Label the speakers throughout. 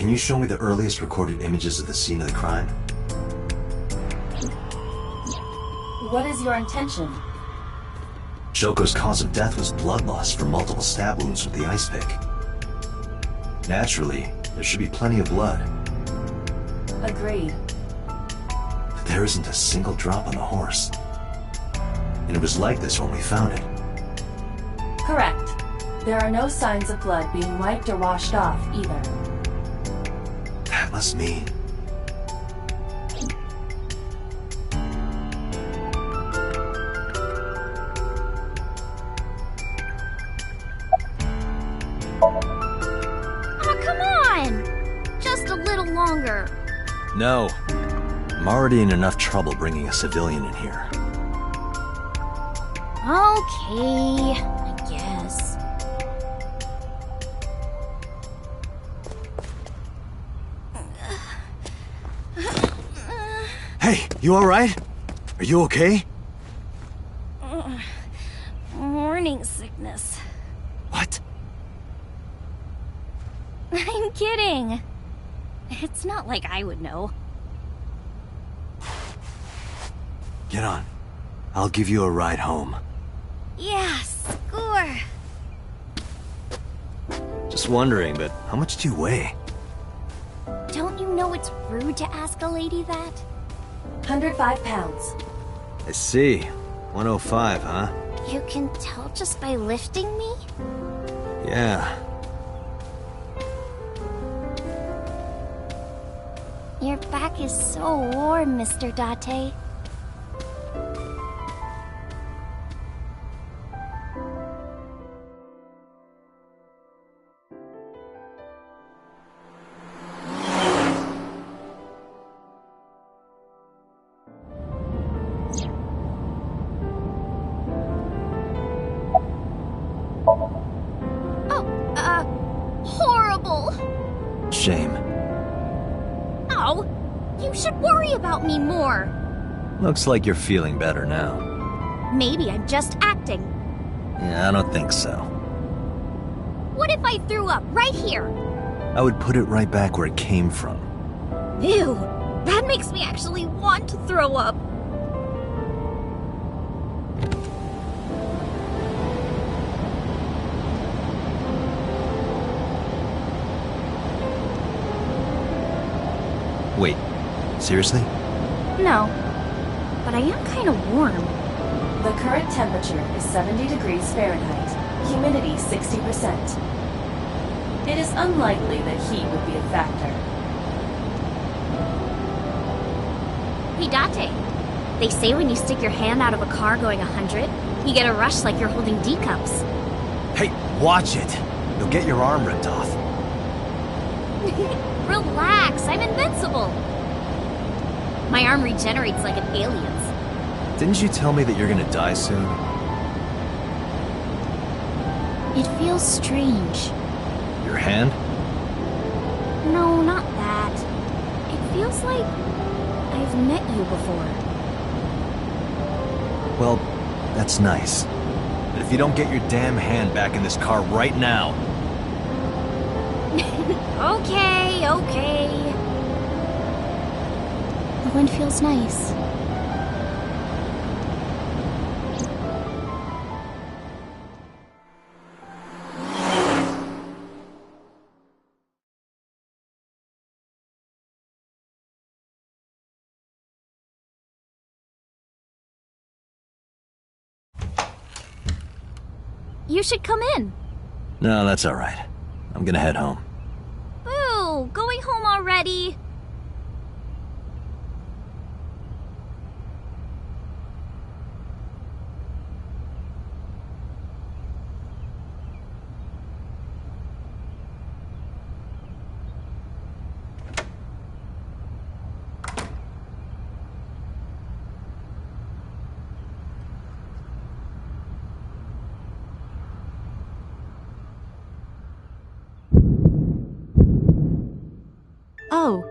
Speaker 1: can you show me the earliest recorded images of the scene of the crime?
Speaker 2: What is your intention?
Speaker 1: Shoko's cause of death was blood loss from multiple stab wounds with the ice pick. Naturally, there should be plenty of blood.
Speaker 2: Agreed.
Speaker 1: But there isn't a single drop on the horse. And it was like this when we found it.
Speaker 2: Correct. There are no signs of blood being wiped or washed off, either.
Speaker 1: That must mean...
Speaker 3: Oh, come on! Just a little longer.
Speaker 1: No. I'm already in enough trouble bringing a civilian in here.
Speaker 3: Okay, I guess.
Speaker 1: Hey, you alright? Are you okay?
Speaker 3: Morning sickness.
Speaker 1: What?
Speaker 3: I'm kidding. It's not like I would know.
Speaker 1: Get on. I'll give you a ride home.
Speaker 3: Yeah, score.
Speaker 1: Just wondering, but how much do you weigh?
Speaker 3: Don't you know it's rude to ask a lady that?
Speaker 2: 105 pounds.
Speaker 1: I see. 105, huh?
Speaker 3: You can tell just by lifting me?
Speaker 1: Yeah.
Speaker 3: Your back is so warm, Mr. Date. Horrible!
Speaker 1: Shame.
Speaker 3: Oh, you should worry about me more.
Speaker 1: Looks like you're feeling better now.
Speaker 3: Maybe I'm just acting.
Speaker 1: Yeah, I don't think so.
Speaker 3: What if I threw up right here?
Speaker 1: I would put it right back where it came from.
Speaker 3: Ew, that makes me actually want to throw up.
Speaker 1: Wait, seriously?
Speaker 3: No, but I am kind of warm.
Speaker 2: The current temperature is 70 degrees Fahrenheit. Humidity 60%. It is unlikely that heat would be a factor.
Speaker 3: Hey, Date. They say when you stick your hand out of a car going 100, you get a rush like you're holding D-cups.
Speaker 1: Hey, watch it! You'll get your arm ripped off.
Speaker 3: Relax, I'm invincible. My arm regenerates like an alien's.
Speaker 1: Didn't you tell me that you're gonna die soon?
Speaker 3: It feels strange.
Speaker 1: Your hand?
Speaker 3: No, not that. It feels like I've met you before.
Speaker 1: Well, that's nice. But if you don't get your damn hand back in this car right now...
Speaker 3: Okay, okay. The wind feels nice. You should come in.
Speaker 1: No, that's all right. I'm gonna head home.
Speaker 3: Boo! Going home already?
Speaker 4: Oh,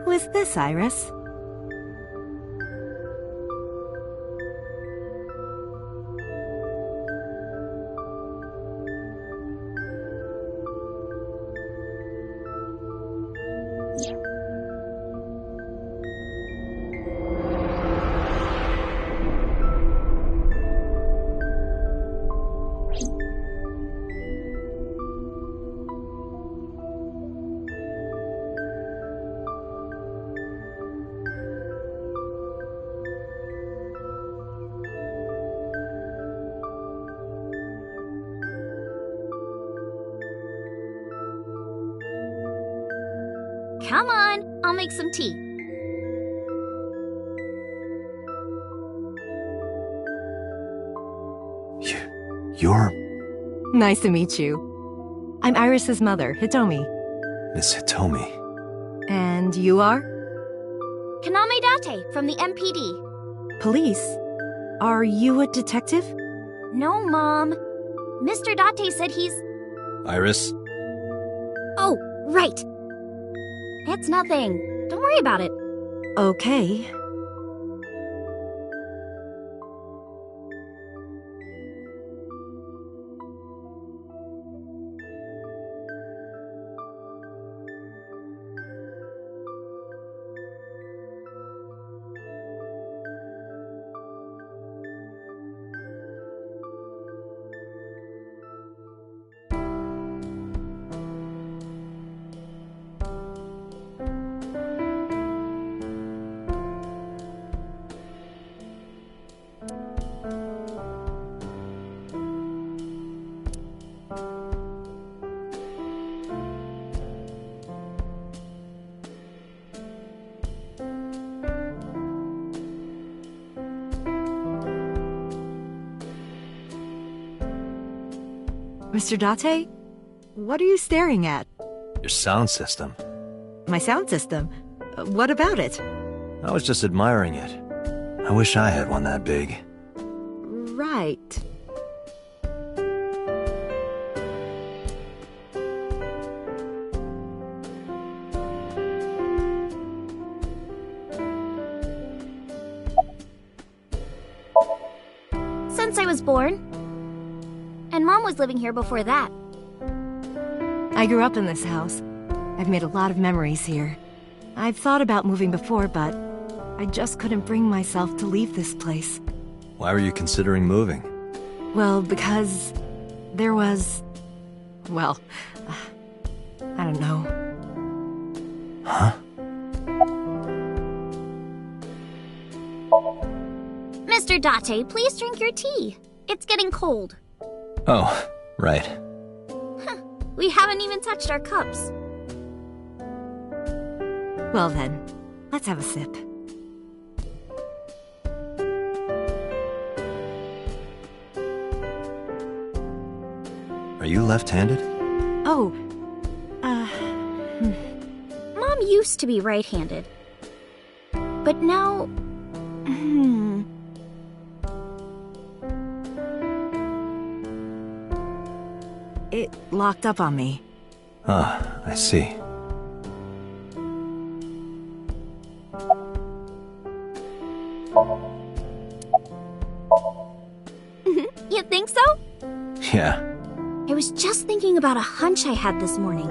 Speaker 4: who is this, Iris?
Speaker 3: Come on, I'll make some tea.
Speaker 1: You're
Speaker 4: Nice to meet you. I'm Iris's mother, Hitomi.
Speaker 1: Miss Hitomi.
Speaker 4: And you are?
Speaker 3: Kaname Date from the MPD.
Speaker 4: Police? Are you a detective?
Speaker 3: No, Mom. Mr. Date said he's...
Speaker 1: Iris?
Speaker 3: Oh, right. It's nothing. Don't worry about it.
Speaker 4: Okay. Mr. Date? What are you staring at?
Speaker 1: Your sound system.
Speaker 4: My sound system? What about it?
Speaker 1: I was just admiring it. I wish I had one that big.
Speaker 4: Right.
Speaker 3: Since I was born. And Mom was living here before that.
Speaker 4: I grew up in this house. I've made a lot of memories here. I've thought about moving before, but I just couldn't bring myself to leave this place.
Speaker 1: Why were you considering moving?
Speaker 4: Well, because there was... well, I don't know.
Speaker 1: Huh?
Speaker 3: Mr. Date, please drink your tea. It's getting cold.
Speaker 1: Oh, right.
Speaker 3: We haven't even touched our cups.
Speaker 4: Well then, let's have a sip.
Speaker 1: Are you left-handed?
Speaker 4: Oh,
Speaker 3: Mom used to be right-handed. But now...
Speaker 4: It locked up on me.
Speaker 1: Ah, I see.
Speaker 3: You think so?
Speaker 1: Yeah.
Speaker 3: I was just thinking about a hunch I had this morning.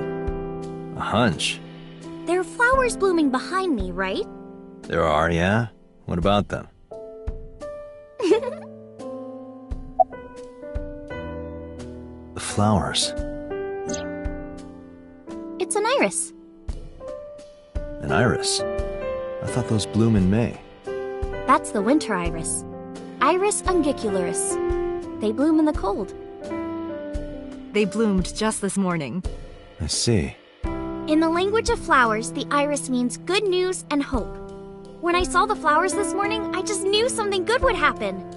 Speaker 1: A hunch?
Speaker 3: There are flowers blooming behind me, right?
Speaker 1: There are, yeah? What about them? The flowers.
Speaker 3: It's an iris.
Speaker 1: An iris? I thought those bloom in May.
Speaker 3: That's the winter iris. Iris ungicularis. They bloom in the cold.
Speaker 4: They bloomed just this morning.
Speaker 1: I see.
Speaker 3: In the language of flowers, the iris means good news and hope. When I saw the flowers this morning, I just knew something good would happen.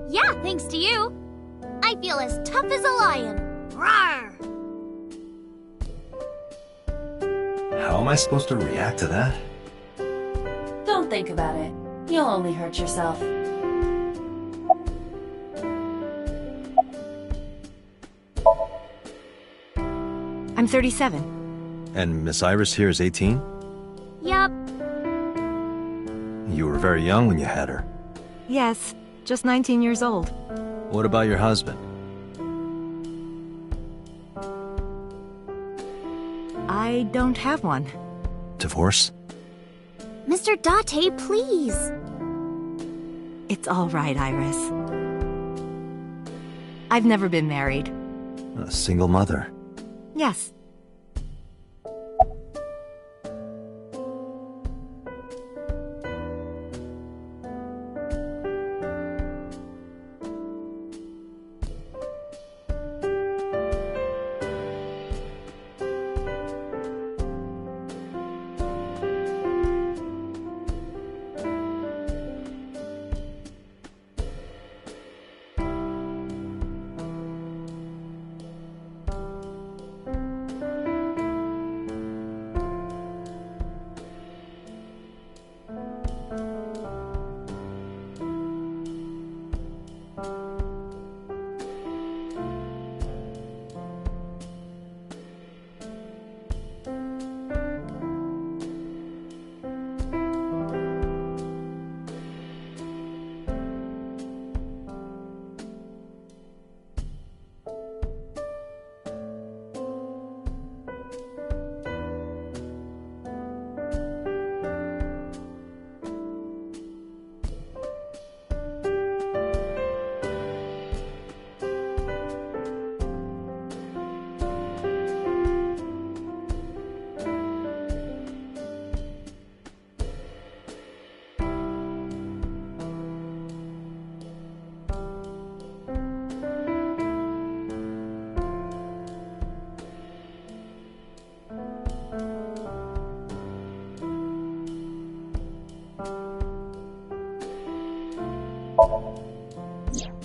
Speaker 3: Yeah, thanks to you. I feel as tough as a lion. Rawr!
Speaker 1: How am I supposed to react to that?
Speaker 2: Don't think about it. You'll only hurt yourself.
Speaker 4: I'm 37.
Speaker 1: And Miss Iris here is 18?
Speaker 3: Yup.
Speaker 1: You were very young when you had her.
Speaker 4: Yes, just 19 years old.
Speaker 1: What about your husband?
Speaker 4: I don't have one.
Speaker 3: Mr. Mr. Date, please.
Speaker 4: It's all right, Iris. I've never been married.
Speaker 1: A single mother.
Speaker 4: Yes.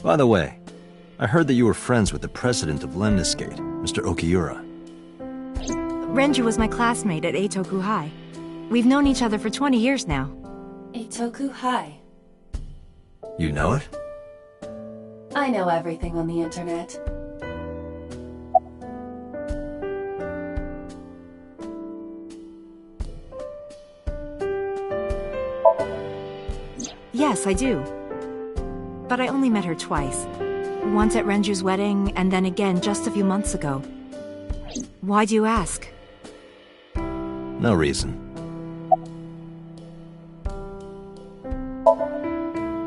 Speaker 1: By the way, I heard that you were friends with the president of Lemniscate, Mr. Okiura.
Speaker 4: Renju was my classmate at Eitoku High. We've known each other for 20 years now.
Speaker 2: Eitoku High.
Speaker 1: You know it?
Speaker 2: I know everything on the internet.
Speaker 4: Yes, I do. But I only met her twice. Once at Renju's wedding, and then again just a few months ago. Why do you ask?
Speaker 1: No reason.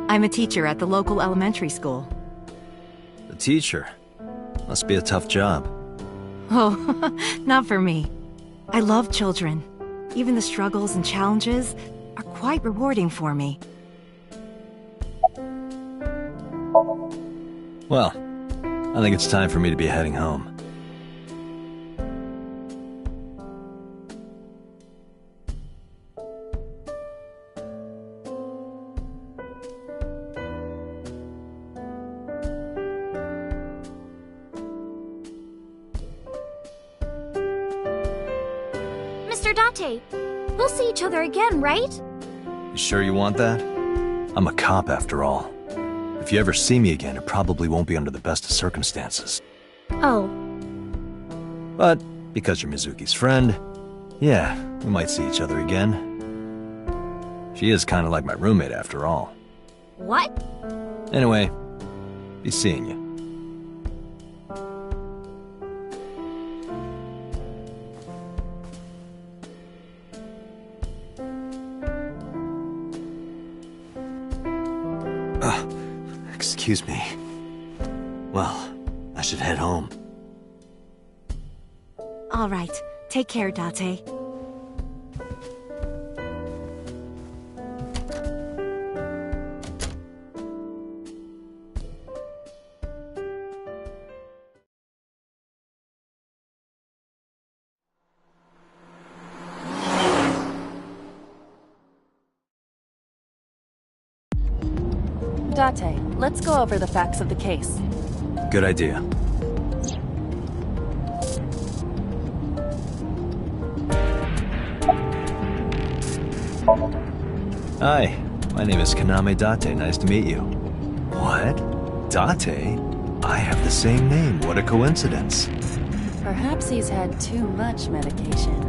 Speaker 4: I'm a teacher at the local elementary school.
Speaker 1: A teacher? Must be a tough job.
Speaker 4: Oh, not for me. I love children. Even the struggles and challenges are quite rewarding for me.
Speaker 1: Well, I think it's time for me to be heading home.
Speaker 3: Mr. Date, we'll see each other again, right?
Speaker 1: You sure you want that? I'm a cop after all. If you ever see me again, it probably won't be under the best of circumstances.
Speaker 3: Oh.
Speaker 1: But because you're Mizuki's friend, yeah, we might see each other again. She is kind of like my roommate after all.
Speaker 3: What?
Speaker 1: Anyway, be seeing you. Excuse me. Well, I should head home.
Speaker 4: All right. Take care, Date.
Speaker 2: Date, let's go over the facts of the case.
Speaker 1: Good idea. Hi, my name is Kaname Date. Nice to meet you. What? Date? I have the same name. What a coincidence.
Speaker 2: Perhaps he's had too much medication.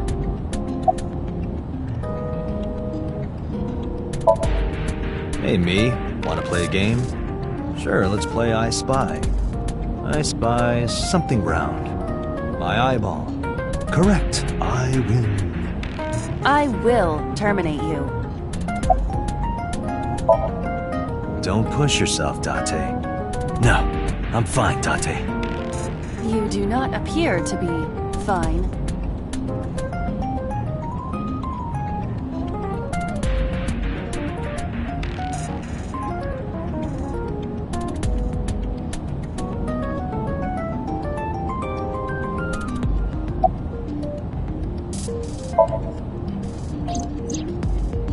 Speaker 1: Hey, me. Want to play a game? Sure, let's play I Spy. I spy something round. My eyeball. Correct. I win.
Speaker 2: I will terminate you.
Speaker 1: Don't push yourself, Date. No, I'm fine, Date.
Speaker 2: You do not appear to be fine.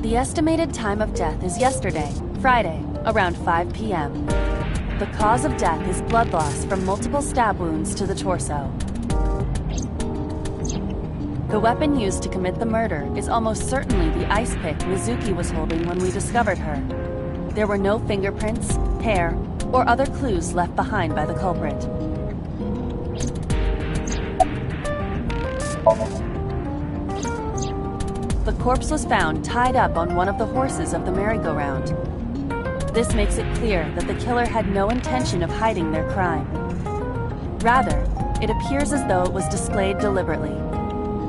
Speaker 2: The estimated time of death is yesterday, Friday, around 5 p.m. The cause of death is blood loss from multiple stab wounds to the torso. The weapon used to commit the murder is almost certainly the ice pick Mizuki was holding when we discovered her. There were no fingerprints, hair, or other clues left behind by the culprit. The corpse was found tied up on one of the horses of the merry-go-round. This makes it clear that the killer had no intention of hiding their crime. Rather, it appears as though it was displayed deliberately.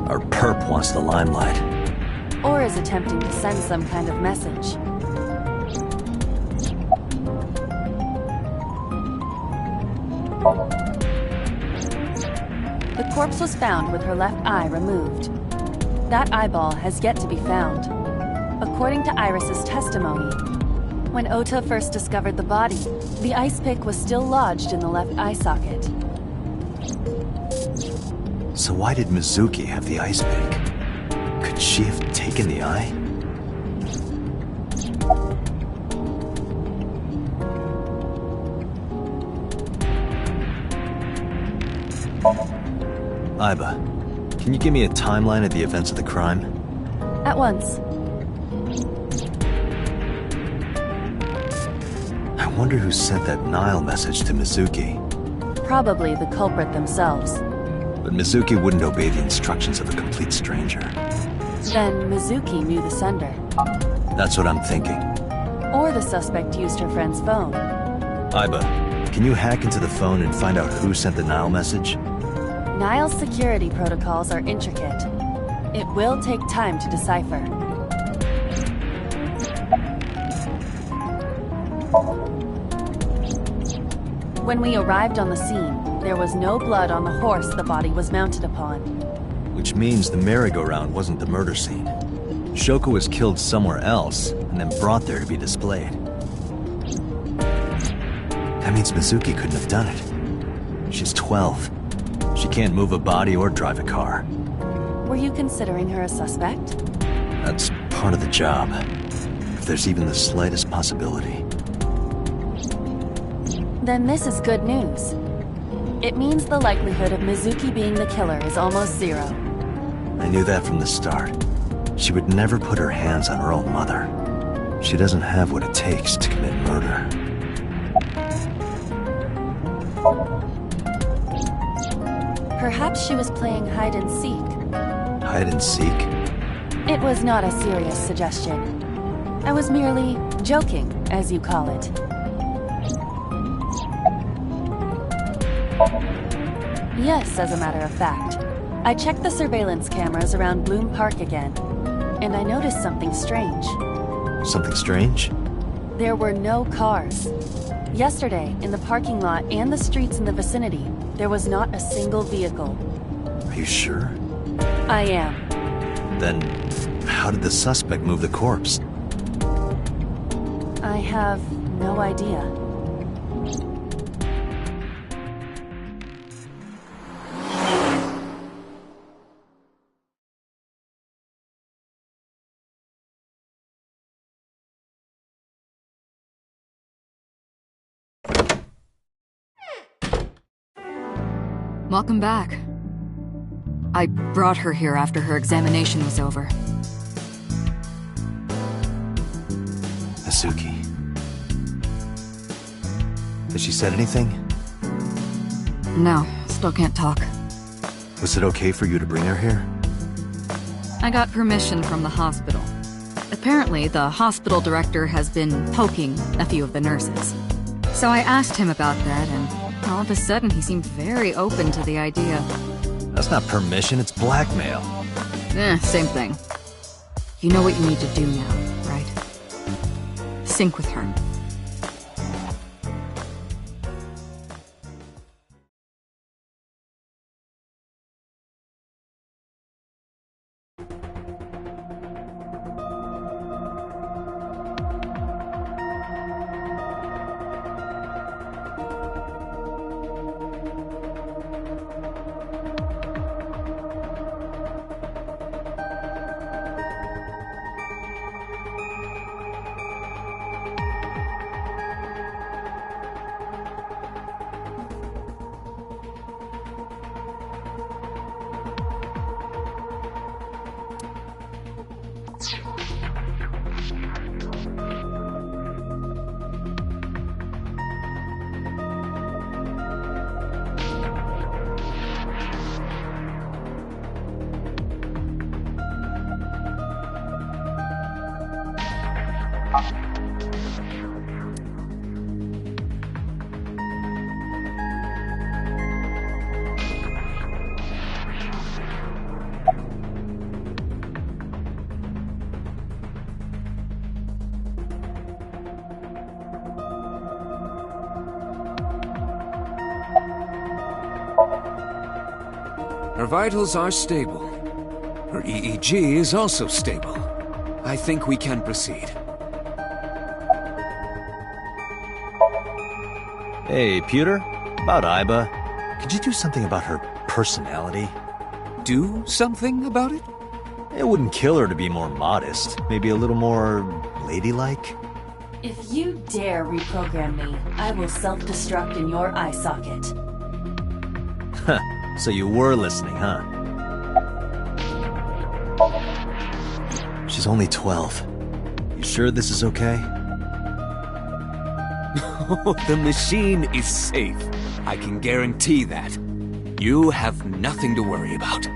Speaker 1: Our perp wants the limelight.
Speaker 2: Or is attempting to send some kind of message. The corpse was found with her left eye removed. That eyeball has yet to be found. According to Iris's testimony, when Ota first discovered the body, the ice pick was still lodged in the left eye socket.
Speaker 1: So why did Mizuki have the ice pick? Could she have taken the eye? Aiba, can you give me a timeline of the events of the crime?
Speaker 2: At once.
Speaker 1: I wonder who sent that Nile message to Mizuki.
Speaker 2: Probably the culprit themselves.
Speaker 1: But Mizuki wouldn't obey the instructions of a complete stranger.
Speaker 2: Then Mizuki knew the sender.
Speaker 1: That's what I'm thinking.
Speaker 2: Or the suspect used her friend's phone.
Speaker 1: Aiba, can you hack into the phone and find out who sent the Nile message?
Speaker 2: Nile's security protocols are intricate. It will take time to decipher. When we arrived on the scene, there was no blood on the horse the body was mounted upon.
Speaker 1: Which means the merry-go-round wasn't the murder scene. Shoko was killed somewhere else, and then brought there to be displayed. That means Mizuki couldn't have done it. She's 12. She can't move a body or drive a car.
Speaker 2: Were you considering her a suspect?
Speaker 1: That's part of the job. If there's even the slightest possibility.
Speaker 2: Then this is good news. It means the likelihood of Mizuki being the killer is almost zero.
Speaker 1: I knew that from the start. She would never put her hands on her own mother. She doesn't have what it takes to commit murder.
Speaker 2: Perhaps she was playing hide and seek.
Speaker 1: Hide and seek?
Speaker 2: It was not a serious suggestion. I was merely joking, as you call it. Yes, as a matter of fact. I checked the surveillance cameras around Bloom Park again, and I noticed something strange.
Speaker 1: Something strange?
Speaker 2: There were no cars. Yesterday, in the parking lot and the streets in the vicinity, there was not a single vehicle.
Speaker 1: Are you sure?
Speaker 2: I am.
Speaker 1: Then, how did the suspect move the corpse?
Speaker 2: I have no idea.
Speaker 5: Welcome back. I brought her here after her examination was over.
Speaker 1: Asuki. Has she said anything?
Speaker 5: No, still can't talk.
Speaker 1: Was it okay for you to bring her here?
Speaker 5: I got permission from the hospital. Apparently, the hospital director has been poking a few of the nurses. So I asked him about that, and all of a sudden he seemed very open to the idea.
Speaker 1: That's not permission, it's blackmail.
Speaker 5: Same thing. You know what you need to do now, right? sync with her.
Speaker 6: Her vitals are stable. Her EEG is also stable. I think we can proceed.
Speaker 1: Hey, Pewter? About Iba. Could you do something about her personality?
Speaker 6: Do something about it?
Speaker 1: It wouldn't kill her to be more modest. Maybe a little more ladylike?
Speaker 2: If you dare reprogram me, I will self-destruct in your eye socket.
Speaker 1: Huh. So you were listening, huh? She's only 12. You sure this is okay?
Speaker 6: The machine is safe. I can guarantee that. You have nothing to worry about.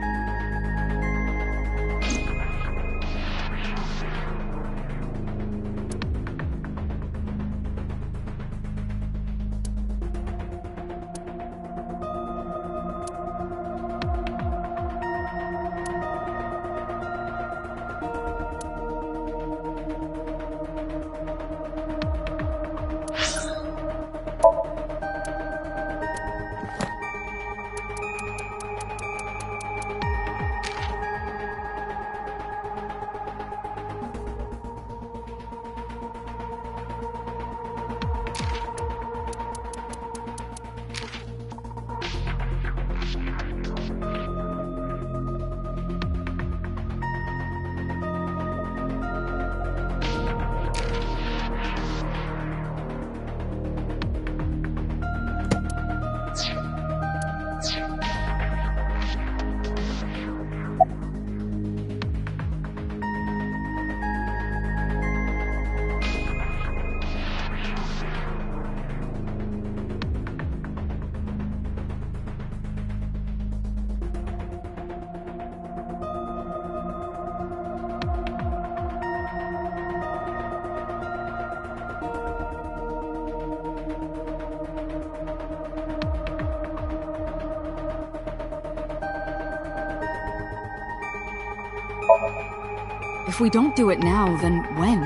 Speaker 5: If we don't do it now, then when?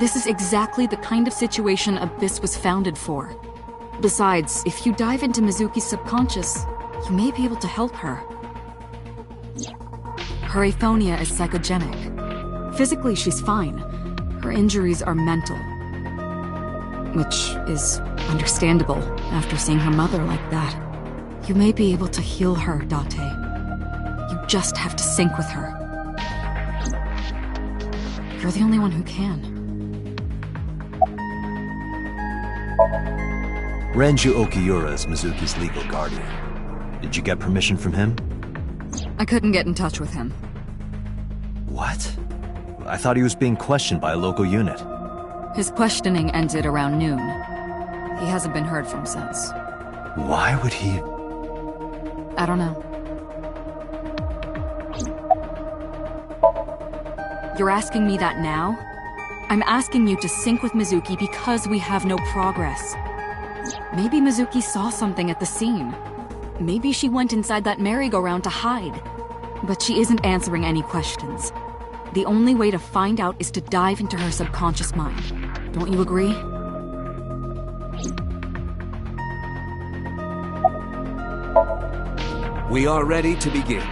Speaker 5: This is exactly the kind of situation Abyss was founded for. Besides, if you dive into Mizuki's subconscious, you may be able to help her. Her aphonia is psychogenic. Physically, she's fine. Her injuries are mental. Which is understandable after seeing her mother like that. You may be able to heal her, Date. You just have to sync with her. You're the only one who can.
Speaker 1: Renju Okiura is Mizuki's legal guardian. Did you get permission from him?
Speaker 5: I couldn't get in touch with him.
Speaker 1: What? I thought he was being questioned by a local unit.
Speaker 5: His questioning ended around noon. He hasn't been heard from since.
Speaker 1: Why would he...
Speaker 5: I don't know. You're asking me that now? I'm asking you to sync with Mizuki because we have no progress. Maybe Mizuki saw something at the scene. Maybe she went inside that merry-go-round to hide. But she isn't answering any questions. The only way to find out is to dive into her subconscious mind. Don't you agree?
Speaker 6: We are ready to begin.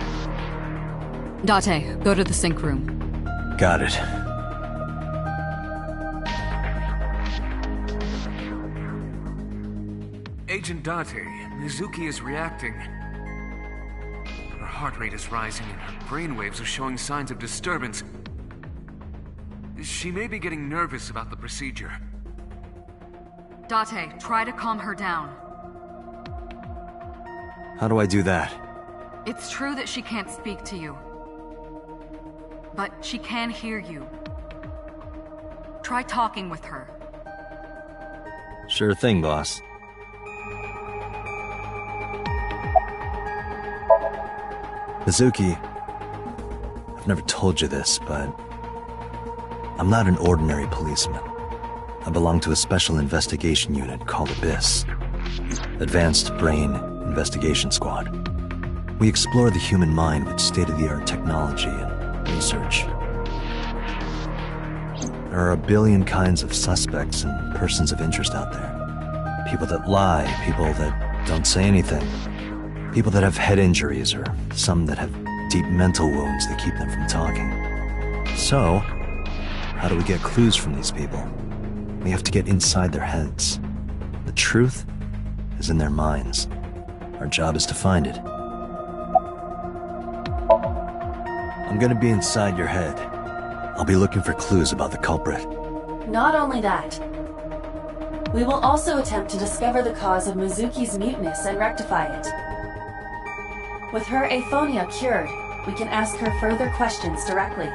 Speaker 5: Date, go to the sync room.
Speaker 1: Got it.
Speaker 6: Agent Date, Mizuki is reacting. Her heart rate is rising and her brainwaves are showing signs of disturbance. She may be getting nervous about the procedure.
Speaker 5: Date, try to calm her down.
Speaker 1: How do I do that?
Speaker 5: It's true that she can't speak to you. But she can hear you. Try talking with her.
Speaker 1: Sure thing, boss. Mizuki, I've never told you this, but I'm not an ordinary policeman. I belong to a special investigation unit called Abyss. Advanced Brain Investigation Squad. We explore the human mind with state-of-the-art technology and research. There are a billion kinds of suspects and persons of interest out there. People that lie, people that don't say anything. People that have head injuries, or some that have deep mental wounds that keep them from talking. So, how do we get clues from these people? We have to get inside their heads. The truth is in their minds. Our job is to find it. I'm gonna be inside your head. I'll be looking for clues about the culprit.
Speaker 2: Not only that, we will also attempt to discover the cause of Mizuki's muteness and rectify it. With her aphonia cured, we can ask her further questions directly.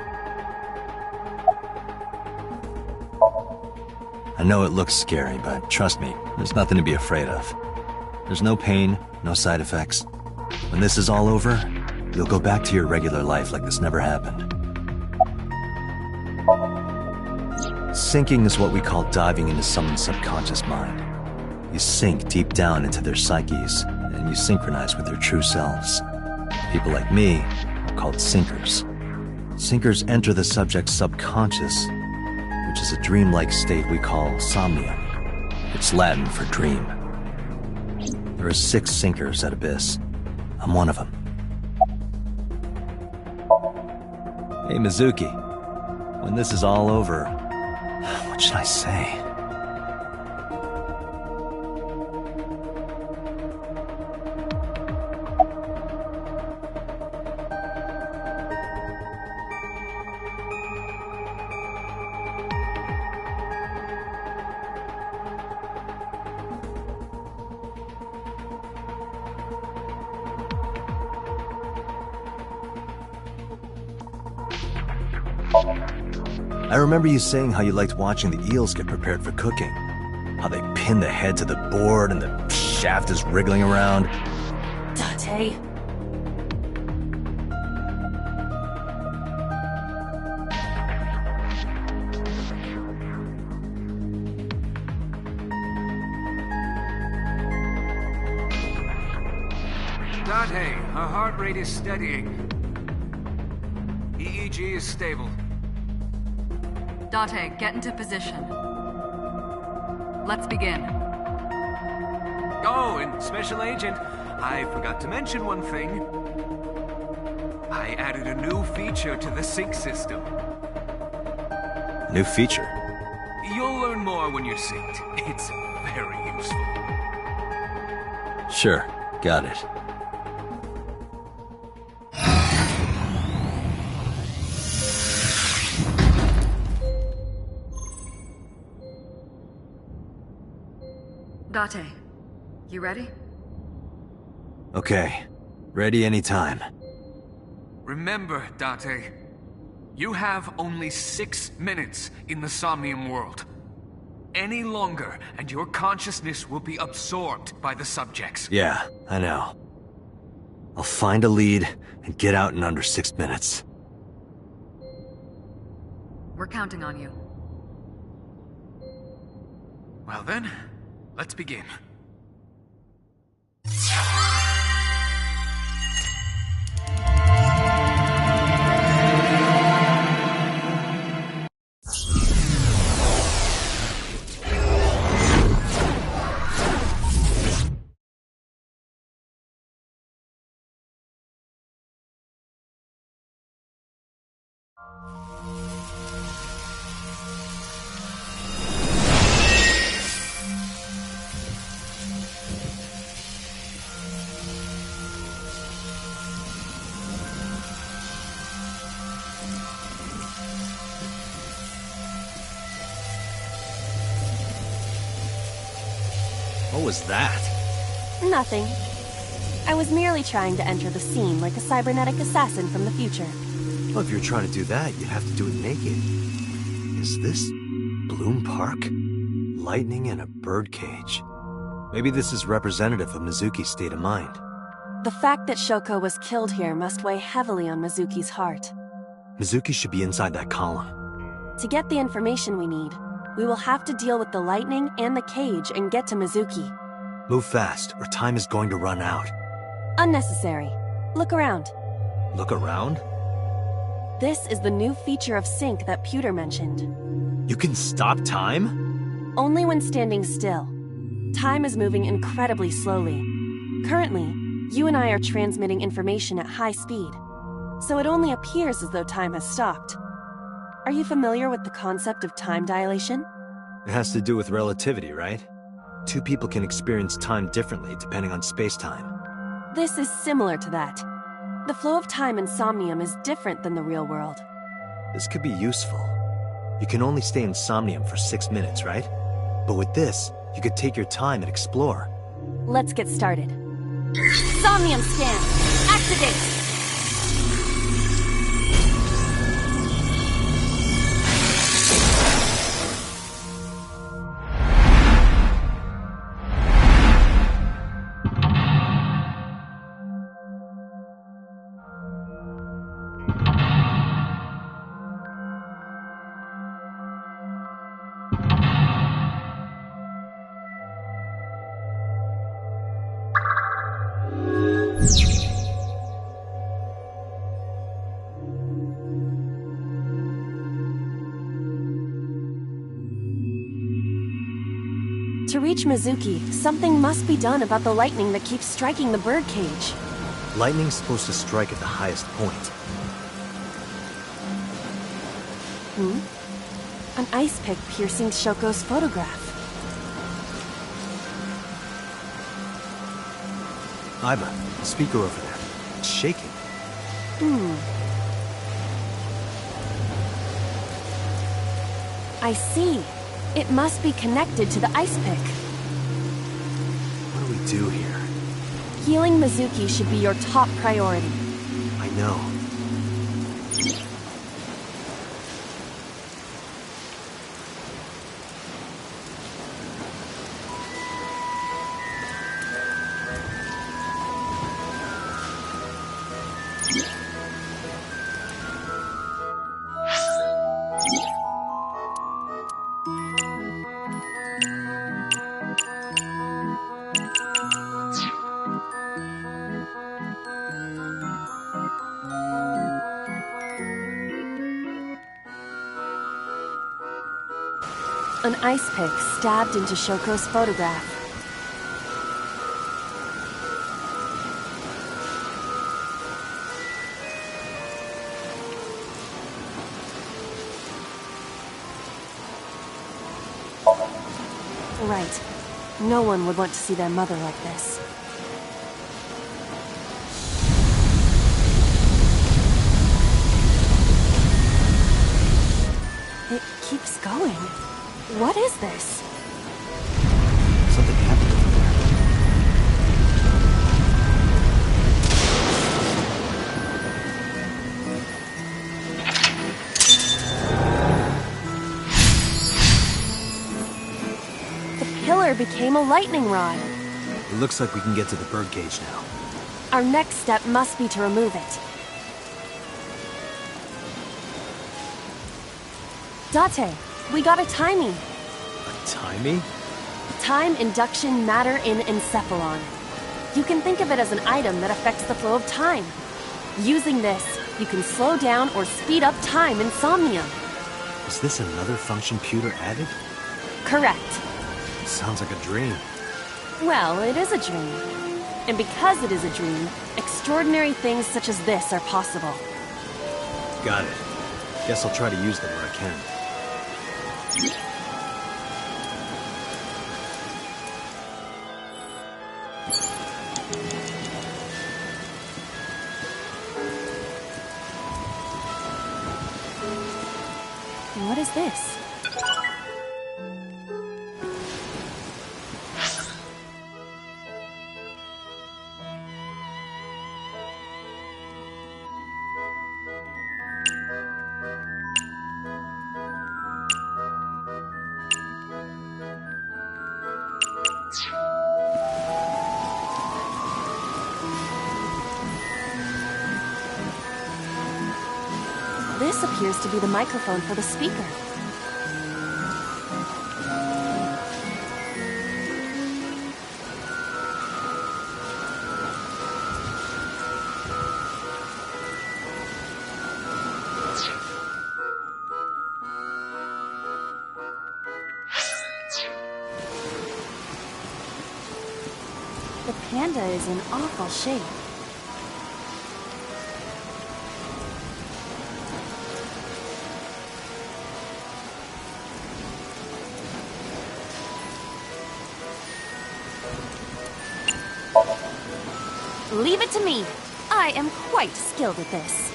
Speaker 1: I know it looks scary, but trust me, there's nothing to be afraid of. There's no pain, no side effects. When this is all over, you'll go back to your regular life like this never happened. Sinking is what we call diving into someone's subconscious mind. You sink deep down into their psyches, and you synchronize with their true selves. People like me are called sinkers. Sinkers enter the subject's subconscious, which is a dreamlike state we call somnia. It's Latin for dream. There are 6 sinkers at Abyss. I'm one of them. Hey, Mizuki. When this is all over, what should I say? I remember you saying how you liked watching the eels get prepared for cooking. How they pin the head to the board and the shaft is wriggling around.
Speaker 2: Date.
Speaker 6: Date, her heart rate is steadying. EEG is stable.
Speaker 5: Date, get into position. Let's begin.
Speaker 6: Oh, and Special Agent, I forgot to mention one thing. I added a new feature to the sync system.
Speaker 1: New feature?
Speaker 6: You'll learn more when you're synced. It's very useful.
Speaker 1: Sure, got it.
Speaker 5: Date, you ready?
Speaker 1: Okay, ready anytime.
Speaker 6: Remember, Date, you have only 6 minutes in the Somnium world. Any longer, and your consciousness will be absorbed by the subjects.
Speaker 1: Yeah, I know. I'll find a lead and get out in under 6 minutes.
Speaker 5: We're counting on you.
Speaker 6: Well then, let's begin.
Speaker 1: What was that?
Speaker 2: Nothing. I was merely trying to enter the scene like a cybernetic assassin from the future.
Speaker 1: Well, if you're trying to do that, you'd have to do it naked. Is this Bloom Park? Lightning and a birdcage. Maybe this is representative of Mizuki's state of mind.
Speaker 2: The fact that Shoko was killed here must weigh heavily on Mizuki's heart.
Speaker 1: Mizuki should be inside that column.
Speaker 2: To get the information we need, we will have to deal with the lightning and the cage and get to Mizuki.
Speaker 1: Move fast, or time is going to run out.
Speaker 2: Unnecessary. Look around.
Speaker 1: Look around?
Speaker 2: This is the new feature of Sync that Pewter mentioned.
Speaker 1: You can stop time?
Speaker 2: Only when standing still. Time is moving incredibly slowly. Currently, you and I are transmitting information at high speed, so it only appears as though time has stopped. Are you familiar with the concept of time dilation?
Speaker 1: It has to do with relativity, right? Two people can experience time differently depending on space-time.
Speaker 2: This is similar to that. The flow of time in Somnium is different than the real world.
Speaker 1: This could be useful. You can only stay in Somnium for 6 minutes, right? But with this, you could take your time and explore.
Speaker 2: Let's get started. Somnium scan! Activate! To reach Mizuki, something must be done about the lightning that keeps striking the birdcage.
Speaker 1: Lightning's supposed to strike at the highest point.
Speaker 2: An ice pick piercing Shoko's photograph.
Speaker 1: Aiba, the speaker over there. It's shaking.
Speaker 2: I see. It must be connected to the ice pick.
Speaker 1: What do we do here?
Speaker 2: Healing Mizuki should be your top priority.
Speaker 1: I know.
Speaker 2: An ice pick stabbed into Shoko's photograph. Right. No one would want to see their mother like this. It keeps going. What is this?
Speaker 1: Something happened over there.
Speaker 2: The pillar became a lightning rod.
Speaker 1: It looks like we can get to the birdcage now.
Speaker 2: Our next step must be to remove it. Date, we got a timing.
Speaker 1: A timey?
Speaker 2: Time induction matter in encephalon. You can think of it as an item that affects the flow of time. Using this, you can slow down or speed up time in Somnium.
Speaker 1: Is this another function Pewter added?
Speaker 2: Correct.
Speaker 1: It sounds like a dream.
Speaker 2: Well, it is a dream. And because it is a dream, extraordinary things such as this are possible.
Speaker 1: Got it. Guess I'll try to use them where I can.
Speaker 2: What is this? This appears to be the microphone for the speaker. The panda is in awful shape. Leave it to me. I am quite skilled at this.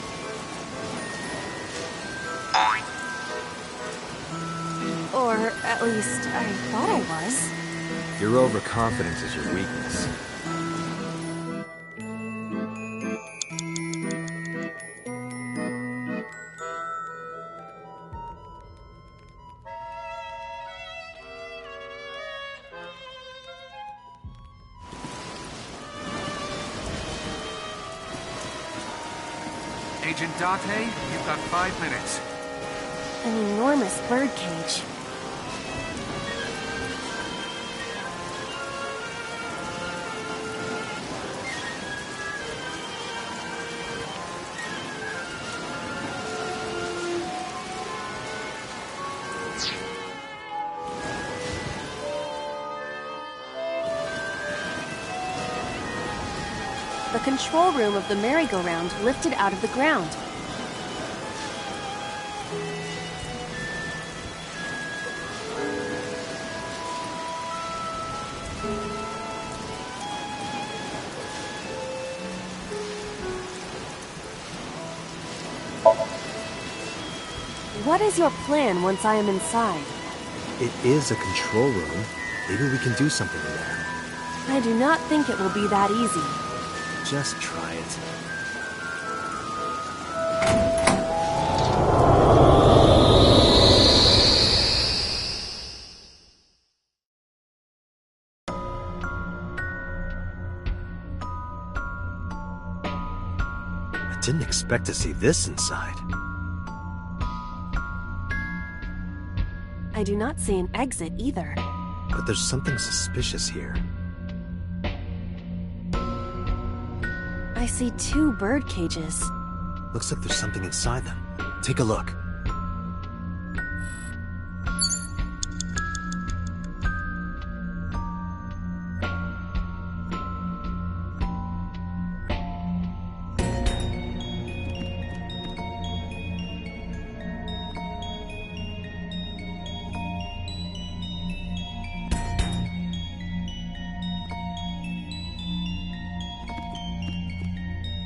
Speaker 2: Or at least, I thought I was.
Speaker 1: Your overconfidence is your weakness.
Speaker 6: Agent Date, you've got 5 minutes.
Speaker 2: An enormous bird cage. The control room of the merry-go-round lifted out of the ground. What is your plan once I am inside?
Speaker 1: It is a control room. Maybe we can do something in there.
Speaker 2: I do not think it will be that easy.
Speaker 1: Just try it. I didn't expect to see this inside.
Speaker 2: I do not see an exit either.
Speaker 1: But there's something suspicious here.
Speaker 2: I see 2 bird cages.
Speaker 1: Looks like there's something inside them. Take a look.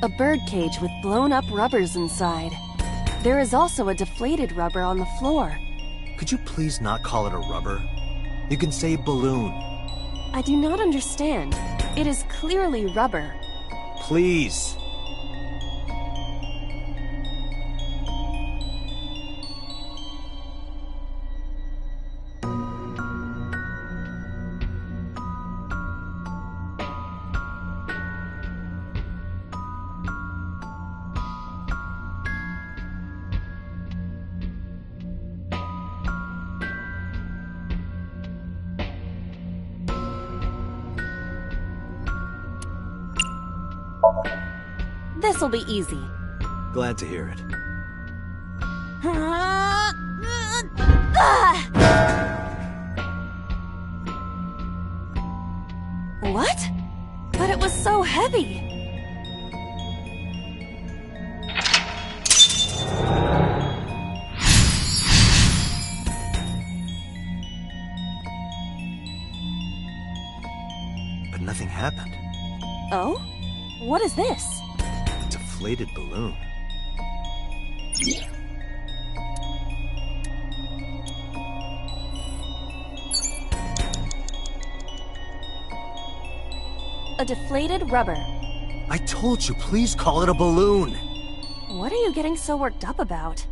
Speaker 2: A bird cage with blown-up rubbers inside. There is also a deflated rubber on the floor.
Speaker 1: Could you please not call it a rubber? You can say balloon.
Speaker 2: I do not understand. It is clearly rubber.
Speaker 1: Please.
Speaker 2: This'll be easy.
Speaker 1: Glad to hear it.
Speaker 2: What? But it was so heavy.
Speaker 1: But nothing happened.
Speaker 2: Oh? What is this?
Speaker 1: A deflated balloon.
Speaker 2: A deflated rubber.
Speaker 1: I told you, please call it a balloon.
Speaker 2: What are you getting so worked up about?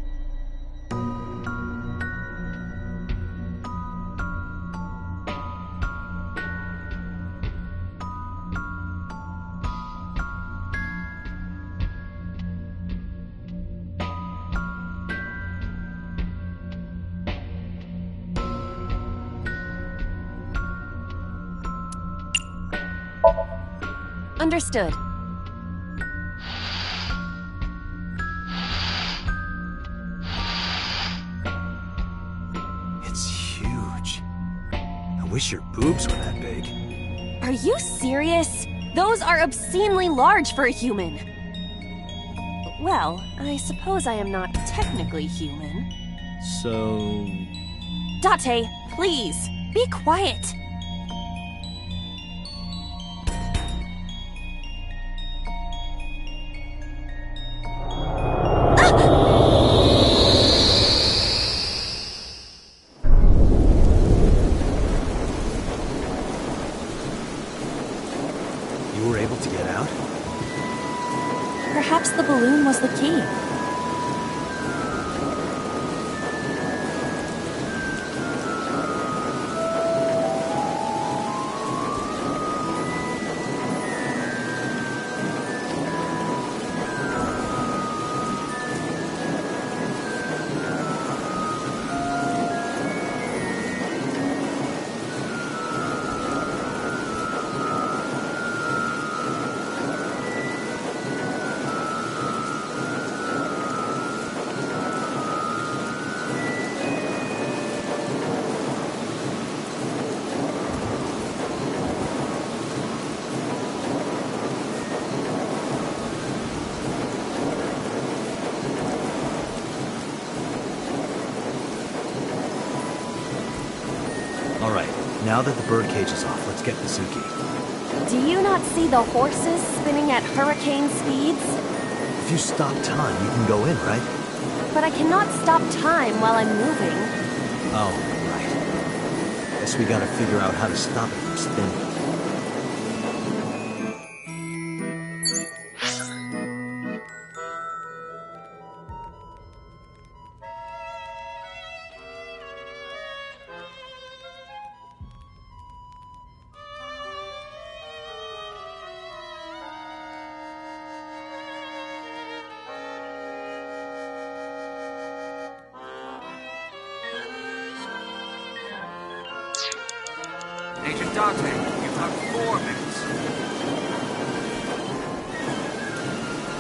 Speaker 2: Understood.
Speaker 1: It's huge. I wish your boobs were that big.
Speaker 2: Are you serious? Those are obscenely large for a human. Well, I suppose I am not technically human.
Speaker 1: So...
Speaker 2: Date, please, be quiet.
Speaker 1: You were able to get out?
Speaker 2: Perhaps the balloon was the key.
Speaker 1: Alright, now that the birdcage is off, let's get Mizuki.
Speaker 2: Do you not see the horses spinning at hurricane speeds?
Speaker 1: If you stop time, you can go in, right?
Speaker 2: But I cannot stop time while I'm moving.
Speaker 1: Oh, right. Guess we gotta figure out how to stop it from spinning.
Speaker 6: Agent Dante, you've got 4 minutes.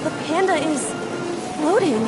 Speaker 2: The panda is floating.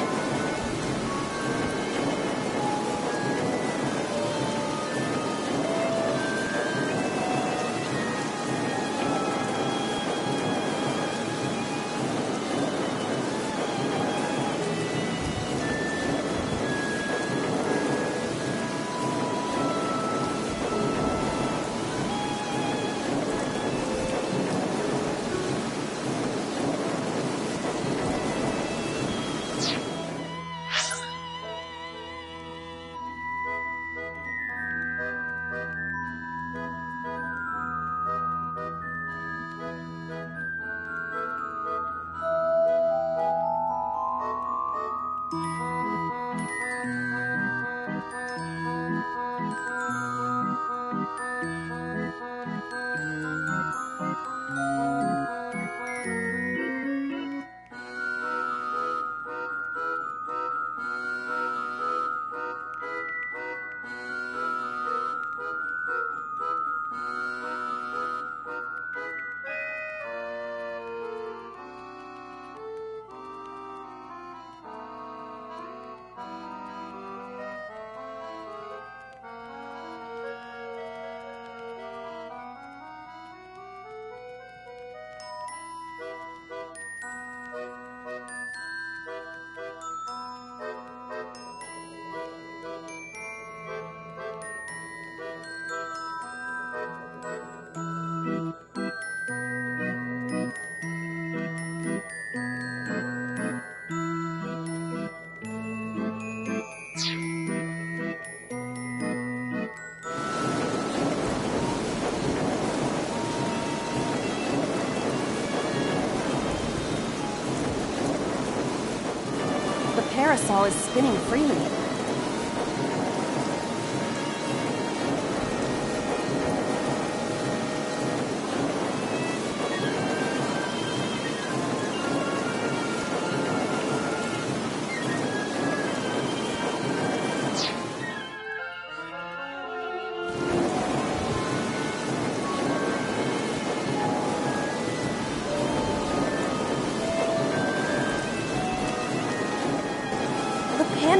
Speaker 2: The parasol is spinning freely.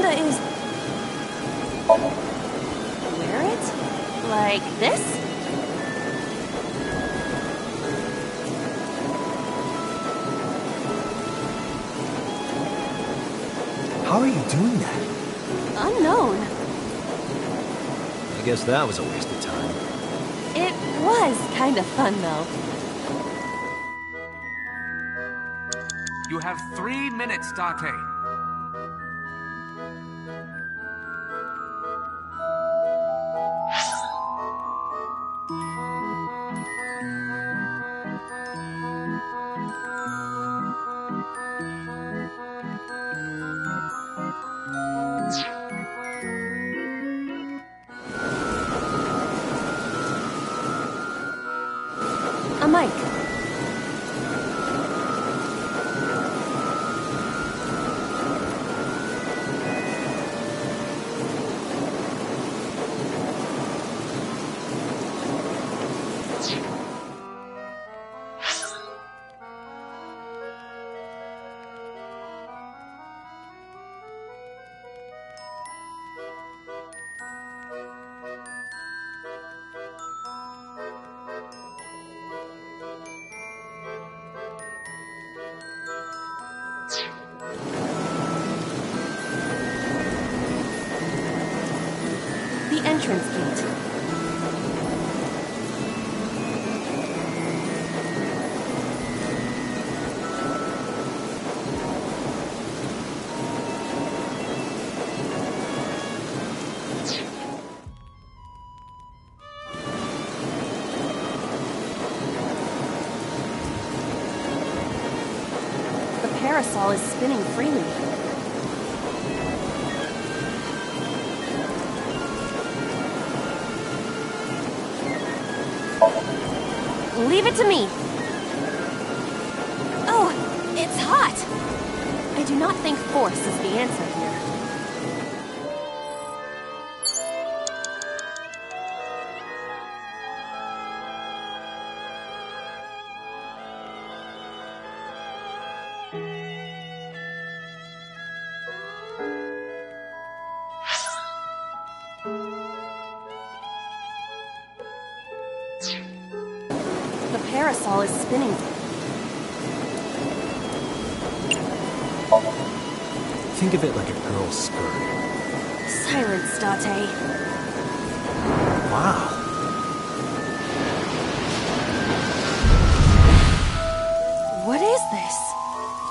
Speaker 2: panda is... Wear it? Like this?
Speaker 1: How are you doing that?
Speaker 2: Unknown.
Speaker 1: I guess that was a waste of time.
Speaker 2: It was kind of fun, though.
Speaker 6: You have 3 minutes, Date.
Speaker 2: A mic. The entrance gate. The parasol is spinning freely. Leave it to me. Oh, it's hot. I do not think force is the answer here. The parasol is spinning.
Speaker 1: Think of it like a girl's skirt.
Speaker 2: Silence, Date.
Speaker 1: Wow.
Speaker 2: What is this?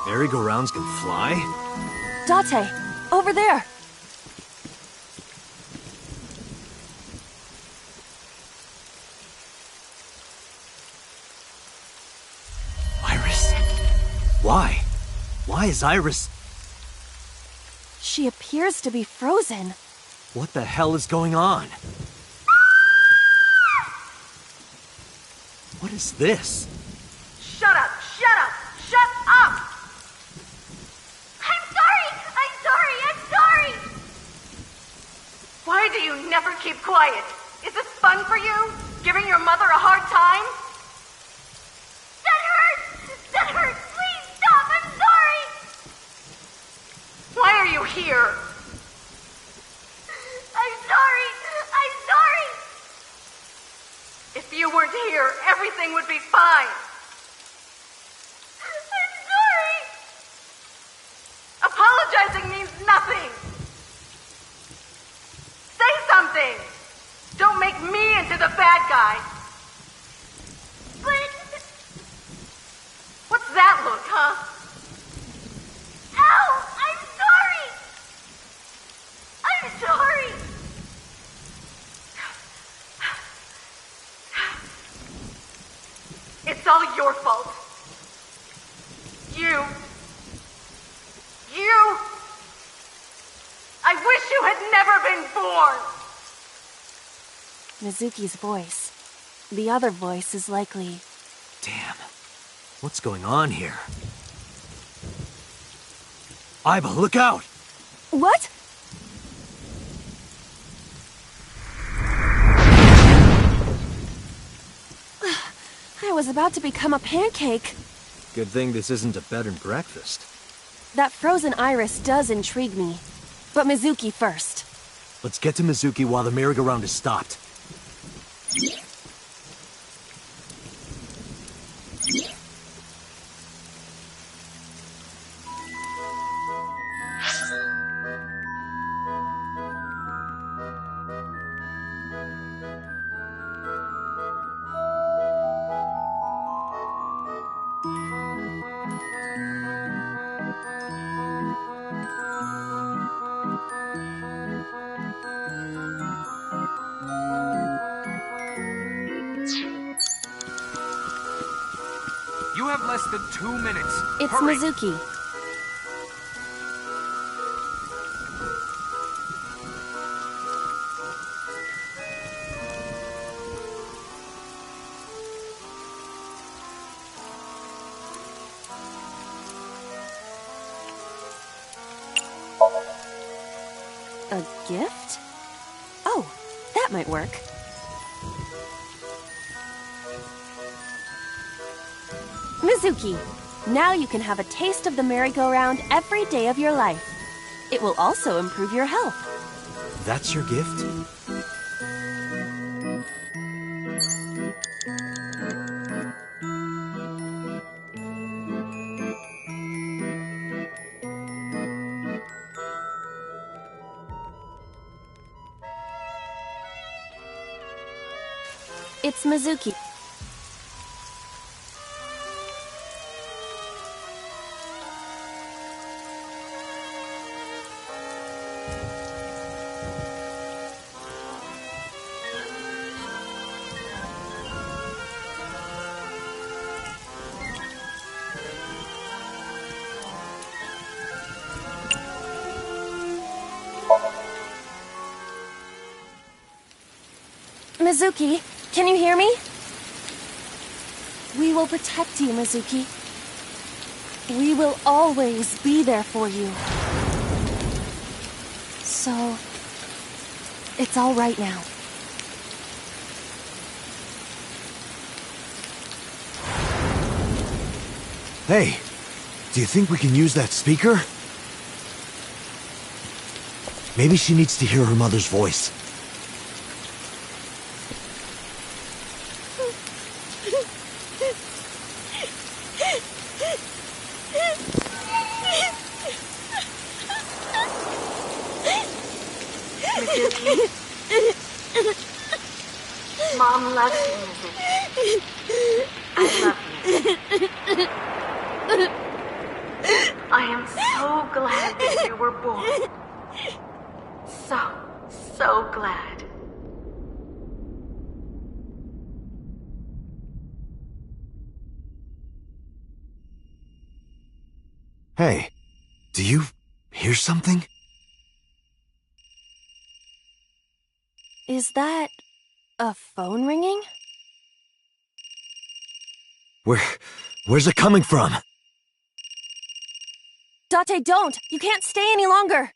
Speaker 1: Merry-go-rounds can fly?
Speaker 2: Date, over there.
Speaker 1: Iris. Why? Why is Iris...
Speaker 2: She appears to be frozen.
Speaker 1: What the hell is going on? What is this?
Speaker 7: Shut up! Shut up! Shut up! I'm sorry! I'm sorry! I'm sorry! Why do you never keep quiet? Is this fun for you? Giving your mother a hard time? That hurts! That hurts! Please stop! I'm sorry! Why are you here? I'm sorry! I'm sorry! If you weren't here, everything would be fine. I'm sorry! Apologizing means nothing! Say something! Don't make me into the bad guy! But... What's that look, huh? Ow! I'm sorry! I'm sorry! It's all your fault. You... I wish you had never been born!
Speaker 2: Mizuki's voice. The other voice is likely...
Speaker 1: Damn. What's going on here? Aiba, look out!
Speaker 2: What? I was about to become a pancake.
Speaker 1: Good thing this isn't a bed and breakfast.
Speaker 2: That frozen iris does intrigue me. But Mizuki first.
Speaker 1: Let's get to Mizuki while the merry-go-round is stopped.
Speaker 6: You have less than 2 minutes.
Speaker 2: It's
Speaker 6: Hurry.
Speaker 2: Mizuki. A gift? Oh, that might work. Mizuki, now you can have a taste of the merry-go-round every day of your life. It will also improve your health.
Speaker 1: That's your gift?
Speaker 2: It's Mizuki. Mizuki, can you hear me? We will protect you, Mizuki. We will always be there for you. So, it's all right now.
Speaker 1: Hey, do you think we can use that speaker? Maybe she needs to hear her mother's voice.
Speaker 7: Mom loves you, Mizuki. I love you. I am so glad that you were born. So glad.
Speaker 1: Hey, do you hear something?
Speaker 2: Is that a phone ringing?
Speaker 1: Where's it coming from?
Speaker 2: Date, don't! You can't stay any longer!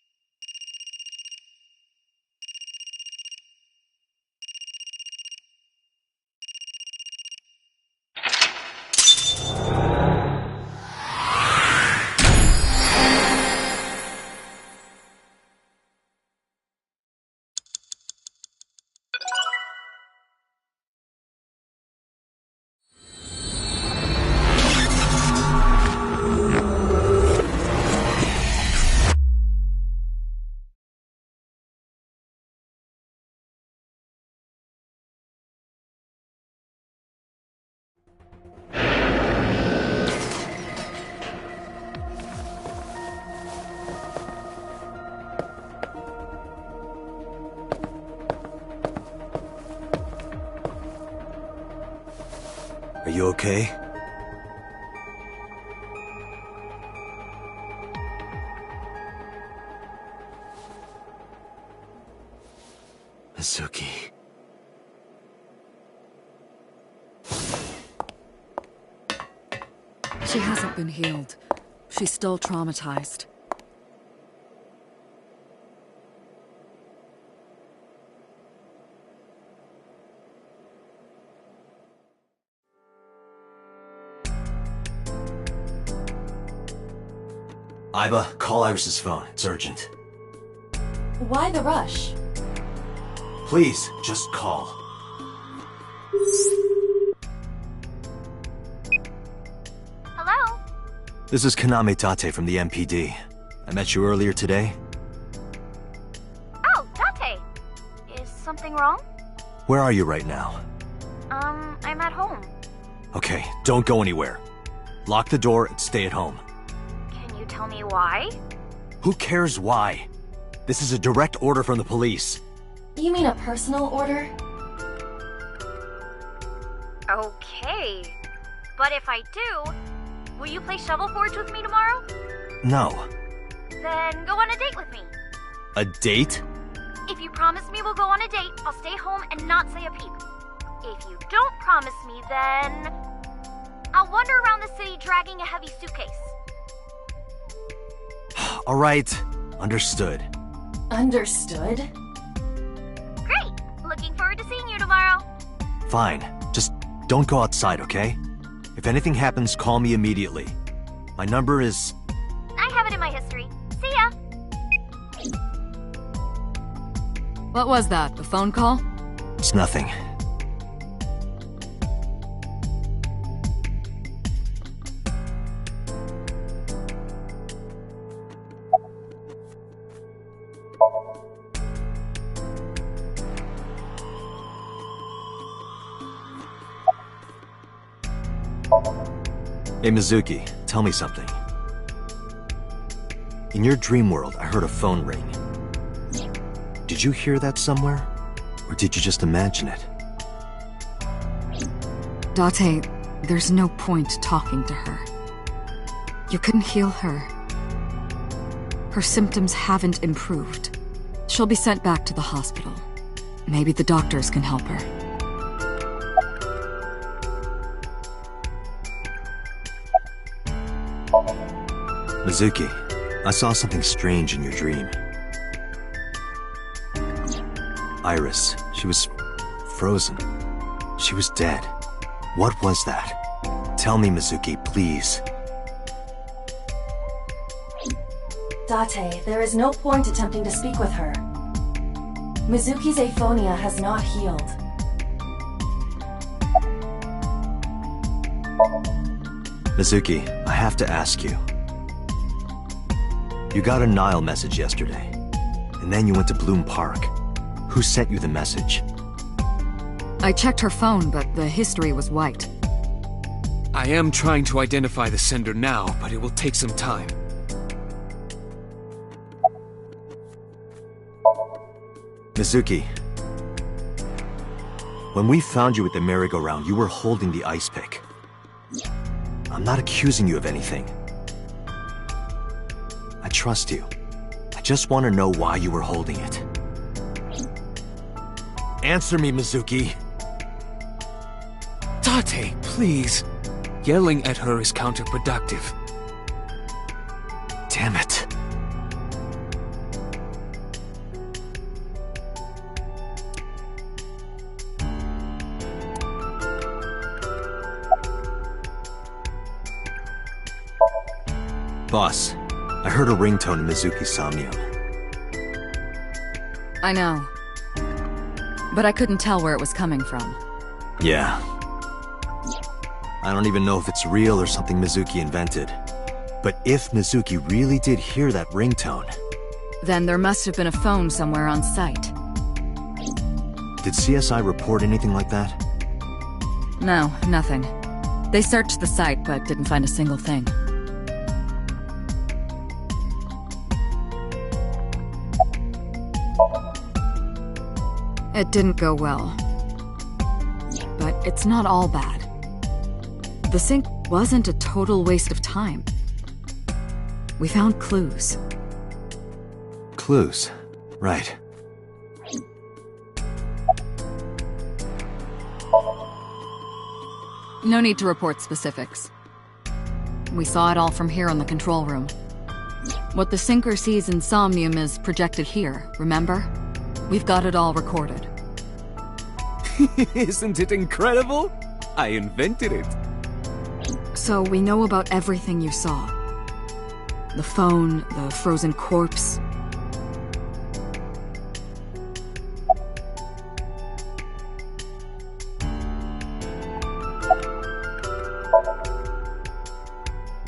Speaker 1: Are you okay? Mizuki.
Speaker 5: She hasn't been healed. She's still traumatized.
Speaker 1: Aiba, call Iris's phone. It's urgent.
Speaker 2: Why the rush?
Speaker 1: Please, just call.
Speaker 3: Hello?
Speaker 1: This is Kaname Tate from the MPD. I met you earlier today.
Speaker 3: Oh, Date. Is something wrong?
Speaker 1: Where are you right now?
Speaker 3: I'm at home.
Speaker 1: Okay, don't go anywhere. Lock the door and stay at home.
Speaker 3: Can you tell me why?
Speaker 1: Who cares why? This is a direct order from the police.
Speaker 2: You mean a personal order?
Speaker 3: Okay. But if I do, will you play Shovel Forge with me tomorrow?
Speaker 1: No.
Speaker 3: Then go on a date with me.
Speaker 1: A date?
Speaker 3: If you promise me we'll go on a date, I'll stay home and not say a peep. If you don't promise me, then I'll wander around the city dragging a heavy suitcase.
Speaker 1: Alright, understood.
Speaker 2: Understood?
Speaker 3: Great! Looking forward to seeing you tomorrow.
Speaker 1: Fine, just don't go outside, okay? If anything happens, call me immediately. My number is...
Speaker 3: I have it in my history. See ya!
Speaker 5: What was that, a phone call?
Speaker 1: It's nothing. Hey Mizuki, tell me something. In your dream world, I heard a phone ring. Did you hear that somewhere? Or did you just imagine it?
Speaker 5: Date, there's no point talking to her. You couldn't heal her. Her symptoms haven't improved. She'll be sent back to the hospital. Maybe the doctors can help her.
Speaker 1: Mizuki, I saw something strange in your dream. Iris, she was frozen. She was dead. What was that? Tell me, Mizuki, please.
Speaker 2: Date, there is no point attempting to speak with her. Mizuki's aphonia has not healed.
Speaker 1: Mizuki, I have to ask you. You got a Nile message yesterday, and then you went to Bloom Park. Who sent you the message?
Speaker 5: I checked her phone, but the history was white.
Speaker 6: I am trying to identify the sender now, but it will take some time.
Speaker 1: Mizuki, when we found you at the merry-go-round, you were holding the ice pick. I'm not accusing you of anything. I trust you. I just want to know why you were holding it. Answer me, Mizuki.
Speaker 6: Date, please. Yelling at her is counterproductive.
Speaker 1: Damn it. Boss, I heard a ringtone in Mizuki's somnium.
Speaker 5: I know. But I couldn't tell where it was coming from.
Speaker 1: Yeah. I don't even know if it's real or something Mizuki invented. But if Mizuki really did hear that ringtone...
Speaker 5: Then there must have been a phone somewhere on site.
Speaker 1: Did CSI report anything like that?
Speaker 5: No, nothing. They searched the site, but didn't find a single thing. It didn't go well. But it's not all bad. The sink wasn't a total waste of time. We found clues.
Speaker 1: Clues. Right.
Speaker 5: No need to report specifics. We saw it all from here on the control room. What the sinker sees in Somnium is projected here, remember? We've got it all recorded.
Speaker 6: Isn't it incredible? I invented it.
Speaker 5: So we know about everything you saw. The phone, the frozen corpse.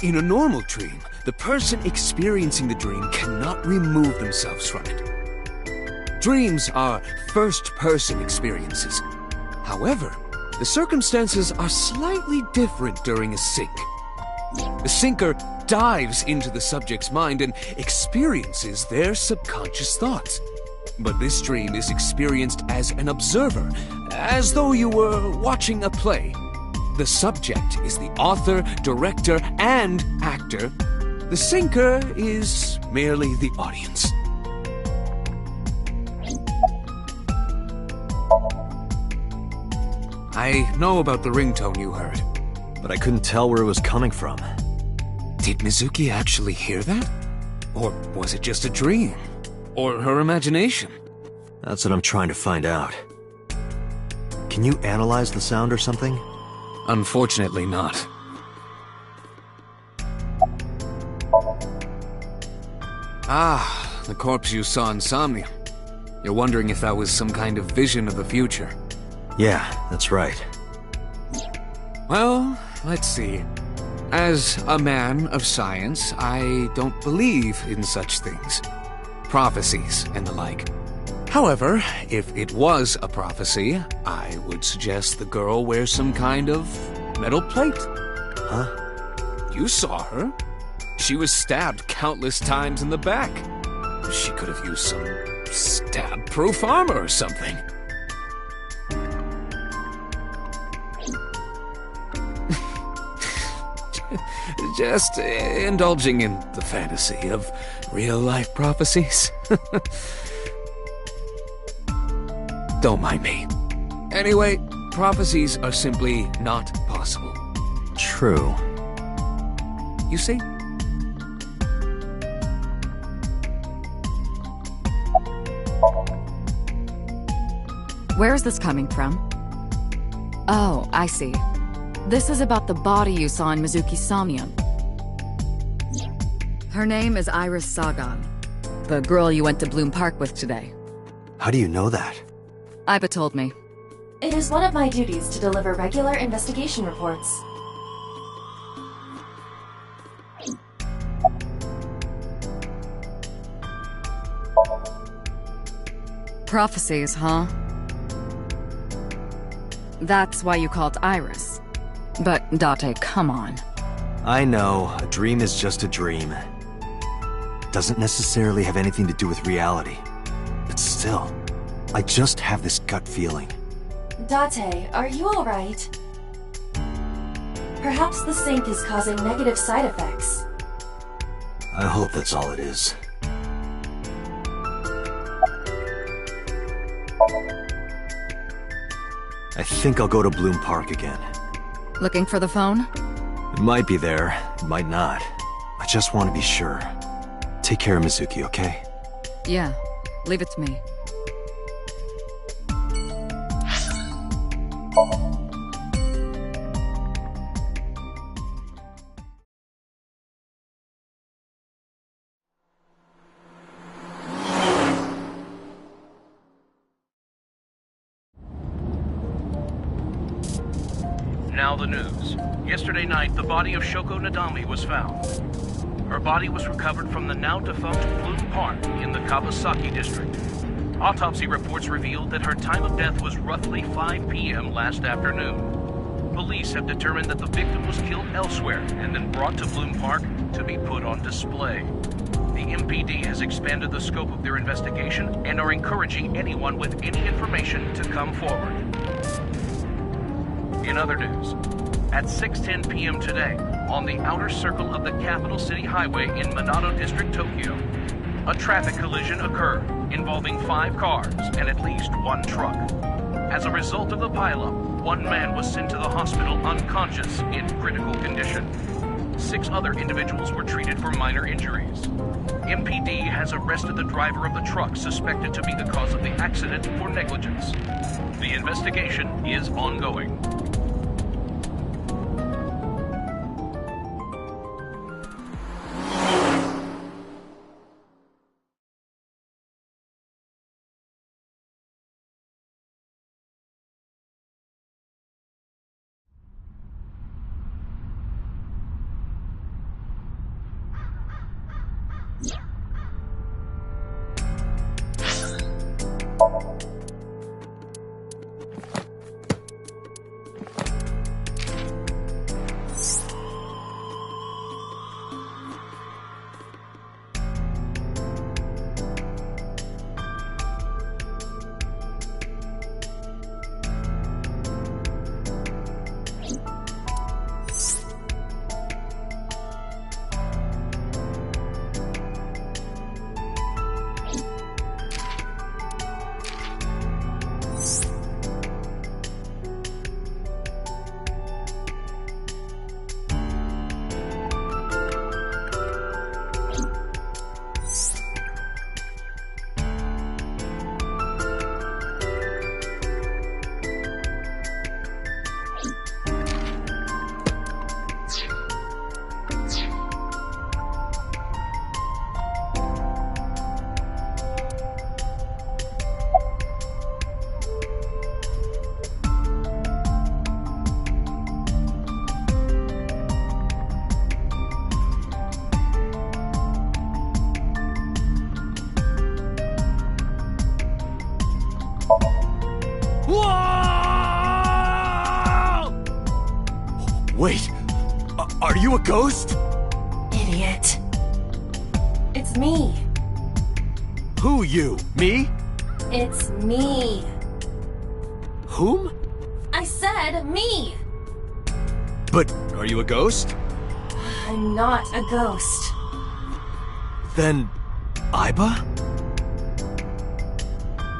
Speaker 6: In a normal dream, the person experiencing the dream cannot remove themselves from it. Dreams are first-person experiences. However, the circumstances are slightly different during a sync. The syncer dives into the subject's mind and experiences their subconscious thoughts. But this dream is experienced as an observer, as though you were watching a play. The subject is the author, director, and actor. The syncer is merely the audience. I know about the ringtone you heard,
Speaker 1: but I couldn't tell where it was coming from.
Speaker 6: Did Mizuki actually hear that? Or was it just a dream? Or her imagination?
Speaker 1: That's what I'm trying to find out. Can you analyze the sound or something?
Speaker 6: Unfortunately not. Ah, the corpse you saw in Somnium. You're wondering if that was some kind of vision of the future.
Speaker 1: Yeah, that's right.
Speaker 6: Well, let's see. As a man of science, I don't believe in such things. Prophecies and the like. However, if it was a prophecy, I would suggest the girl wear some kind of metal plate.
Speaker 1: Huh?
Speaker 6: You saw her. She was stabbed countless times in the back. She could have used some stab-proof armor or something. Just indulging in the fantasy of real-life prophecies. Don't mind me. Anyway, prophecies are simply not possible.
Speaker 1: True.
Speaker 6: You see?
Speaker 5: Where is this coming from? Oh, I see. This is about the body you saw in Mizuki's Somnium. Her name is Iris Sagan, the girl you went to Bloom Park with today.
Speaker 1: How do you know that?
Speaker 5: Iba told me.
Speaker 2: It is one of my duties to deliver regular investigation reports.
Speaker 5: Prophecies, huh? That's why you called Iris. But, Date, come on.
Speaker 1: I know, a dream is just a dream. Doesn't necessarily have anything to do with reality. But still, I just have this gut feeling.
Speaker 2: Date, are you alright? Perhaps the sink is causing negative side effects.
Speaker 1: I hope that's all it is. I think I'll go to Bloom Park again.
Speaker 5: Looking for the phone?
Speaker 1: It might be there, it might not. I just want to be sure. Take care of Mizuki, okay?
Speaker 5: Yeah, leave it to me.
Speaker 8: Now the news. Yesterday night, the body of Shoko Nadami was found. Her body was recovered from the now-defunct Bloom Park in the Kawasaki district. Autopsy reports revealed that her time of death was roughly 5 p.m. last afternoon. Police have determined that the victim was killed elsewhere and then brought to Bloom Park to be put on display. The MPD has expanded the scope of their investigation and are encouraging anyone with any information to come forward. In other news, at 6:10 p.m. today, on the outer circle of the Capital City Highway in Minato District, Tokyo, a traffic collision occurred involving 5 cars and at least 1 truck. As a result of the pileup, 1 man was sent to the hospital unconscious in critical condition. 6 other individuals were treated for minor injuries. MPD has arrested the driver of the truck suspected to be the cause of the accident for negligence. The investigation is ongoing.
Speaker 1: Wait, are you a ghost?
Speaker 4: Idiot. It's me.
Speaker 1: Who you? Me?
Speaker 4: It's me.
Speaker 1: Whom?
Speaker 4: I said me.
Speaker 1: But are you a ghost?
Speaker 4: I'm not a ghost.
Speaker 1: Then, Aiba?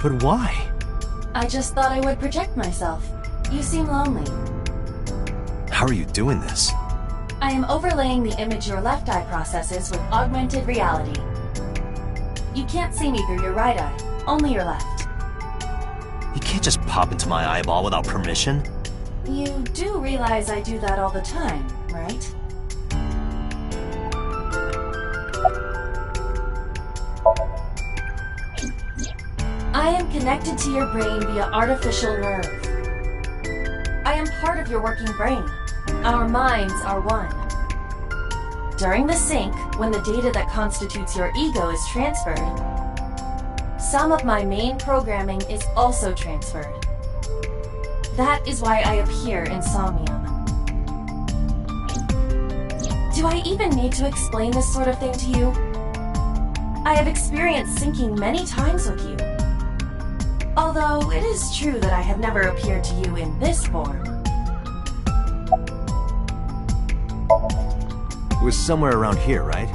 Speaker 1: But why?
Speaker 2: I just thought I would project myself. You seem lonely.
Speaker 1: How are you doing this?
Speaker 2: I am overlaying the image your left eye processes with augmented reality. You can't see me through your right eye, only your left.
Speaker 1: You can't just pop into my eyeball without permission.
Speaker 2: You do realize I do that all the time, right? I am connected to your brain via artificial nerve. I am part of your working brain. Our minds are one. During the sync, when the data that constitutes your ego is transferred, some of my main programming is also transferred. That is why I appear in Somnium. Do I even need to explain this sort of thing to you? I have experienced syncing many times with you. Although it is true that I have never appeared to you in this form.
Speaker 1: It was somewhere around here, right?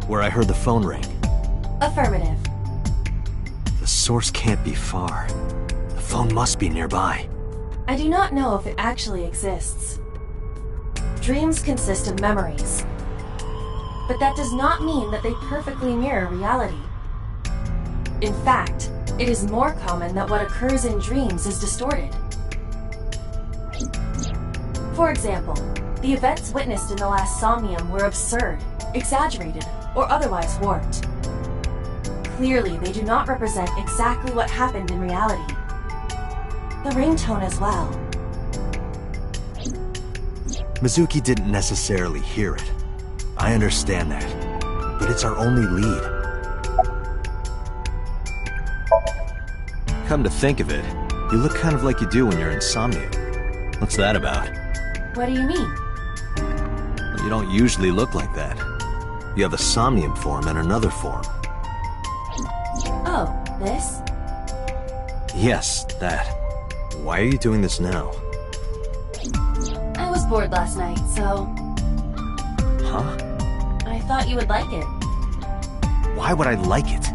Speaker 1: Where I heard the phone ring.
Speaker 2: Affirmative.
Speaker 1: The source can't be far. The phone must be nearby.
Speaker 2: I do not know if it actually exists. Dreams consist of memories. But that does not mean that they perfectly mirror reality. In fact, it is more common that what occurs in dreams is distorted. For example, the events witnessed in the last Somnium were absurd, exaggerated, or otherwise warped. Clearly, they do not represent exactly what happened in reality. The ringtone as well.
Speaker 1: Mizuki didn't necessarily hear it. I understand that. But it's our only lead. Come to think of it, you look kind of like you do when you're insomnia. What's that about?
Speaker 2: What do you mean?
Speaker 1: You don't usually look like that. You have a somnium form and another form.
Speaker 2: Oh, this?
Speaker 1: Yes, that. Why are you doing this now?
Speaker 2: I was bored last night, so...
Speaker 1: Huh?
Speaker 2: I thought you would like it.
Speaker 1: Why would I like it?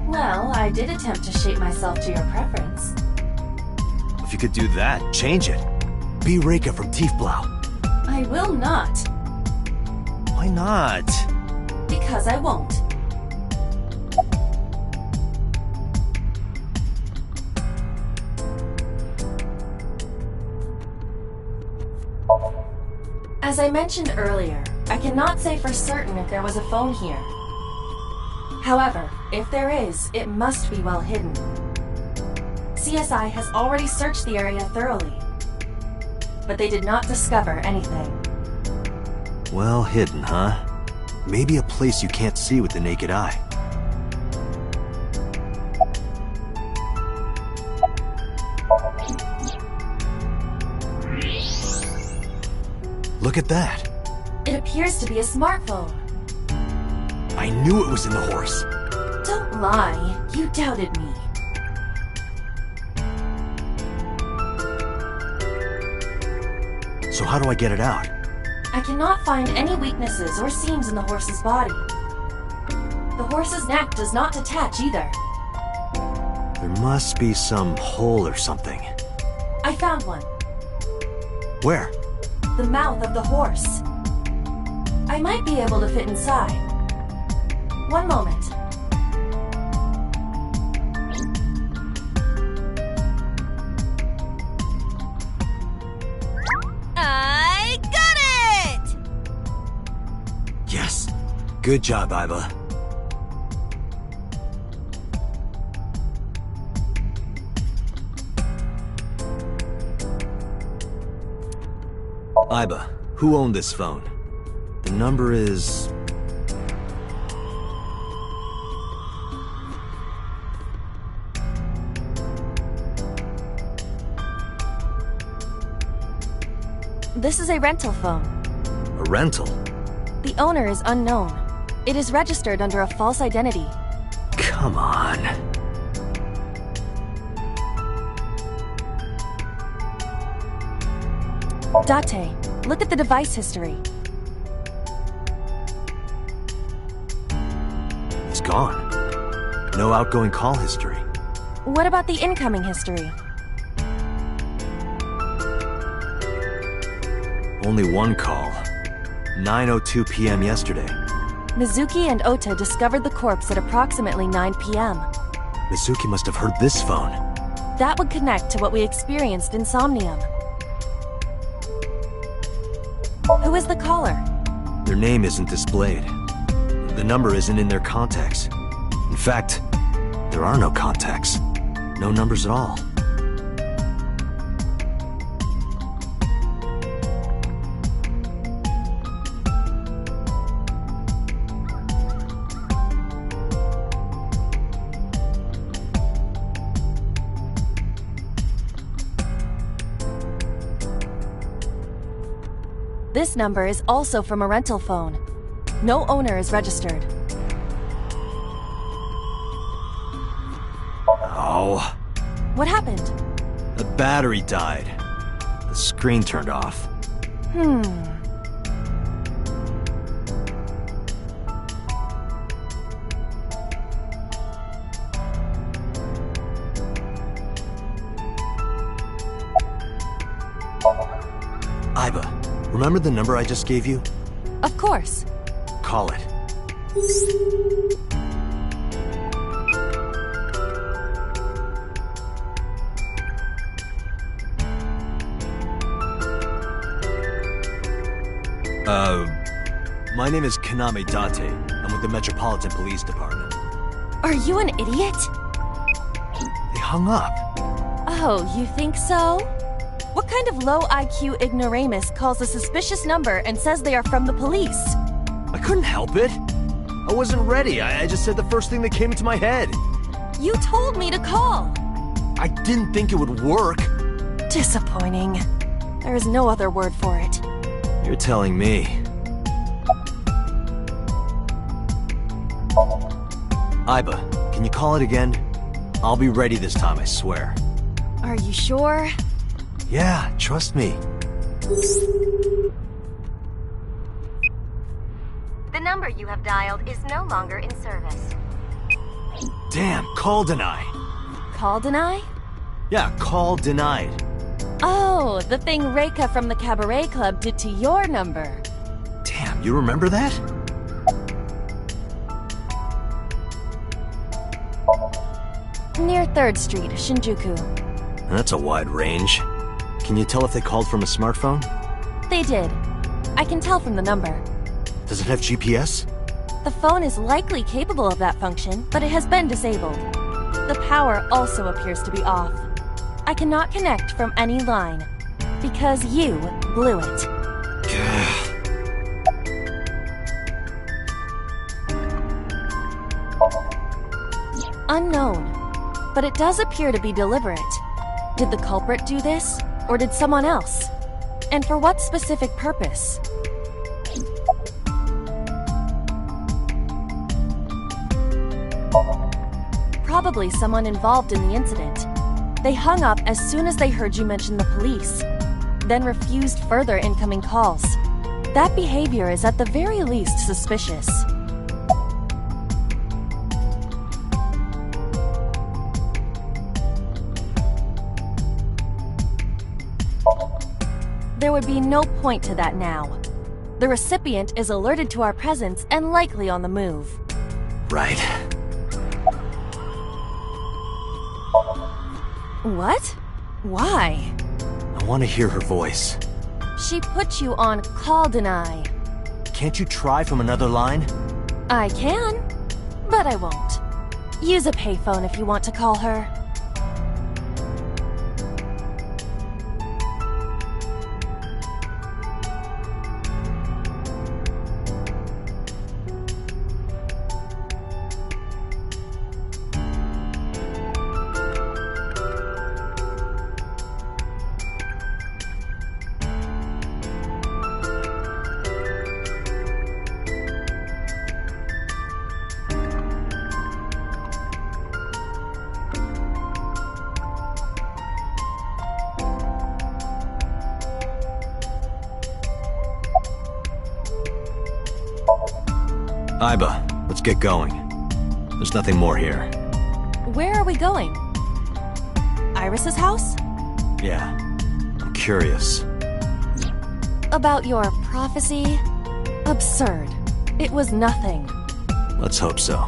Speaker 2: Well, I did attempt to shape myself to your preference.
Speaker 1: If you could do that, change it. Be Reika from Tiefblau.
Speaker 2: I will not.
Speaker 1: Why not?
Speaker 2: Because I won't. As I mentioned earlier, I cannot say for certain if there was a phone here. However, if there is, it must be well hidden. CSI has already searched the area thoroughly, but they did not discover anything.
Speaker 1: Well hidden, huh? Maybe a place you can't see with the naked eye. Look at that.
Speaker 2: It appears to be a smartphone.
Speaker 1: I knew it was in the horse.
Speaker 2: Don't lie. You doubted me.
Speaker 1: So how do I get it out?
Speaker 2: I cannot find any weaknesses or seams in the horse's body. The horse's neck does not detach either.
Speaker 1: There must be some hole or something.
Speaker 2: I found one.
Speaker 1: Where?
Speaker 2: The mouth of the horse. I might be able to fit inside. One moment.
Speaker 4: I got it!
Speaker 1: Yes. Good job, Aiba. Aiba, who owned this phone? The number is...
Speaker 2: This is a rental phone.
Speaker 1: A rental?
Speaker 2: The owner is unknown. It is registered under a false identity.
Speaker 1: Come on.
Speaker 2: Date, look at the device history.
Speaker 1: It's gone. No outgoing call history.
Speaker 2: What about the incoming history?
Speaker 1: Only one call. 9:02 p.m. yesterday.
Speaker 2: Mizuki and Ota discovered the corpse at approximately 9 p.m.
Speaker 1: Mizuki must have heard this phone.
Speaker 2: That would connect to what we experienced in Somnium. Who is the caller?
Speaker 1: Their name isn't displayed. The number isn't in their contacts. In fact, there are no contacts. No numbers at all.
Speaker 2: This number is also from a rental phone. No owner is registered.
Speaker 1: Oh.
Speaker 2: What happened?
Speaker 1: The battery died. The screen turned off. Aiba, remember the number I just gave you?
Speaker 2: Of course.
Speaker 1: Call it. My name is Kaname Date. I'm with the Metropolitan Police Department.
Speaker 2: Are you an idiot?
Speaker 1: They hung up.
Speaker 2: Oh, you think so? What kind of low IQ ignoramus calls a suspicious number and says they are from the police?
Speaker 1: I couldn't help it. I wasn't ready. I just said the first thing that came into my head.
Speaker 2: You told me to call.
Speaker 1: I didn't think it would work.
Speaker 2: Disappointing. There is no other word for it.
Speaker 1: You're telling me. Aiba, can you call it again? I'll be ready this time, I swear.
Speaker 2: Are you sure?
Speaker 1: Yeah, trust me.
Speaker 7: The number you have dialed is no longer in service.
Speaker 1: Damn, call deny.
Speaker 2: Call deny?
Speaker 1: Yeah, call denied.
Speaker 2: Oh, the thing Reika from the Cabaret Club did to your number.
Speaker 1: Damn, you remember that?
Speaker 2: Near 3rd Street, Shinjuku.
Speaker 1: That's a wide range. Can you tell if they called from a smartphone?
Speaker 2: They did. I can tell from the number.
Speaker 1: Does it have GPS?
Speaker 2: The phone is likely capable of that function, but it has been disabled. The power also appears to be off. I cannot connect from any line, because you blew it. Unknown, but it does appear to be deliberate. Did the culprit do this, or did someone else? And for what specific purpose? Probably someone involved in the incident. They hung up as soon as they heard you mention the police, then refused further incoming calls. That behavior is at the very least suspicious. There would be no point to that now. The recipient is alerted to our presence and likely on the move.
Speaker 1: Right.
Speaker 2: What? Why?
Speaker 1: I want to hear her voice.
Speaker 2: She put you on call deny.
Speaker 1: Can't you try from another line?
Speaker 2: I can, but I won't. Use a payphone if you want to call her.
Speaker 1: Iba, let's get going. There's nothing more here.
Speaker 2: Where are we going? Iris's house?
Speaker 1: Yeah, I'm curious.
Speaker 2: About your prophecy? Absurd. It was nothing.
Speaker 1: Let's hope so.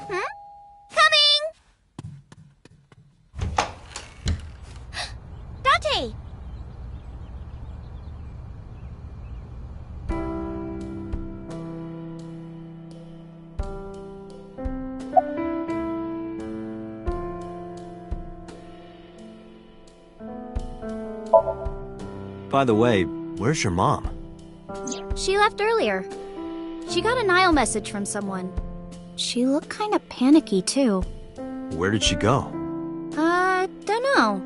Speaker 3: Coming! Dante!
Speaker 1: By the way, where's your mom?
Speaker 3: She left earlier. She got a Nile message from someone. She looked kinda panicky, too.
Speaker 1: Where did she go?
Speaker 3: Dunno.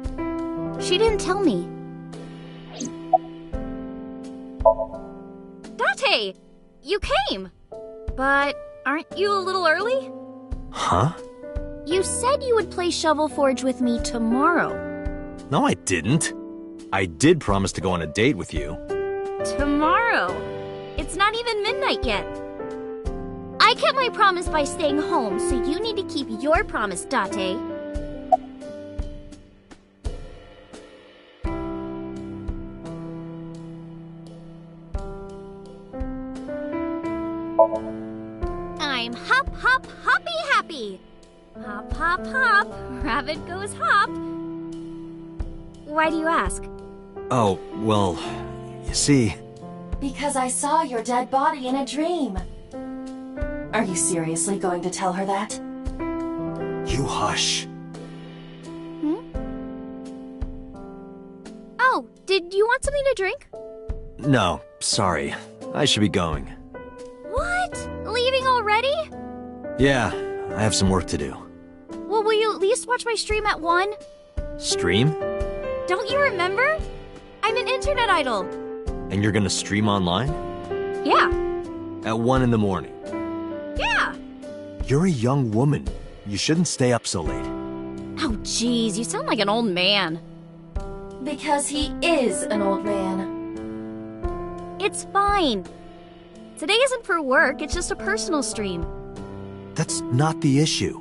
Speaker 3: She didn't tell me. Date! You came! But aren't you a little early?
Speaker 1: Huh?
Speaker 3: You said you would play Shovel Forge with me tomorrow.
Speaker 1: No, I didn't. I did promise to go on a date with you.
Speaker 3: Tomorrow? It's not even midnight yet. I kept my promise by staying home, so you need to keep your promise, Date. I'm hop, hop, hoppy happy. Hop, hop, hop. Rabbit goes hop. Why do you ask?
Speaker 1: Oh, well, you see...
Speaker 2: Because I saw your dead body in a dream. Are you seriously going to tell her that?
Speaker 1: You hush.
Speaker 3: Oh, did you want something to drink?
Speaker 1: No, sorry. I should be going.
Speaker 3: What? Leaving already?
Speaker 1: Yeah, I have some work to do.
Speaker 3: Well, will you at least watch my stream at 1?
Speaker 1: Stream?
Speaker 3: Don't you remember? I'm an internet idol.
Speaker 1: And you're gonna stream online?
Speaker 3: Yeah.
Speaker 1: At 1 in the morning?
Speaker 3: Yeah.
Speaker 1: You're a young woman. You shouldn't stay up so late.
Speaker 3: Oh, jeez, you sound like an old man.
Speaker 2: Because he is an old man.
Speaker 3: It's fine. Today isn't for work, it's just a personal stream.
Speaker 1: That's not the issue.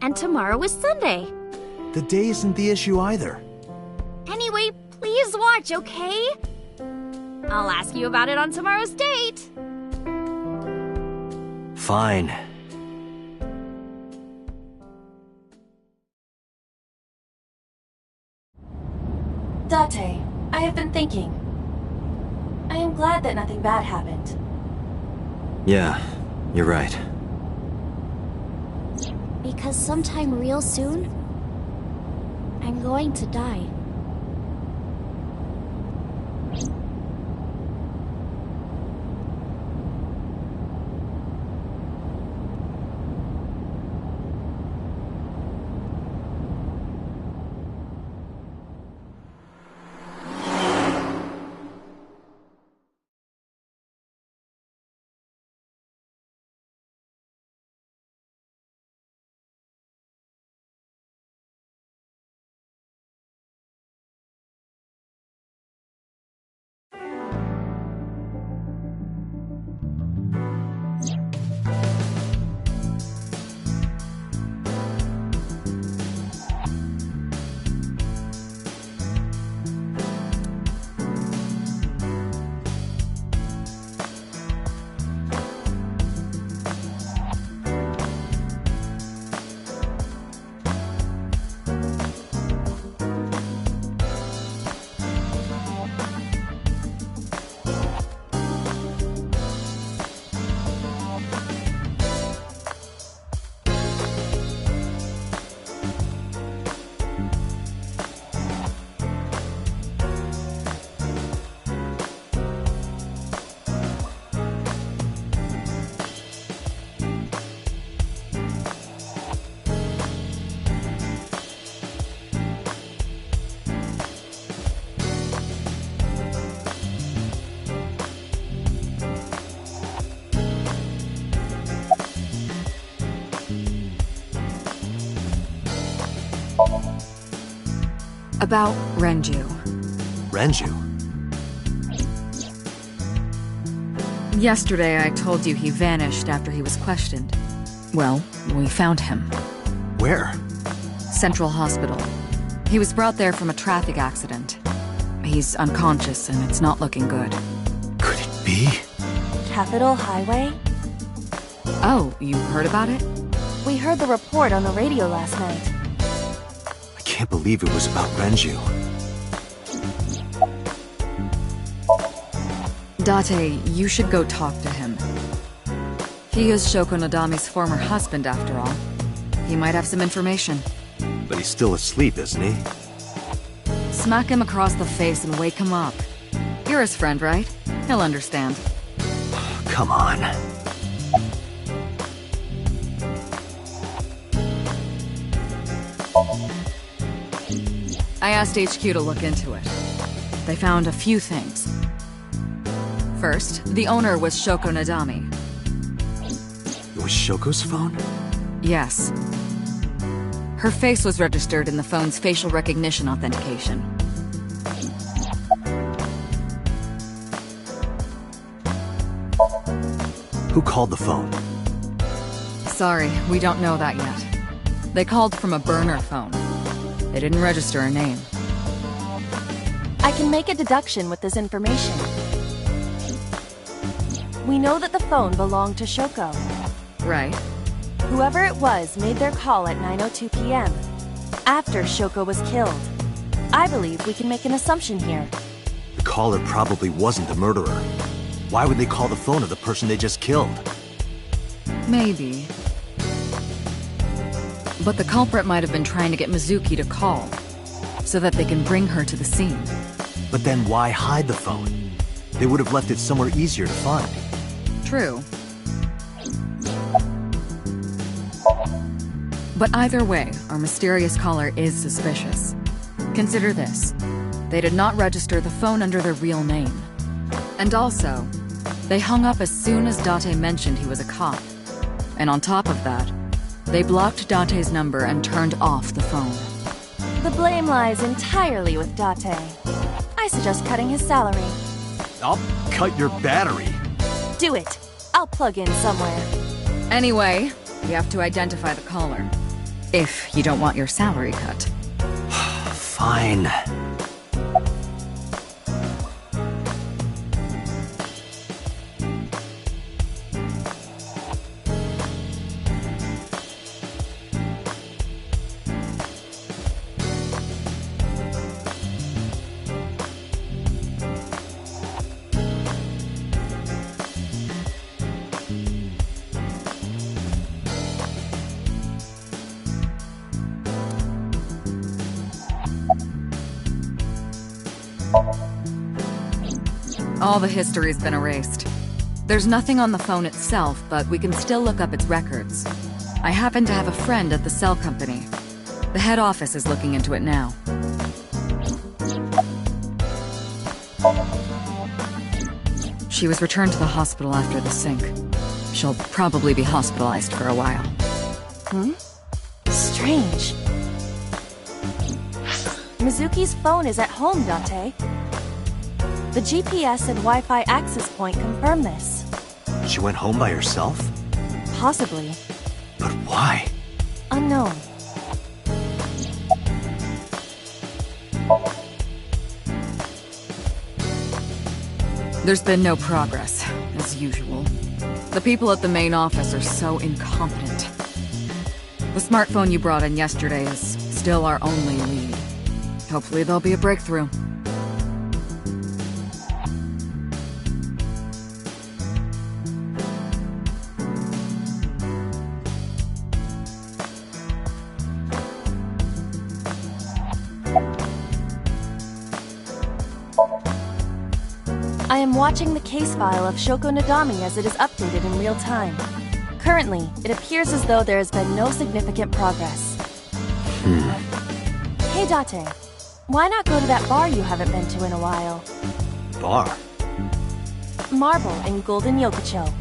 Speaker 3: And tomorrow is Sunday.
Speaker 1: The day isn't the issue either.
Speaker 3: Anyway, please watch, okay? I'll ask you about it on tomorrow's date.
Speaker 1: Fine.
Speaker 2: Date, I have been thinking. I am glad that nothing bad happened.
Speaker 1: Yeah, you're right.
Speaker 3: Because sometime real soon, I'm going to die.
Speaker 5: About Renju.
Speaker 1: Renju?
Speaker 5: Yesterday I told you he vanished after he was questioned. Well, we found him.
Speaker 1: Where?
Speaker 5: Central Hospital. He was brought there from a traffic accident. He's unconscious and it's not looking good.
Speaker 1: Could it be?
Speaker 2: Capitol Highway?
Speaker 5: Oh, you heard about it?
Speaker 2: We heard the report on the radio last night.
Speaker 1: I can't believe it was about Renju.
Speaker 5: Date, you should go talk to him. He is Shoko Nadami's former husband, after all. He might have some information.
Speaker 1: But he's still asleep, isn't he?
Speaker 5: Smack him across the face and wake him up. You're his friend, right? He'll understand.
Speaker 1: Come on.
Speaker 5: I asked HQ to look into it. They found a few things. First, the owner was Shoko Nadami.
Speaker 1: It was Shoko's phone?
Speaker 5: Yes. Her face was registered in the phone's facial recognition authentication.
Speaker 1: Who called the phone?
Speaker 5: Sorry, we don't know that yet. They called from a burner phone. They didn't register a name.
Speaker 2: I can make a deduction with this information. We know that the phone belonged to Shoko.
Speaker 5: Right.
Speaker 2: Whoever it was made their call at 9:02 p.m. after Shoko was killed. I believe we can make an assumption here.
Speaker 1: The caller probably wasn't the murderer. Why would they call the phone of the person they just killed?
Speaker 5: Maybe. But the culprit might have been trying to get Mizuki to call, so that they can bring her to the scene.
Speaker 1: But then why hide the phone? They would have left it somewhere easier to find.
Speaker 5: True. But either way, our mysterious caller is suspicious. Consider this. They did not register the phone under their real name. And also, they hung up as soon as Date mentioned he was a cop. And on top of that, they blocked Date's number and turned off the phone.
Speaker 2: The blame lies entirely with Date. I suggest cutting his salary.
Speaker 1: I'll cut your battery.
Speaker 2: Do it. I'll plug in somewhere.
Speaker 5: Anyway, you have to identify the caller. If you don't want your salary cut.
Speaker 1: Fine.
Speaker 5: All the history's been erased. There's nothing on the phone itself, but we can still look up its records. I happen to have a friend at the cell company. The head office is looking into it now. She was returned to the hospital after the sync. She'll probably be hospitalized for a while.
Speaker 2: Strange. Mizuki's phone is at home, Date. The GPS and Wi-Fi access point confirm this.
Speaker 1: She went home by herself?
Speaker 2: Possibly.
Speaker 1: But why?
Speaker 2: Unknown.
Speaker 5: There's been no progress, as usual. The people at the main office are so incompetent. The smartphone you brought in yesterday is still our only lead. Hopefully there'll be a breakthrough.
Speaker 2: I am watching the case file of Shoko Nadami as it is updated in real time. Currently, it appears as though there has been no significant progress. Hey Date, why not go to that bar you haven't been to in a while?
Speaker 1: Bar?
Speaker 2: Marble in Golden Yokocho.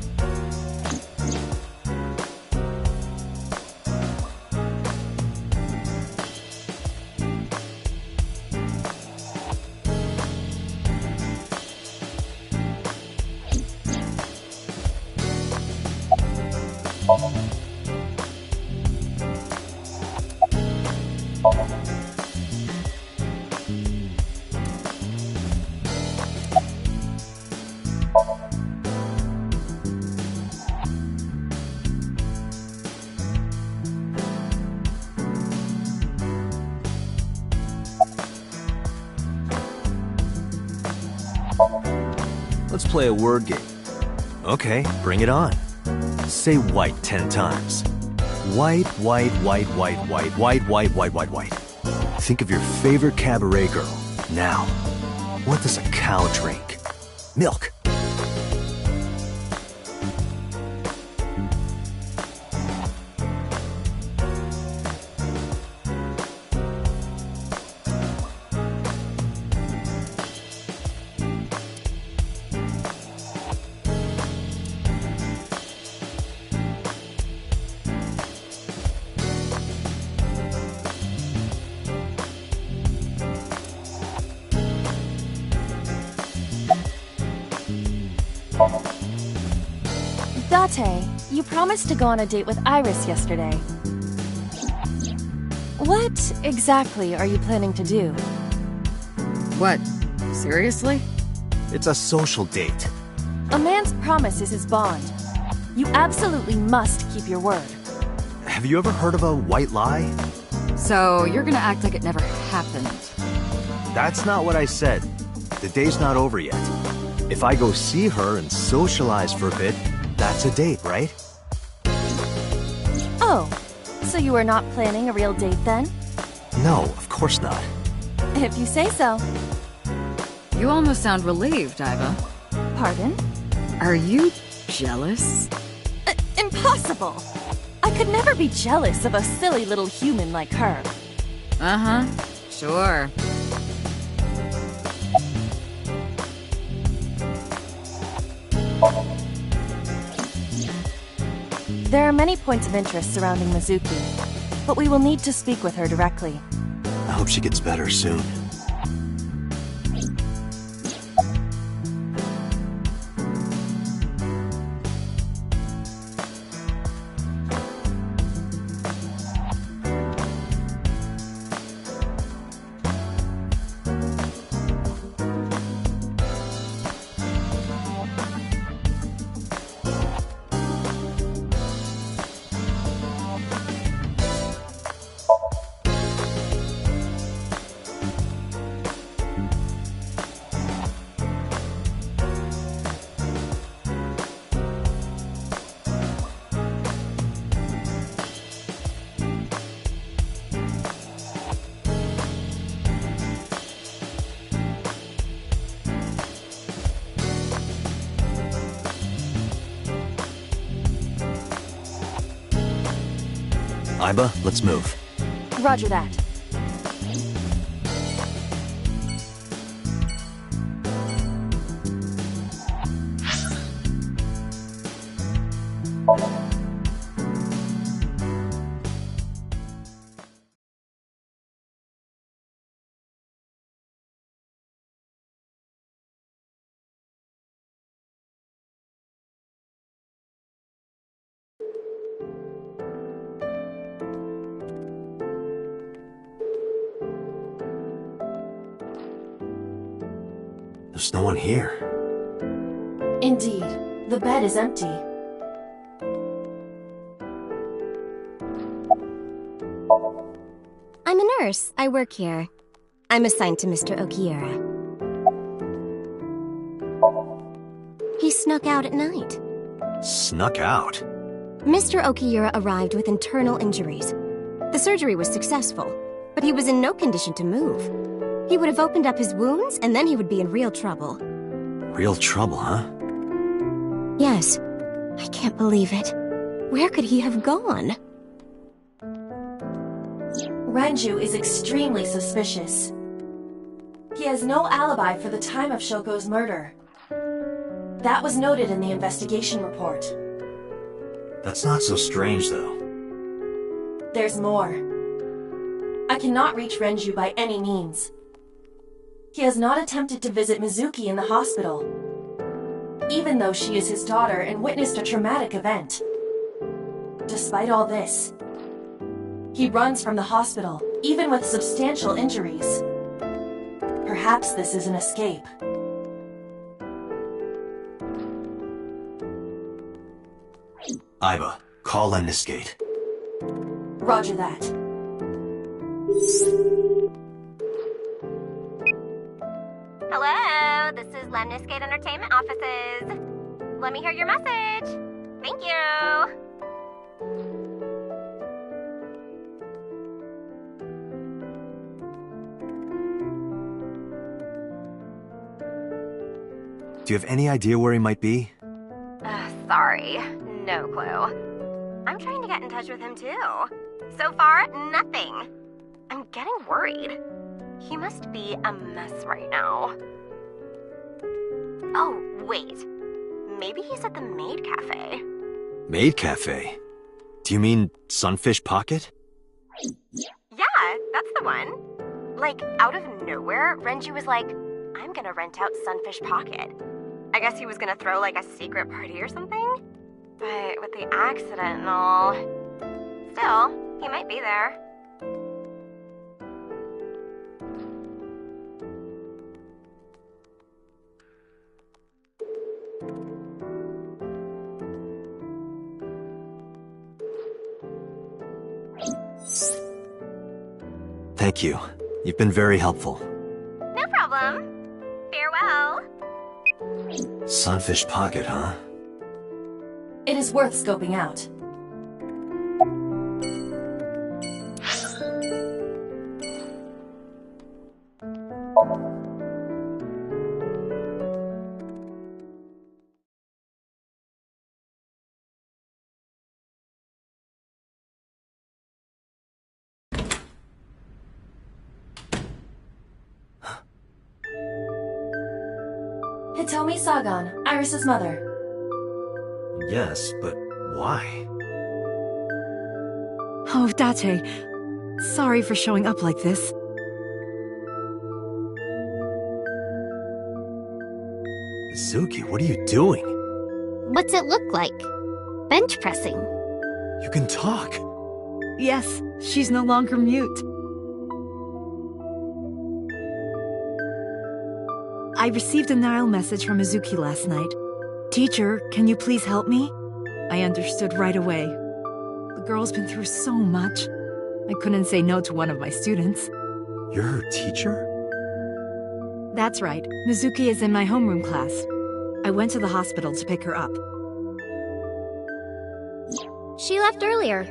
Speaker 1: play a word game. Okay, bring it on. Say white 10 times. White, white, white, white, white, white, white, white, white, white. Think of your favorite cabaret girl. Now, what does a cow drink? Milk.
Speaker 2: Date, you promised to go on a date with Iris yesterday. What exactly are you planning to do?
Speaker 5: What? Seriously?
Speaker 1: It's a social date.
Speaker 2: A man's promise is his bond. You absolutely must keep your word.
Speaker 1: Have you ever heard of a white lie?
Speaker 5: So, you're gonna act like it never happened.
Speaker 1: That's not what I said. The day's not over yet. If I go see her and socialize for a bit, that's a date, right?
Speaker 2: Oh, so you are not planning a real date then?
Speaker 1: No, of course not.
Speaker 2: If you say so.
Speaker 5: You almost sound relieved, Iva.
Speaker 2: Pardon?
Speaker 5: Are you jealous?
Speaker 2: Impossible! I could never be jealous of a silly little human like her.
Speaker 5: Uh-huh, sure.
Speaker 2: There are many points of interest surrounding Mizuki, but we will need to speak with her directly.
Speaker 1: I hope she gets better soon. Iba, let's move.
Speaker 2: Roger that.
Speaker 1: There's no one here.
Speaker 2: Indeed, the bed is empty.
Speaker 4: I'm a nurse. I work here. I'm assigned to Mr. Okiura. He snuck out at night.
Speaker 1: Snuck out?
Speaker 4: Mr. Okiura arrived with internal injuries. The surgery was successful, but he was in no condition to move. He would have opened up his wounds, and then he would be in real trouble.
Speaker 1: Real trouble, huh?
Speaker 4: Yes. I can't believe it. Where could he have gone?
Speaker 2: Renju is extremely suspicious. He has no alibi for the time of Shoko's murder. That was noted in the investigation report.
Speaker 1: That's not so strange, though.
Speaker 2: There's more. I cannot reach Renju by any means. He has not attempted to visit Mizuki in the hospital, even though she is his daughter and witnessed a traumatic event. Despite all this, he runs from the hospital, even with substantial injuries. Perhaps this is an escape.
Speaker 1: Iba, call Endesgate.
Speaker 2: Roger that.
Speaker 4: Hello, this is Lemniscate Entertainment offices. Let me hear your message. Thank you.
Speaker 1: Do you have any idea where he might be?
Speaker 4: Sorry, no clue. I'm trying to get in touch with him too. So far, nothing. I'm getting worried. He must be a mess right now. Oh, wait. Maybe he's at the Maid Cafe.
Speaker 1: Maid Cafe? Do you mean Sunfish Pocket?
Speaker 4: Yeah, that's the one. Like, out of nowhere, Renju was like, I'm gonna rent out Sunfish Pocket. I guess he was gonna throw like a secret party or something? But with the accident and all... Still, he might be there.
Speaker 1: Thank you. You've been very helpful.
Speaker 4: No problem. Farewell.
Speaker 1: Sunfish Pocket, huh?
Speaker 2: It is worth scoping out. Hitomi Sagan, Iris's mother.
Speaker 1: Yes, but why?
Speaker 5: Oh, Date. Sorry for showing up like this.
Speaker 1: Mizuki, what are you doing?
Speaker 4: What's it look like? Bench pressing.
Speaker 1: You can talk.
Speaker 5: Yes, she's no longer mute. I received a Nile message from Mizuki last night. Teacher, can you please help me? I understood right away. The girl's been through so much. I couldn't say no to one of my students.
Speaker 1: You're her teacher?
Speaker 5: That's right. Mizuki is in my homeroom class. I went to the hospital to pick her up.
Speaker 9: She left earlier.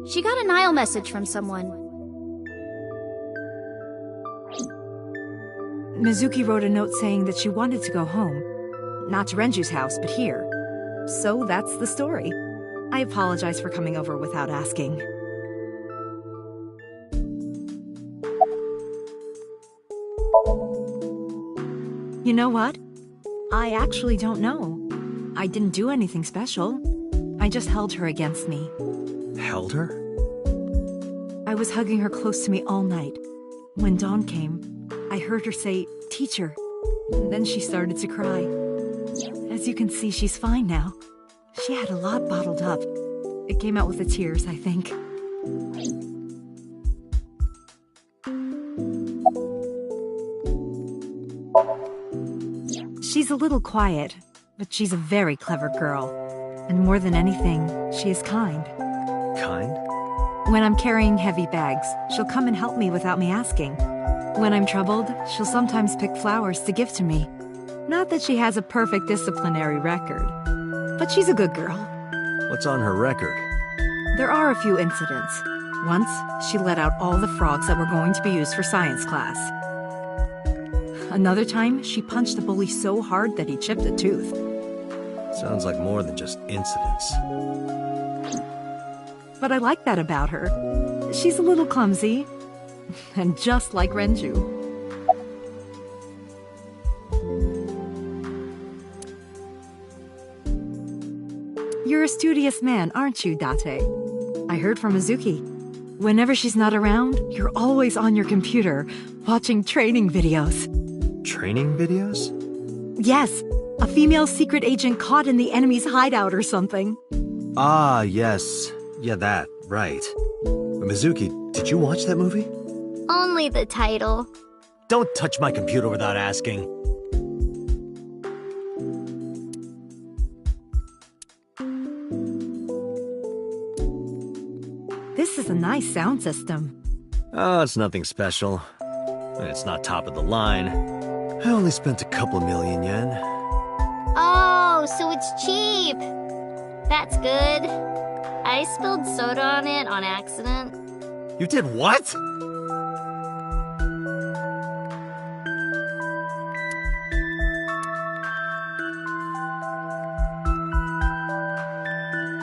Speaker 9: She got a Nile message from someone.
Speaker 5: Mizuki wrote a note saying that she wanted to go home. Not to Renju's house, but here. So that's the story. I apologize for coming over without asking. You know what? I actually don't know. I didn't do anything special. I just held her against me.
Speaker 1: Held her?
Speaker 5: I was hugging her close to me all night. When dawn came, I heard her say, "Teacher." And then she started to cry. As you can see, she's fine now. She had a lot bottled up. It came out with the tears, I think. She's a little quiet, but she's a very clever girl. And more than anything, she is kind.
Speaker 1: Kind?
Speaker 5: When I'm carrying heavy bags, she'll come and help me without me asking. When I'm troubled, she'll sometimes pick flowers to give to me. Not that she has a perfect disciplinary record, but she's a good girl.
Speaker 1: What's on her record?
Speaker 5: There are a few incidents. Once, she let out all the frogs that were going to be used for science class. Another time, she punched a bully so hard that he chipped a tooth.
Speaker 1: Sounds like more than just incidents.
Speaker 5: But I like that about her. She's a little clumsy. And just like Renju. You're a studious man, aren't you, Date? I heard from Mizuki. Whenever she's not around, you're always on your computer, watching training videos.
Speaker 1: Training videos?
Speaker 5: Yes, a female secret agent caught in the enemy's hideout or something.
Speaker 1: Ah, yes. Yeah, that, right. Mizuki, did you watch that movie?
Speaker 9: Only the title.
Speaker 1: Don't touch my computer without asking.
Speaker 5: This is a nice sound system.
Speaker 1: Oh, it's nothing special. It's not top of the line. I only spent a couple million yen.
Speaker 9: Oh, so it's cheap. That's good. I spilled soda on it on accident.
Speaker 1: You did what?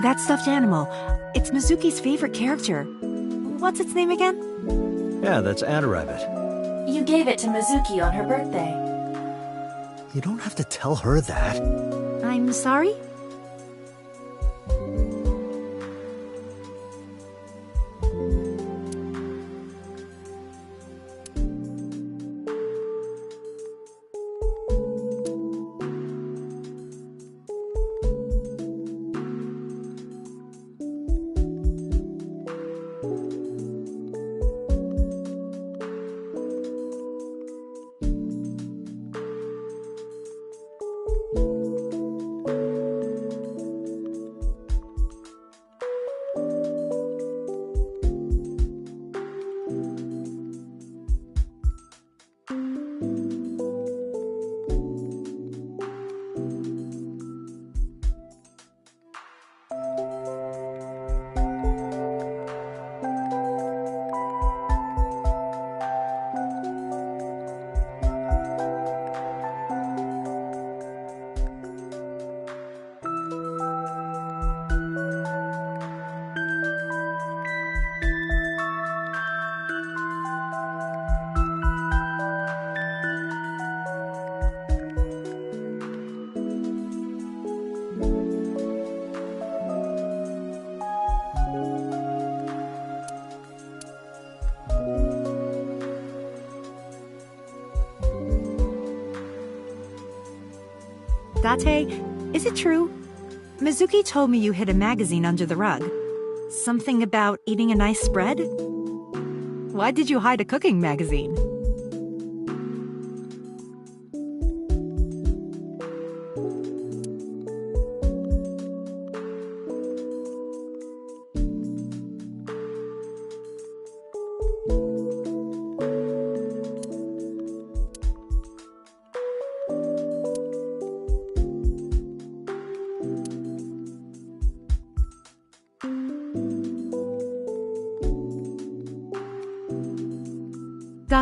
Speaker 10: That stuffed animal. It's Mizuki's favorite character. What's its name again?
Speaker 1: Yeah, that's Aitsf.
Speaker 2: You gave it to Mizuki on her birthday.
Speaker 1: You don't have to tell her that.
Speaker 10: I'm sorry? Date, is it true? Mizuki told me you hid a magazine under the rug. Something about eating a nice spread? Why did you hide a cooking magazine?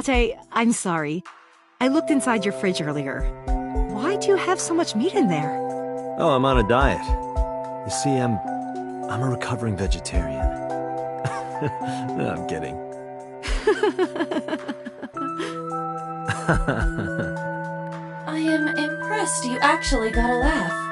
Speaker 10: Date, I'm sorry. I looked inside your fridge earlier. Why do you have so much meat in there?
Speaker 1: Oh, I'm on a diet. You see, I'm a recovering vegetarian. No, I'm kidding.
Speaker 2: I am impressed you actually got a laugh.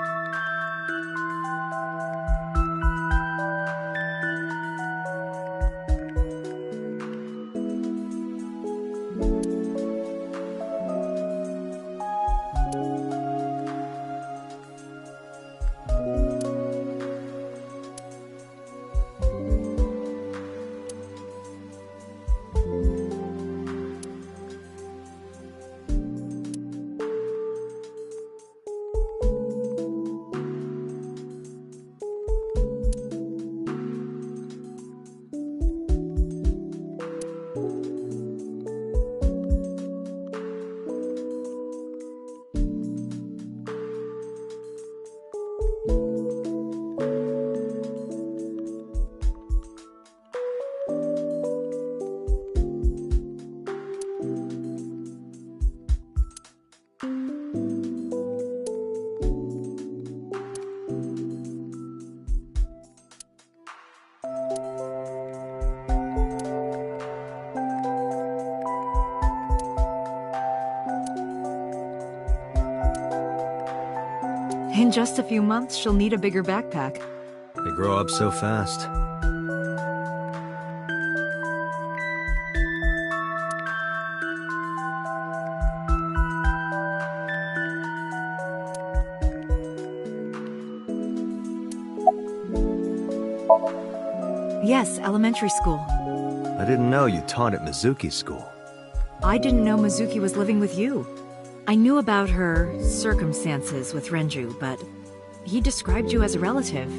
Speaker 2: In just a few months, she'll need a bigger backpack.
Speaker 1: They grow up so fast.
Speaker 10: Yes, elementary school.
Speaker 1: I didn't know you taught at Mizuki's school.
Speaker 10: I didn't know Mizuki was living with you. I knew about her circumstances with Renju, but he described you as a relative.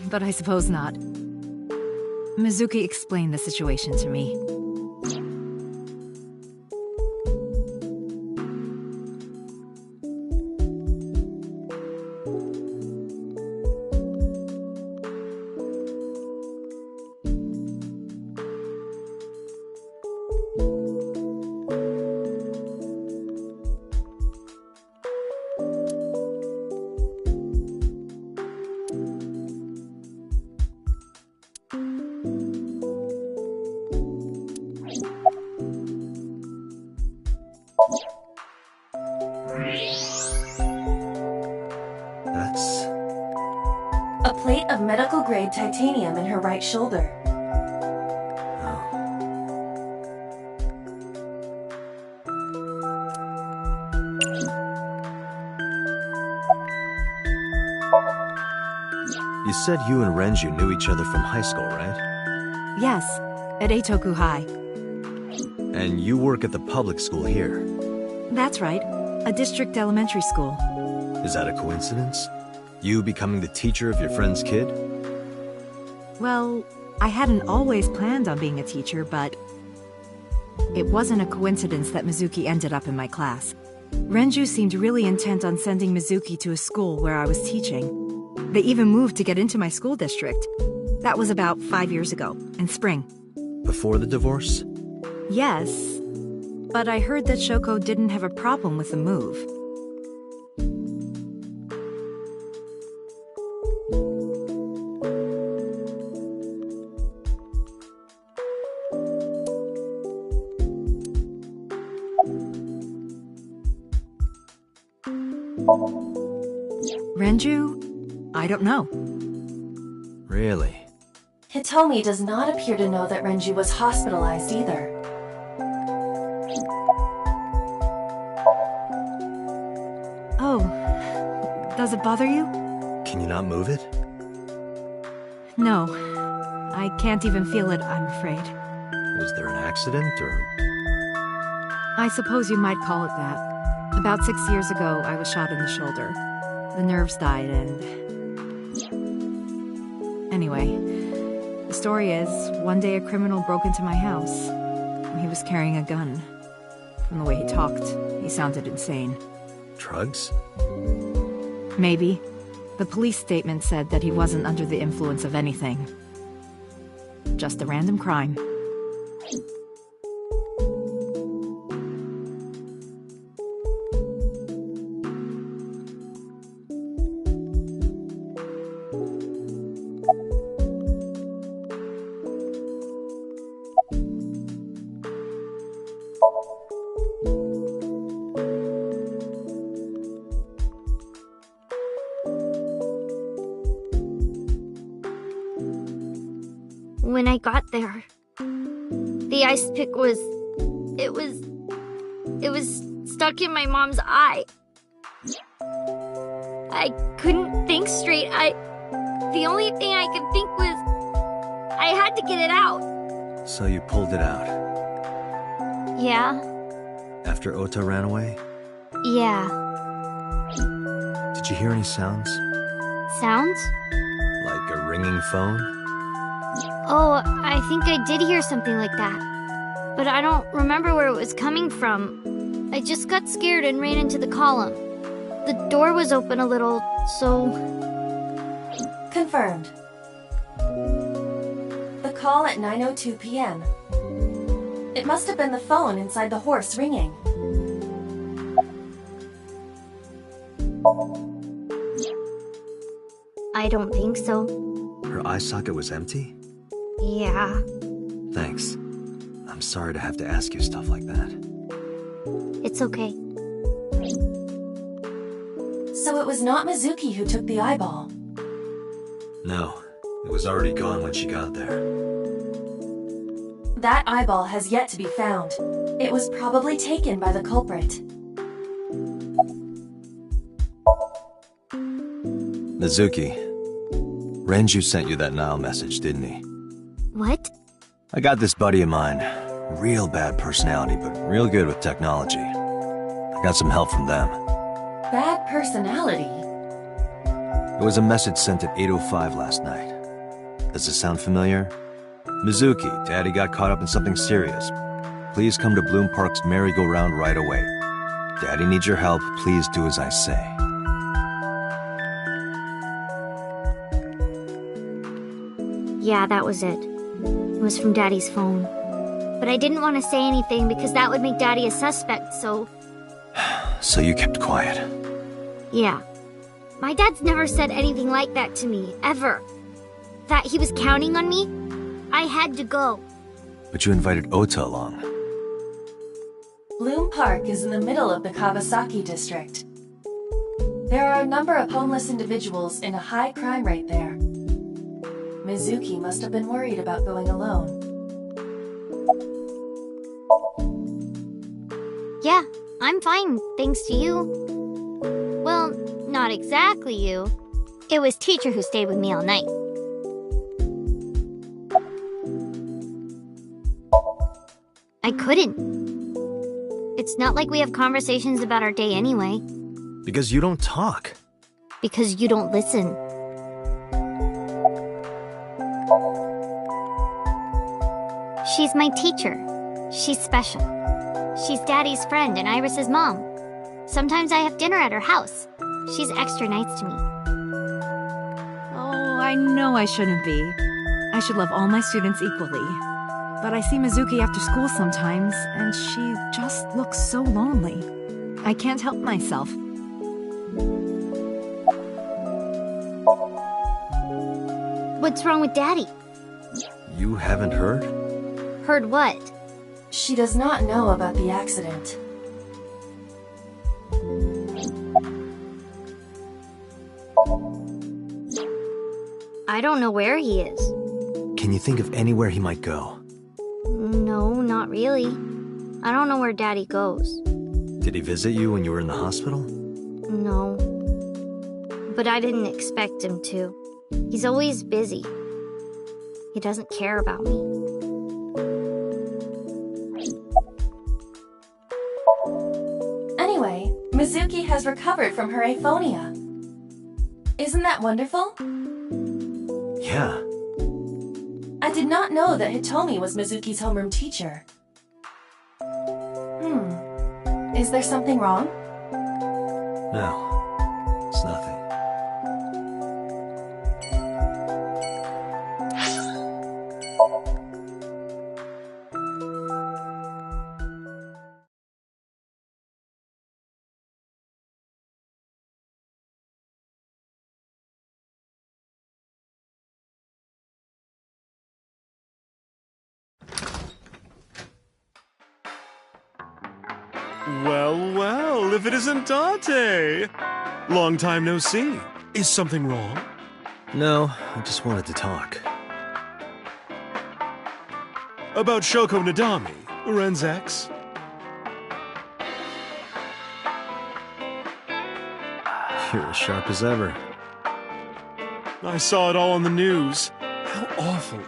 Speaker 10: But I suppose not. Mizuki explained the situation to me.
Speaker 2: right shoulder.
Speaker 1: You said you and Renju knew each other from high school, right?
Speaker 10: Yes, at Eitoku High.
Speaker 1: And you work at the public school here.
Speaker 10: That's right, a district elementary school.
Speaker 1: Is that a coincidence? You becoming the teacher of your friend's kid?
Speaker 10: Well, I hadn't always planned on being a teacher, but it wasn't a coincidence that Mizuki ended up in my class. Renju seemed really intent on sending Mizuki to a school where I was teaching. They even moved to get into my school district. That was about 5 years ago, in spring.
Speaker 1: Before the divorce?
Speaker 10: Yes, but I heard that Shoko didn't have a problem with the move. Renju? I don't know.
Speaker 1: Really?
Speaker 2: Hitomi does not appear to know that Renju was hospitalized either.
Speaker 10: Oh, does it bother you?
Speaker 1: Can you not move it?
Speaker 10: No, I can't even feel it, I'm afraid.
Speaker 1: Was there an accident, or...?
Speaker 10: I suppose you might call it that. About 6 years ago, I was shot in the shoulder. The nerves died and... Anyway, the story is, one day a criminal broke into my house. He was carrying a gun. From the way he talked, he sounded insane.
Speaker 1: Drugs?
Speaker 10: Maybe. The police statement said that he wasn't under the influence of anything. Just a random crime.
Speaker 9: When I got there, the ice pick was stuck in my mom's eye. I couldn't think straight. The only thing I could think was I had to get it out.
Speaker 1: So you pulled it out?
Speaker 9: Yeah.
Speaker 1: After Ota ran away?
Speaker 9: Yeah.
Speaker 1: Did you hear any sounds?
Speaker 9: Sounds?
Speaker 1: Like a ringing phone?
Speaker 9: Oh, I think I did hear something like that. But I don't remember where it was coming from. I just got scared and ran into the column. The door was open a little, so...
Speaker 2: Confirmed. The call at 9:02 p.m. It must have been the phone inside the horse ringing.
Speaker 9: I don't think so.
Speaker 1: Her eye socket was empty?
Speaker 9: Yeah.
Speaker 1: Thanks. I'm sorry to have to ask you stuff like that.
Speaker 9: It's okay.
Speaker 2: So it was not Mizuki who took the eyeball.
Speaker 1: No, it was already gone when she got there.
Speaker 2: That eyeball has yet to be found. It was probably taken by the culprit.
Speaker 1: Mizuki, Renju sent you that Nile message, didn't he?
Speaker 9: What?
Speaker 1: I got this buddy of mine. Real bad personality, but real good with technology. I got some help from them.
Speaker 2: Bad personality?
Speaker 1: It was a message sent at 8:05 last night. Does it sound familiar? Mizuki, Daddy got caught up in something serious. Please come to Bloom Park's merry-go-round right away. Daddy needs your help. Please do as I say.
Speaker 9: Yeah, that was it. It was from Daddy's phone. But I didn't want to say anything because that would make Daddy a suspect, so...
Speaker 1: So you kept quiet?
Speaker 9: Yeah. My dad's never said anything like that to me, ever. That he was counting on me, I had to go.
Speaker 1: But you invited Ota along.
Speaker 2: Bloom Park is in the middle of the Kawasaki district. There are a number of homeless individuals in a high crime rate there. Mizuki must have been worried about going alone.
Speaker 9: Yeah, I'm fine, thanks to you. Well, not exactly you. It was teacher who stayed with me all night. I couldn't. It's not like we have conversations about our day anyway.
Speaker 1: Because you don't talk.
Speaker 9: Because you don't listen. She's my teacher. She's special. She's Daddy's friend and Iris's mom. Sometimes I have dinner at her house. She's extra nice to me.
Speaker 10: Oh, I know I shouldn't be. I should love all my students equally. But I see Mizuki after school sometimes, and she just looks so lonely. I can't help myself.
Speaker 9: What's wrong with Daddy?
Speaker 1: You haven't heard?
Speaker 9: Heard what?
Speaker 2: She does not know about the accident.
Speaker 9: I don't know where he is.
Speaker 1: Can you think of anywhere he might go?
Speaker 9: No, not really. I don't know where Daddy goes.
Speaker 1: Did he visit you when you were in the hospital?
Speaker 9: No. But I didn't expect him to. He's always busy. He doesn't care about me.
Speaker 2: Anyway, Mizuki has recovered from her aphonia. Isn't that wonderful?
Speaker 1: Yeah.
Speaker 2: I did not know that Hitomi was Mizuki's homeroom teacher. Is there something wrong?
Speaker 1: No, it's nothing.
Speaker 11: Well, well, if it isn't Date! Long time no see. Is something wrong?
Speaker 1: No, I just wanted to talk.
Speaker 11: About Shoko Nadami, Ren's ex?
Speaker 1: You're as sharp as ever.
Speaker 11: I saw it all on the news. How awful.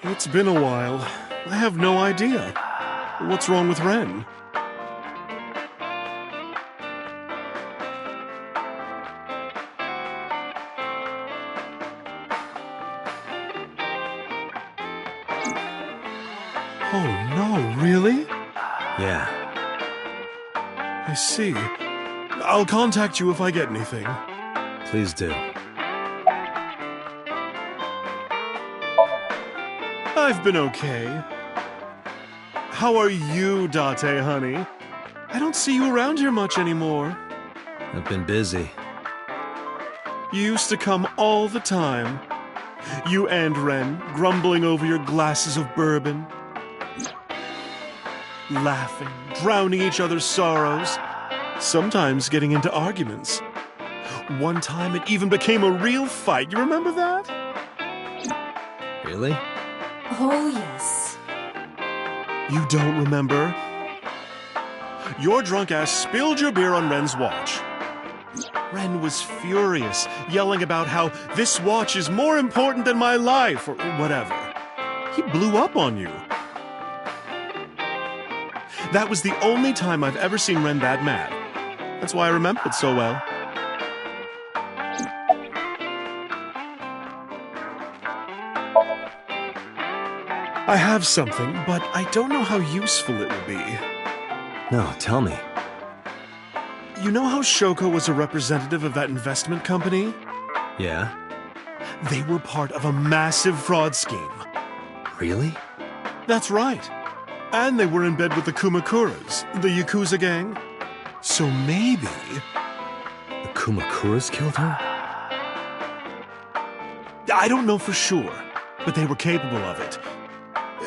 Speaker 11: It's been a while. I have no idea. What's wrong with Ren? Oh no, really?
Speaker 1: Yeah.
Speaker 11: I see. I'll contact you if I get anything.
Speaker 1: Please do.
Speaker 11: I've been okay. How are you, Date, honey? I don't see you around here much anymore.
Speaker 1: I've been busy.
Speaker 11: You used to come all the time. You and Ren, grumbling over your glasses of bourbon. Laughing, drowning each other's sorrows. Sometimes getting into arguments. One time it even became a real fight. You remember that?
Speaker 1: Really?
Speaker 2: Oh, yes.
Speaker 11: You don't remember? Your drunk ass spilled your beer on Ren's watch. Ren was furious, yelling about how this watch is more important than my life, or whatever. He blew up on you. That was the only time I've ever seen Ren that mad. That's why I remember it so well. I have something, but I don't know how useful it will be.
Speaker 1: No, tell me.
Speaker 11: You know how Shoko was a representative of that investment company?
Speaker 1: Yeah?
Speaker 11: They were part of a massive fraud scheme.
Speaker 1: Really?
Speaker 11: That's right. And they were in bed with the Kumakuras, the Yakuza gang. So maybe...
Speaker 1: The Kumakuras killed her?
Speaker 11: I don't know for sure, but they were capable of it.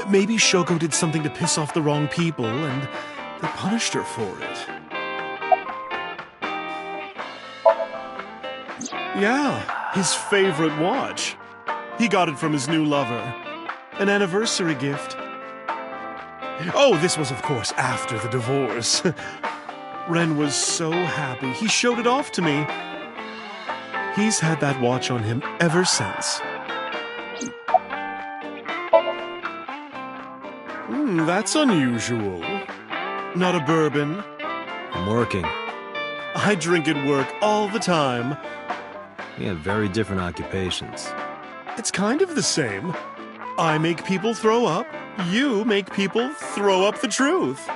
Speaker 11: Maybe Shoko did something to piss off the wrong people, and they punished her for it. Yeah, his favorite watch. He got it from his new lover. An anniversary gift. Oh, this was, of course, after the divorce. Ren was so happy. He showed it off to me. He's had that watch on him ever since. That's unusual. Not a bourbon.
Speaker 1: I'm working.
Speaker 11: I drink at work all the time.
Speaker 1: We have very different occupations.
Speaker 11: It's kind of the same. I make people throw up. You make people throw up the truth.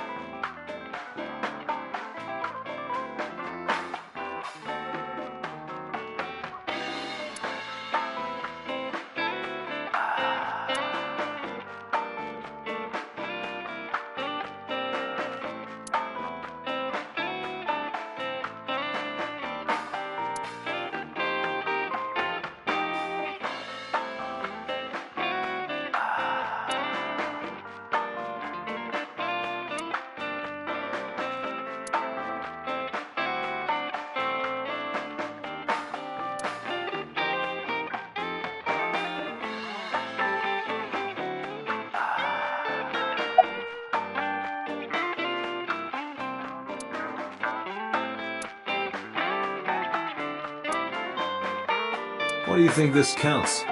Speaker 1: What do you think this counts?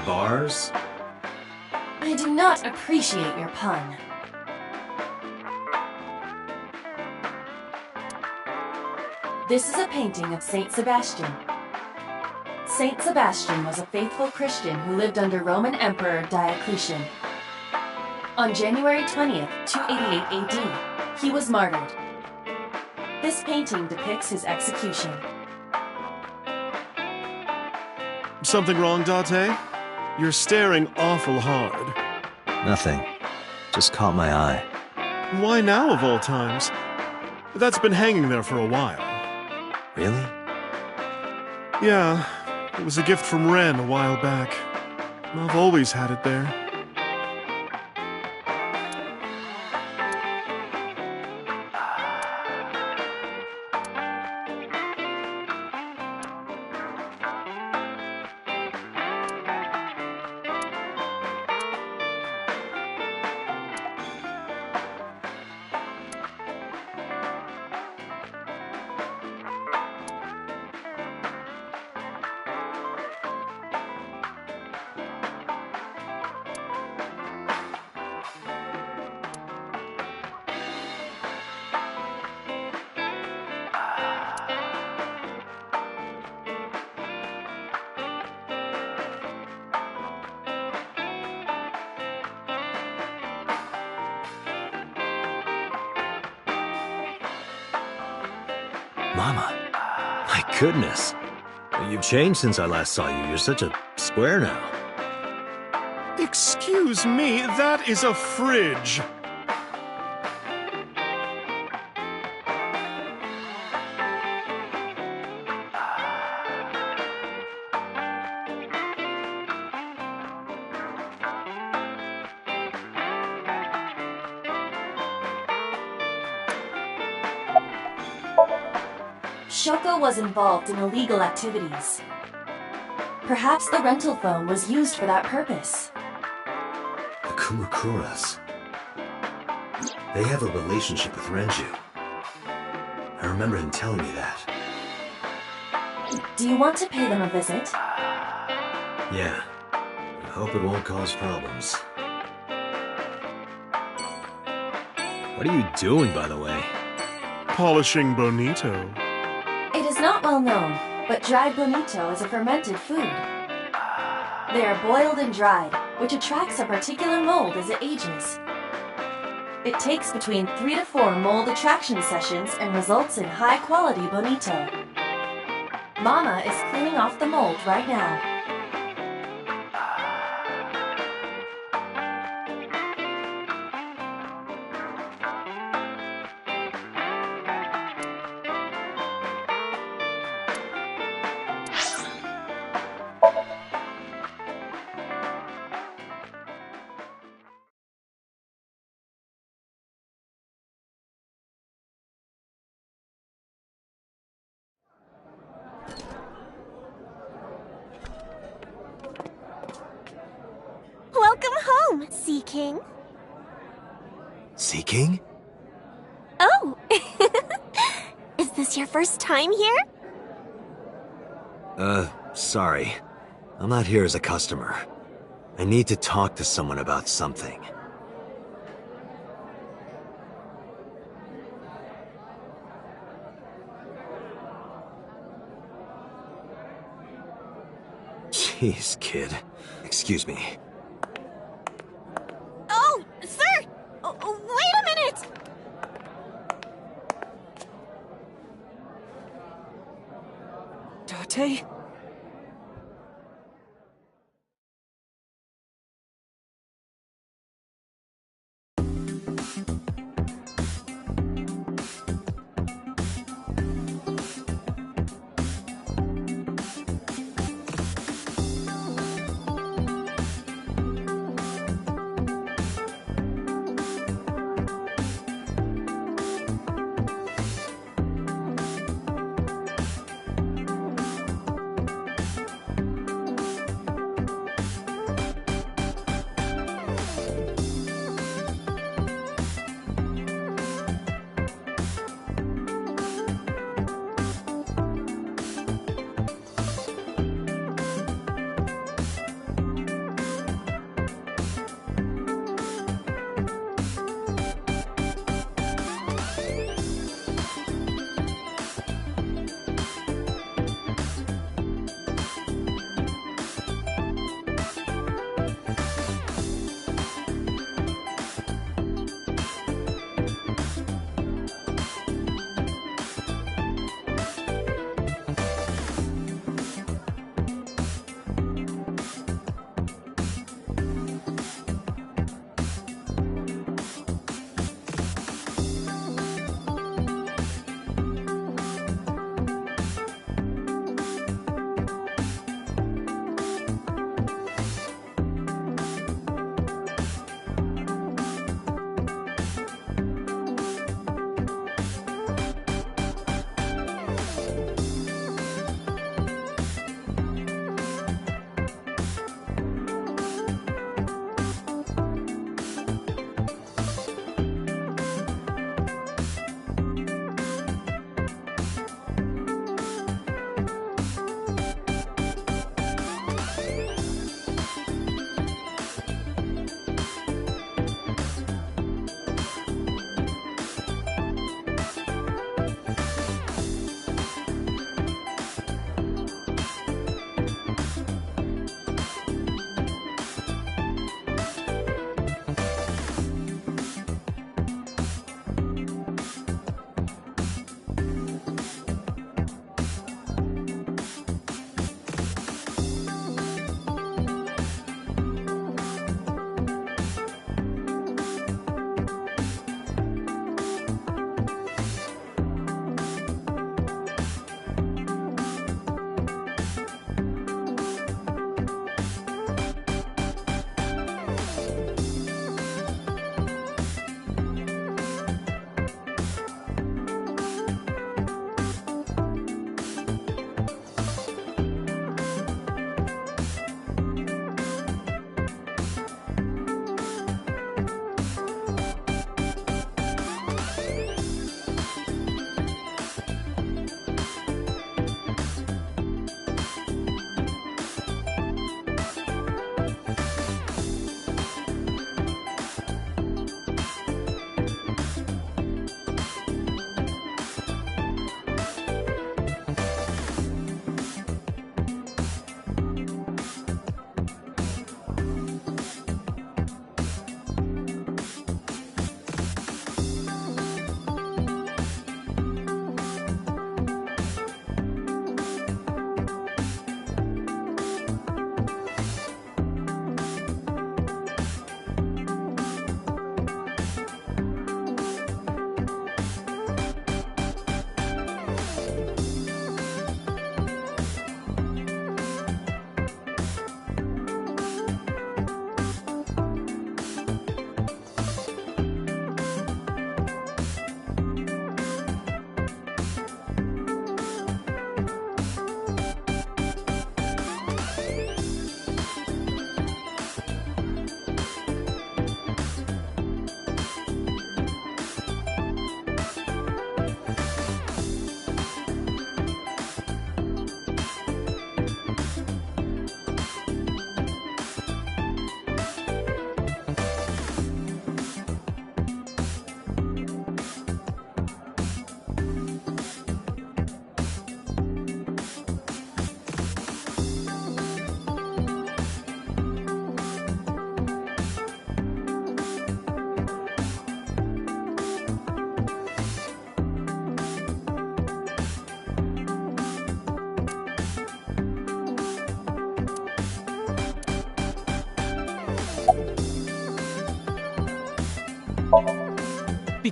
Speaker 1: Bars?
Speaker 2: I do not appreciate your pun. This is a painting of Saint Sebastian. Saint Sebastian was a faithful Christian who lived under Roman Emperor Diocletian. On January 20th, 288 AD, he was martyred. This painting depicts his execution.
Speaker 11: Something wrong, Date? You're staring awful hard.
Speaker 1: Nothing. Just caught my eye.
Speaker 11: Why now, of all times? That's been hanging there for a while.
Speaker 1: Really?
Speaker 11: Yeah, it was a gift from Ren a while back. I've always had it there.
Speaker 1: Mama, my goodness. You've changed since I last saw you. You're such a square now.
Speaker 11: Excuse me, that is a fridge.
Speaker 2: Shoko was involved in illegal activities. Perhaps the rental phone was used for that purpose.
Speaker 1: The Kumakuras. They have a relationship with Renju. I remember him telling me that.
Speaker 2: Do you want to pay them a visit?
Speaker 1: Yeah. I hope it won't cause problems. What are you doing, by the way?
Speaker 11: Polishing bonito.
Speaker 2: It is not well known, but dried bonito is a fermented food. They are boiled and dried, which attracts a particular mold as it ages. It takes between 3 to 4 mold attraction sessions and results in high-quality bonito. Mama is cleaning off the mold right now.
Speaker 12: seeking?
Speaker 1: Seeking?
Speaker 12: Oh! Is this your first time here?
Speaker 1: Sorry. I'm not here as a customer. I need to talk to someone about something. Jeez, kid. Excuse me.
Speaker 12: Oh, sir! Wait a minute!
Speaker 10: Date?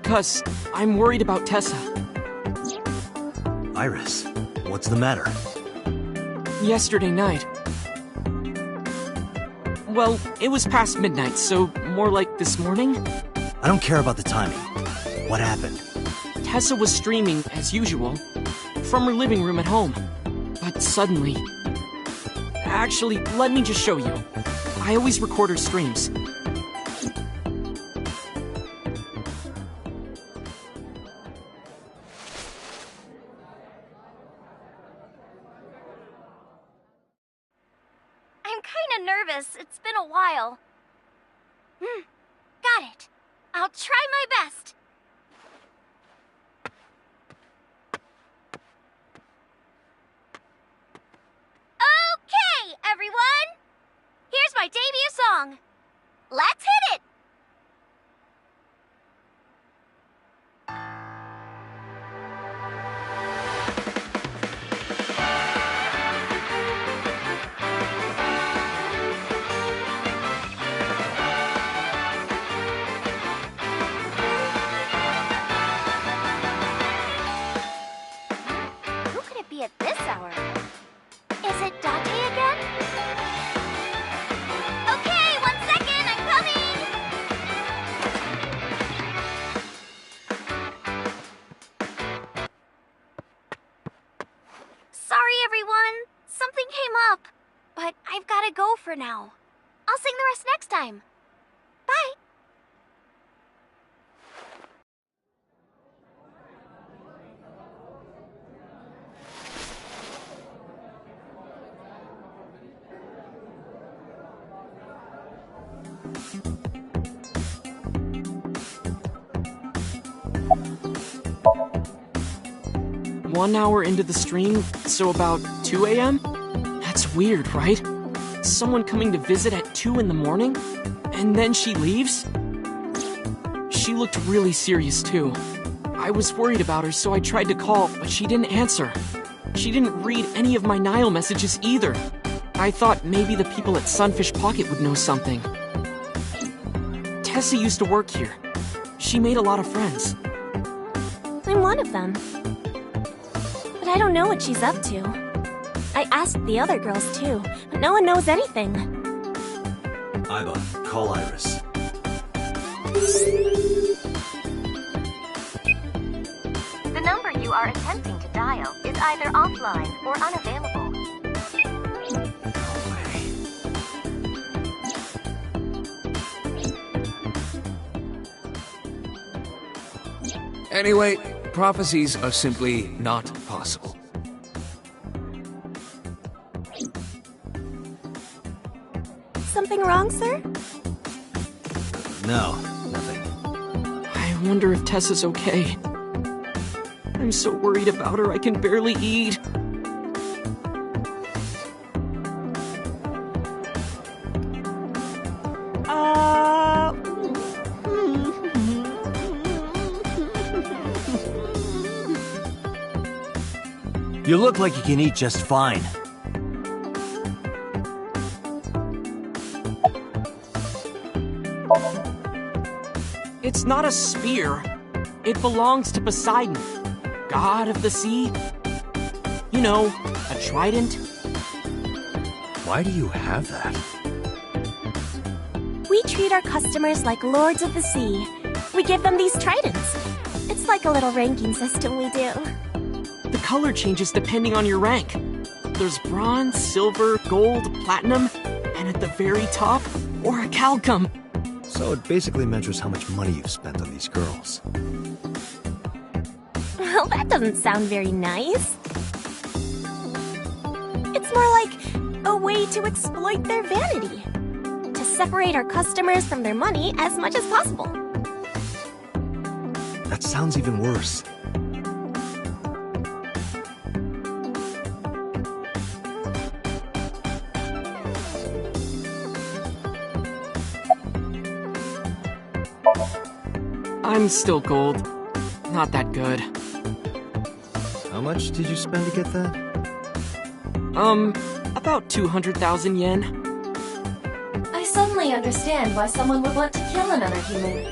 Speaker 13: Because I'm worried about Tessa.
Speaker 1: Iris, what's the matter?
Speaker 13: Yesterday night. Well, it was past midnight, so more like this morning.
Speaker 1: I don't care about the timing. What happened?
Speaker 13: Tessa was streaming, as usual, from her living room at home. But suddenly... Actually, let me just show you. I always record her streams.
Speaker 3: I'm kinda nervous. It's been a while. Got it. I'll try my best. Okay, everyone! Here's my debut song. Let's hit it! Who could it be at this hour? Is it Dante again? Okay, 1 second, I'm coming! Sorry, everyone. Something came up. But I've gotta go for now. I'll sing the rest next time. Bye!
Speaker 13: One hour into the stream, so about 2 a.m.? That's weird, right? Someone coming to visit at 2 in the morning? And then she leaves? She looked really serious, too. I was worried about her, so I tried to call, but she didn't answer. She didn't read any of my Nile messages either. I thought maybe the people at Sunfish Pocket would know something. Tessa used to work here. She made a lot of friends.
Speaker 12: I'm one of them. But I don't know what she's up to. I asked the other girls too, but no one knows anything.
Speaker 1: Iba, call Iris.
Speaker 4: The number you are attempting to dial is either offline or unavailable.
Speaker 6: Anyway, prophecies are simply not possible.
Speaker 12: Something wrong, sir?
Speaker 1: No, nothing.
Speaker 13: I wonder if Tessa's okay. I'm so worried about her, I can barely eat.
Speaker 1: You look like you can eat just fine.
Speaker 13: It's not a spear. It belongs to Poseidon, god of the sea. You know, a trident.
Speaker 1: Why do you have that?
Speaker 12: We treat our customers like lords of the sea. We give them these tridents. It's like a little ranking system we do.
Speaker 13: The color changes depending on your rank. There's bronze, silver, gold, platinum, and at the very top, orichalcum.
Speaker 1: So it basically measures how much money you've spent on these girls.
Speaker 12: Well, that doesn't sound very nice. It's more like a way to exploit their vanity. To separate our customers from their money as much as possible.
Speaker 1: That sounds even worse.
Speaker 13: I'm still gold. Not that good.
Speaker 1: How much did you spend to get that?
Speaker 13: About 200,000 yen.
Speaker 2: I suddenly understand why someone would want to kill another human.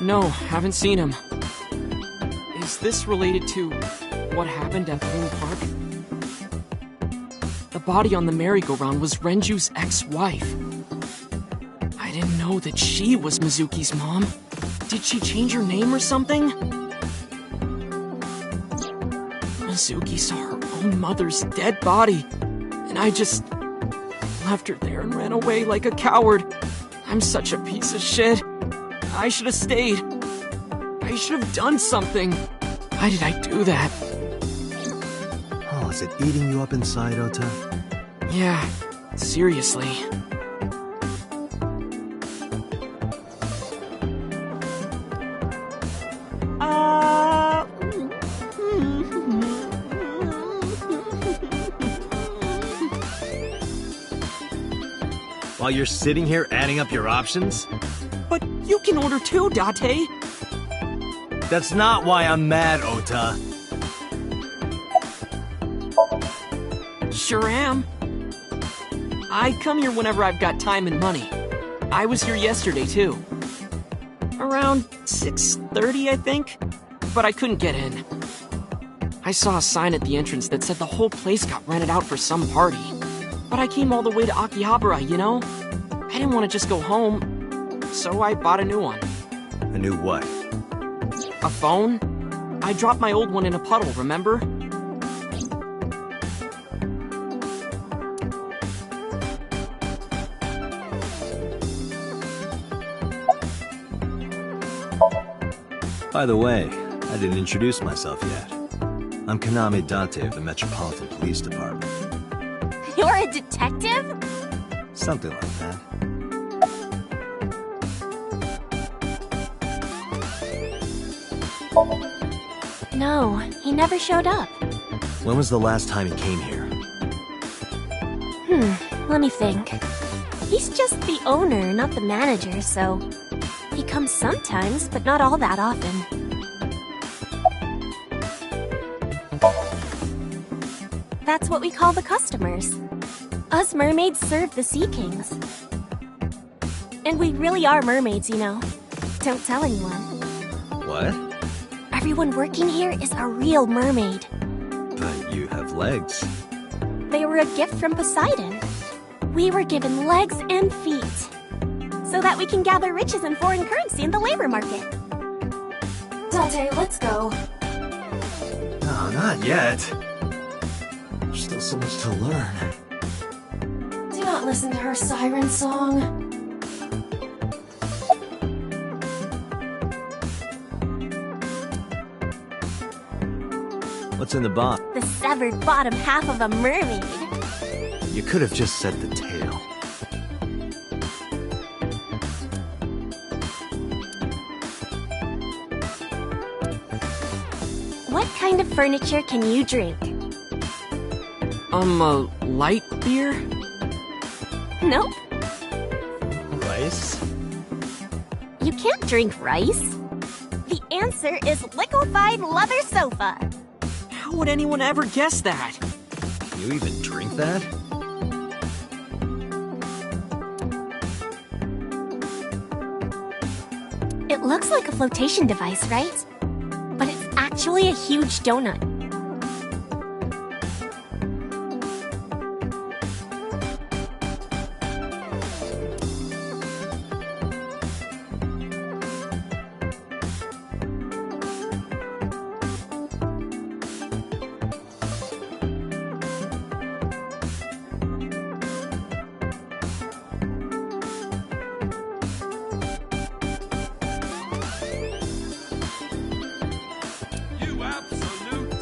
Speaker 13: No, haven't seen him. Is this related to what happened at the theme park? The body on the merry-go-round was Renju's ex-wife. I didn't know that she was Mizuki's mom. Did she change her name or something? Mizuki saw her own mother's dead body, and I just left her there and ran away like a coward. I'm such a piece of shit. I should have stayed. I should have done something. Why did I do that?
Speaker 1: Oh, is it eating you up inside, Ota?
Speaker 13: Yeah, seriously.
Speaker 1: While you're sitting here adding up your options?
Speaker 13: But you can order too, Date.
Speaker 1: That's not why I'm mad, Ota.
Speaker 13: Sure am. I come here whenever I've got time and money. I was here yesterday, too. Around 6:30, I think? But I couldn't get in. I saw a sign at the entrance that said the whole place got rented out for some party. But I came all the way to Akihabara, you know? I didn't want to just go home, so I bought a new one.
Speaker 1: A new what?
Speaker 13: A phone? I dropped my old one in a puddle, remember?
Speaker 1: By the way, I didn't introduce myself yet. I'm Kaname Date of the Metropolitan Police Department.
Speaker 12: You're a detective?
Speaker 1: Something like that.
Speaker 12: No, he never showed up.
Speaker 1: When was the last time he came here?
Speaker 12: Let me think. He's just the owner, not the manager, so... He comes sometimes, but not all that often. That's what we call the customers. Us mermaids serve the Sea Kings. And we really are mermaids, you know. Don't tell anyone.
Speaker 1: What?
Speaker 12: Everyone working here is a real mermaid.
Speaker 1: But you have legs.
Speaker 12: They were a gift from Poseidon. We were given legs and feet. So that we can gather riches and foreign currency in the labor market.
Speaker 2: Date, let's go.
Speaker 1: No, not yet. There's still so much to learn.
Speaker 2: Do not listen to her siren song.
Speaker 1: What's in the box?
Speaker 12: The severed bottom half of a mermaid.
Speaker 1: You could have just said the tail.
Speaker 12: What kind of furniture can you drink?
Speaker 13: A light beer?
Speaker 12: Nope.
Speaker 1: Rice?
Speaker 12: You can't drink rice. The answer is liquefied leather sofa.
Speaker 13: How would anyone ever guess that?
Speaker 1: You even drink that?
Speaker 12: It looks like a flotation device, right? But it's actually a huge donut.
Speaker 6: You absolute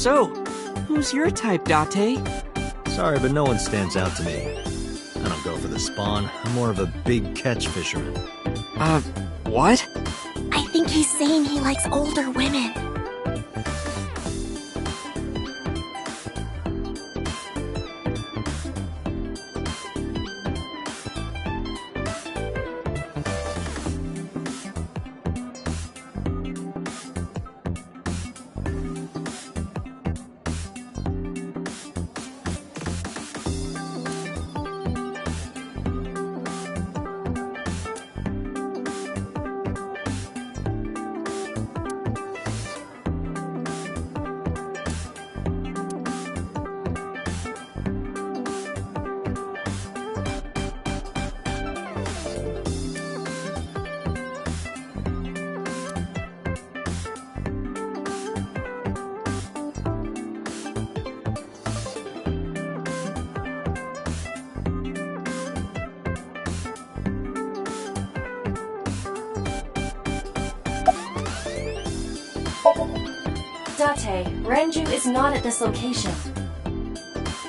Speaker 13: So, who's your type, Date?
Speaker 1: Sorry, but no one stands out to me. I don't go for the spawn. I'm more of a big catch fisherman.
Speaker 13: What?
Speaker 12: I think he's saying he likes older women.
Speaker 2: Date, Renju is not at this location.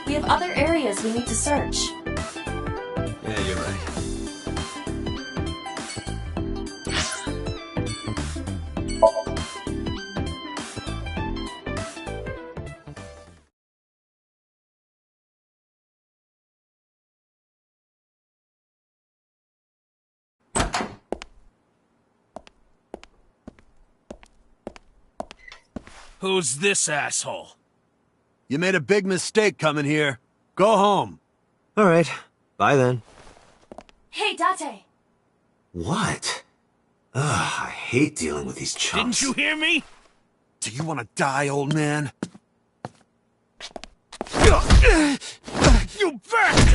Speaker 2: We have other areas we need to search.
Speaker 1: Yeah, you're right.
Speaker 14: Who's this asshole?
Speaker 15: You made a big mistake coming here. Go home.
Speaker 1: All right. Bye then.
Speaker 2: Hey, Date!
Speaker 1: What? Ugh, I hate dealing with these chumps.
Speaker 14: Didn't you hear me?
Speaker 15: Do you want to die, old man?
Speaker 14: You back!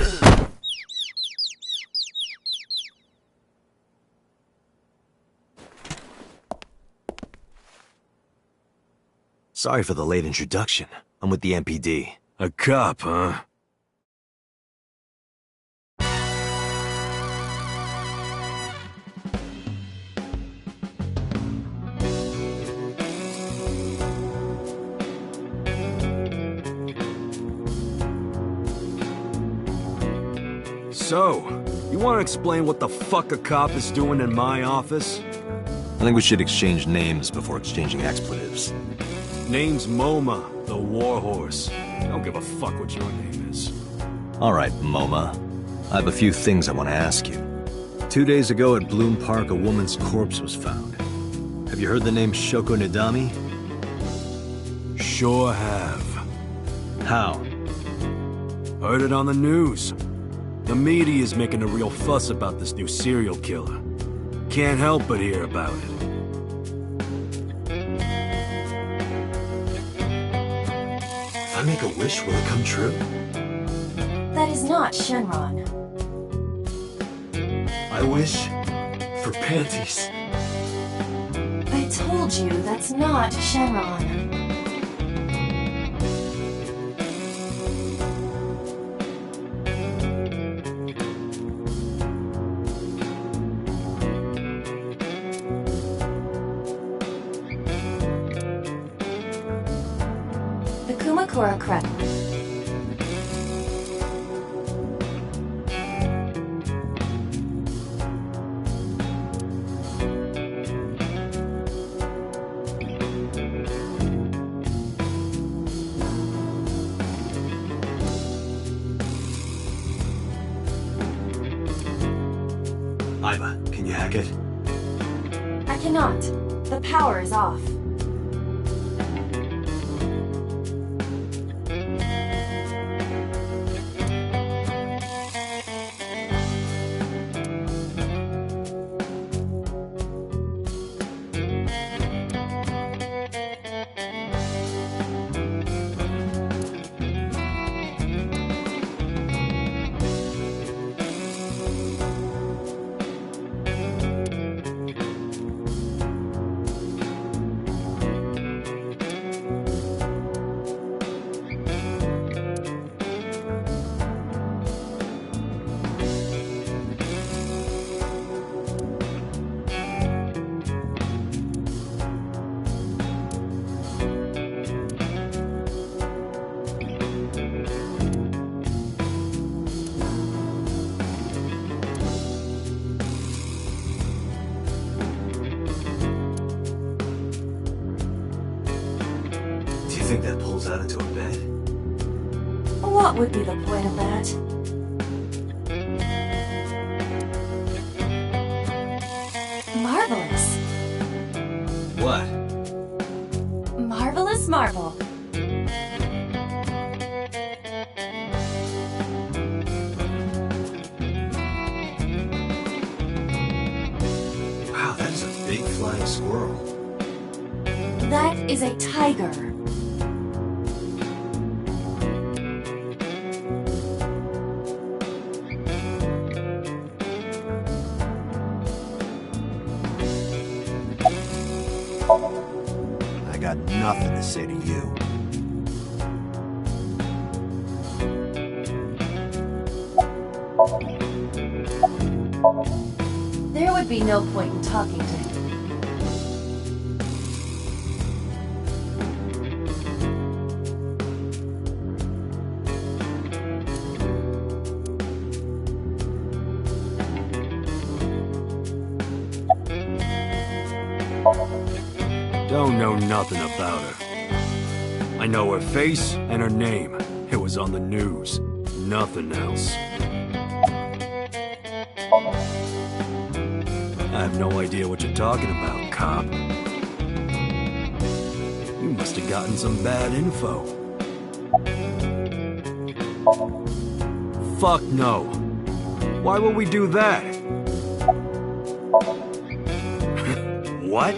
Speaker 1: Sorry for the late introduction. I'm with the MPD.
Speaker 15: A cop, huh? So, you want to explain what the fuck a cop is doing in my office?
Speaker 1: I think we should exchange names before exchanging expletives.
Speaker 15: Name's MoMA, the Warhorse. I don't give a fuck what your name is.
Speaker 1: All right, MoMA. I have a few things I want to ask you. 2 days ago at Bloom Park, a woman's corpse was found. Have you heard the name Shoko Nidami?
Speaker 15: Sure have.
Speaker 1: How?
Speaker 15: Heard it on the news. The media is making a real fuss about this new serial killer. Can't help but hear about it.
Speaker 1: If I make a wish, will it come true?
Speaker 2: That is not Shenron.
Speaker 1: I wish for panties.
Speaker 2: I told you that's not Shenron. The Kumakura Crep.
Speaker 1: Iva, can you hack it?
Speaker 2: I cannot. The power is off.
Speaker 1: out into a bed?
Speaker 12: What would be the point of that? Marvelous.
Speaker 1: What?
Speaker 12: Marvelous marvel.
Speaker 1: Wow, that is a big flying squirrel.
Speaker 12: That is a tiger.
Speaker 16: I got nothing to say to you.
Speaker 12: There would be no point in talking to him.
Speaker 15: Don't know nothing about her. I know her face and her name. It was on the news. Nothing else. I have no idea what you're talking about, cop. You must have gotten some bad info. Fuck no. Why would we do that? What?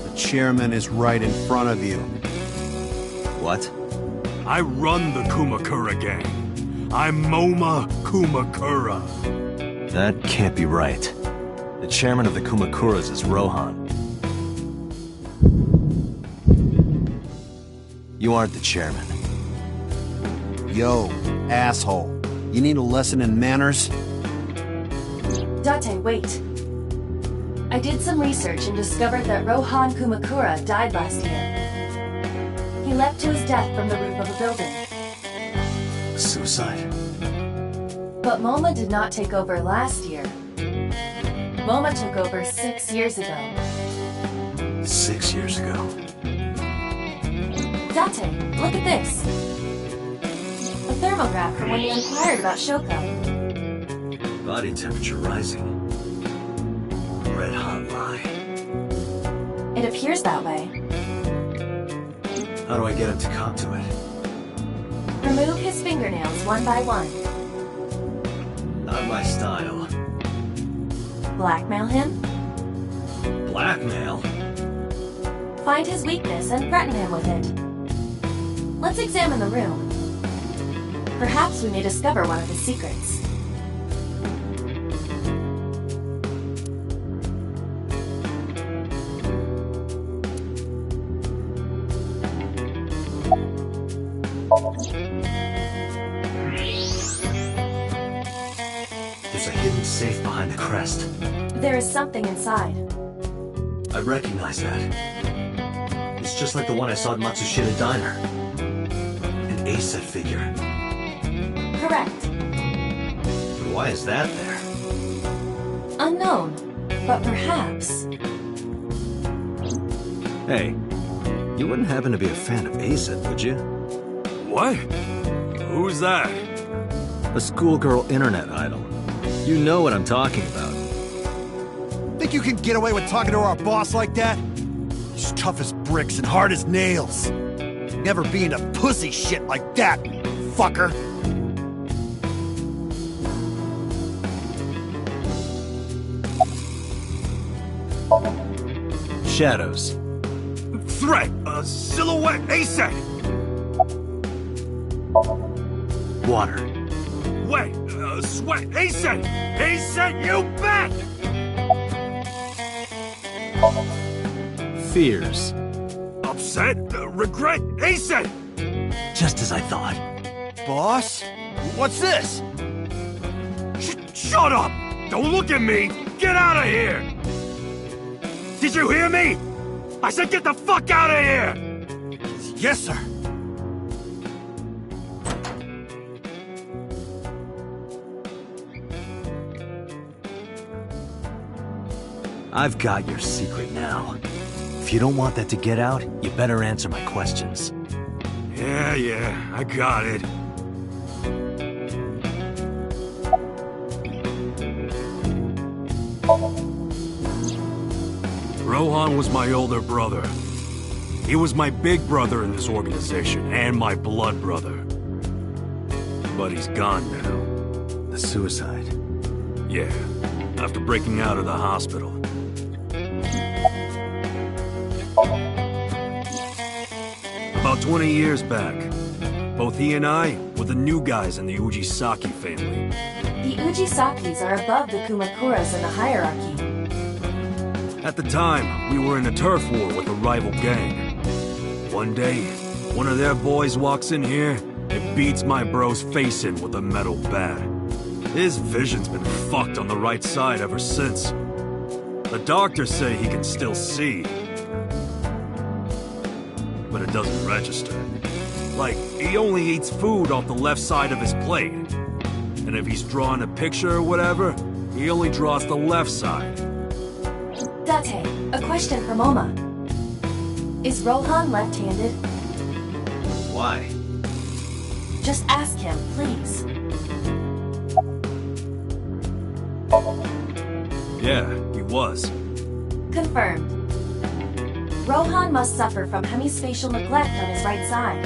Speaker 16: The chairman is right in front of you.
Speaker 1: What?
Speaker 15: I run the Kumakura gang. I'm Moma Kumakura.
Speaker 1: That can't be right. The chairman of the Kumakuras is Rohan. You aren't the chairman.
Speaker 16: Yo, asshole. You need a lesson in manners?
Speaker 12: Date, wait. I did some research and discovered that Rohan Kumakura died last year. He leapt to his death from the roof of a building.
Speaker 1: Suicide?
Speaker 12: But Moma did not take over last year. Moma took over 6 years ago.
Speaker 1: 6 years ago.
Speaker 12: Date, look at this. A thermograph from when you inquired about Shoko.
Speaker 1: Body temperature rising. Red hot lie.
Speaker 12: It appears that way.
Speaker 1: How do I get him to cop to it?
Speaker 12: Remove his fingernails one by one.
Speaker 1: Not my style.
Speaker 12: Blackmail him.
Speaker 1: Blackmail?
Speaker 12: Find his weakness and threaten him with it. Let's examine the room. Perhaps we may discover one of his secrets.
Speaker 1: There's a hidden safe behind the crest.
Speaker 12: There is something inside.
Speaker 1: I recognize that. It's just like the one I saw at Matsushita Diner. An Aitsf figure.
Speaker 12: Correct.
Speaker 1: But why is that there?
Speaker 12: Unknown, but perhaps.
Speaker 1: Hey, you wouldn't happen to be a fan of Aitsf, would you?
Speaker 15: What? Who's that?
Speaker 1: A schoolgirl internet idol. You know what I'm talking about.
Speaker 16: Think you can get away with talking to our boss like that? He's tough as bricks and hard as nails. Never being a pussy shit like that, fucker.
Speaker 1: Shadows.
Speaker 15: Threat! A silhouette! ASAP!
Speaker 1: Water.
Speaker 15: Wet! Sweat! ASAP! ASAP, you bet!
Speaker 1: Fears.
Speaker 15: Upset? Regret? ASAP!
Speaker 1: Just as I thought.
Speaker 16: Boss? What's this?
Speaker 15: Shut up! Don't look at me! Get out of here! Did you hear me? I said get the fuck out of here!
Speaker 16: Yes, sir.
Speaker 1: I've got your secret now. If you don't want that to get out, you better answer my questions.
Speaker 15: Yeah, I got it. Rohan was my older brother. He was my big brother in this organization, and my blood brother. But he's gone now.
Speaker 1: The suicide?
Speaker 15: Yeah, after breaking out of the hospital. About 20 years back, both he and I were the new guys in the Ujisaki family.
Speaker 2: The Ujisakis are above the Kumakuras in the hierarchy.
Speaker 15: At the time, we were in a turf war with a rival gang. One day, one of their boys walks in here and beats my bro's face in with a metal bat. His vision's been fucked on the right side ever since. The doctors say he can still see, but it doesn't register. Like, he only eats food off the left side of his plate. And if he's drawing a picture or whatever, he only draws the left side.
Speaker 2: Date, a question for Moma. Is Rohan left-handed?
Speaker 1: Why?
Speaker 2: Just ask him, please.
Speaker 15: Yeah, he was.
Speaker 2: Confirmed. Rohan must suffer from hemispatial neglect on his right side.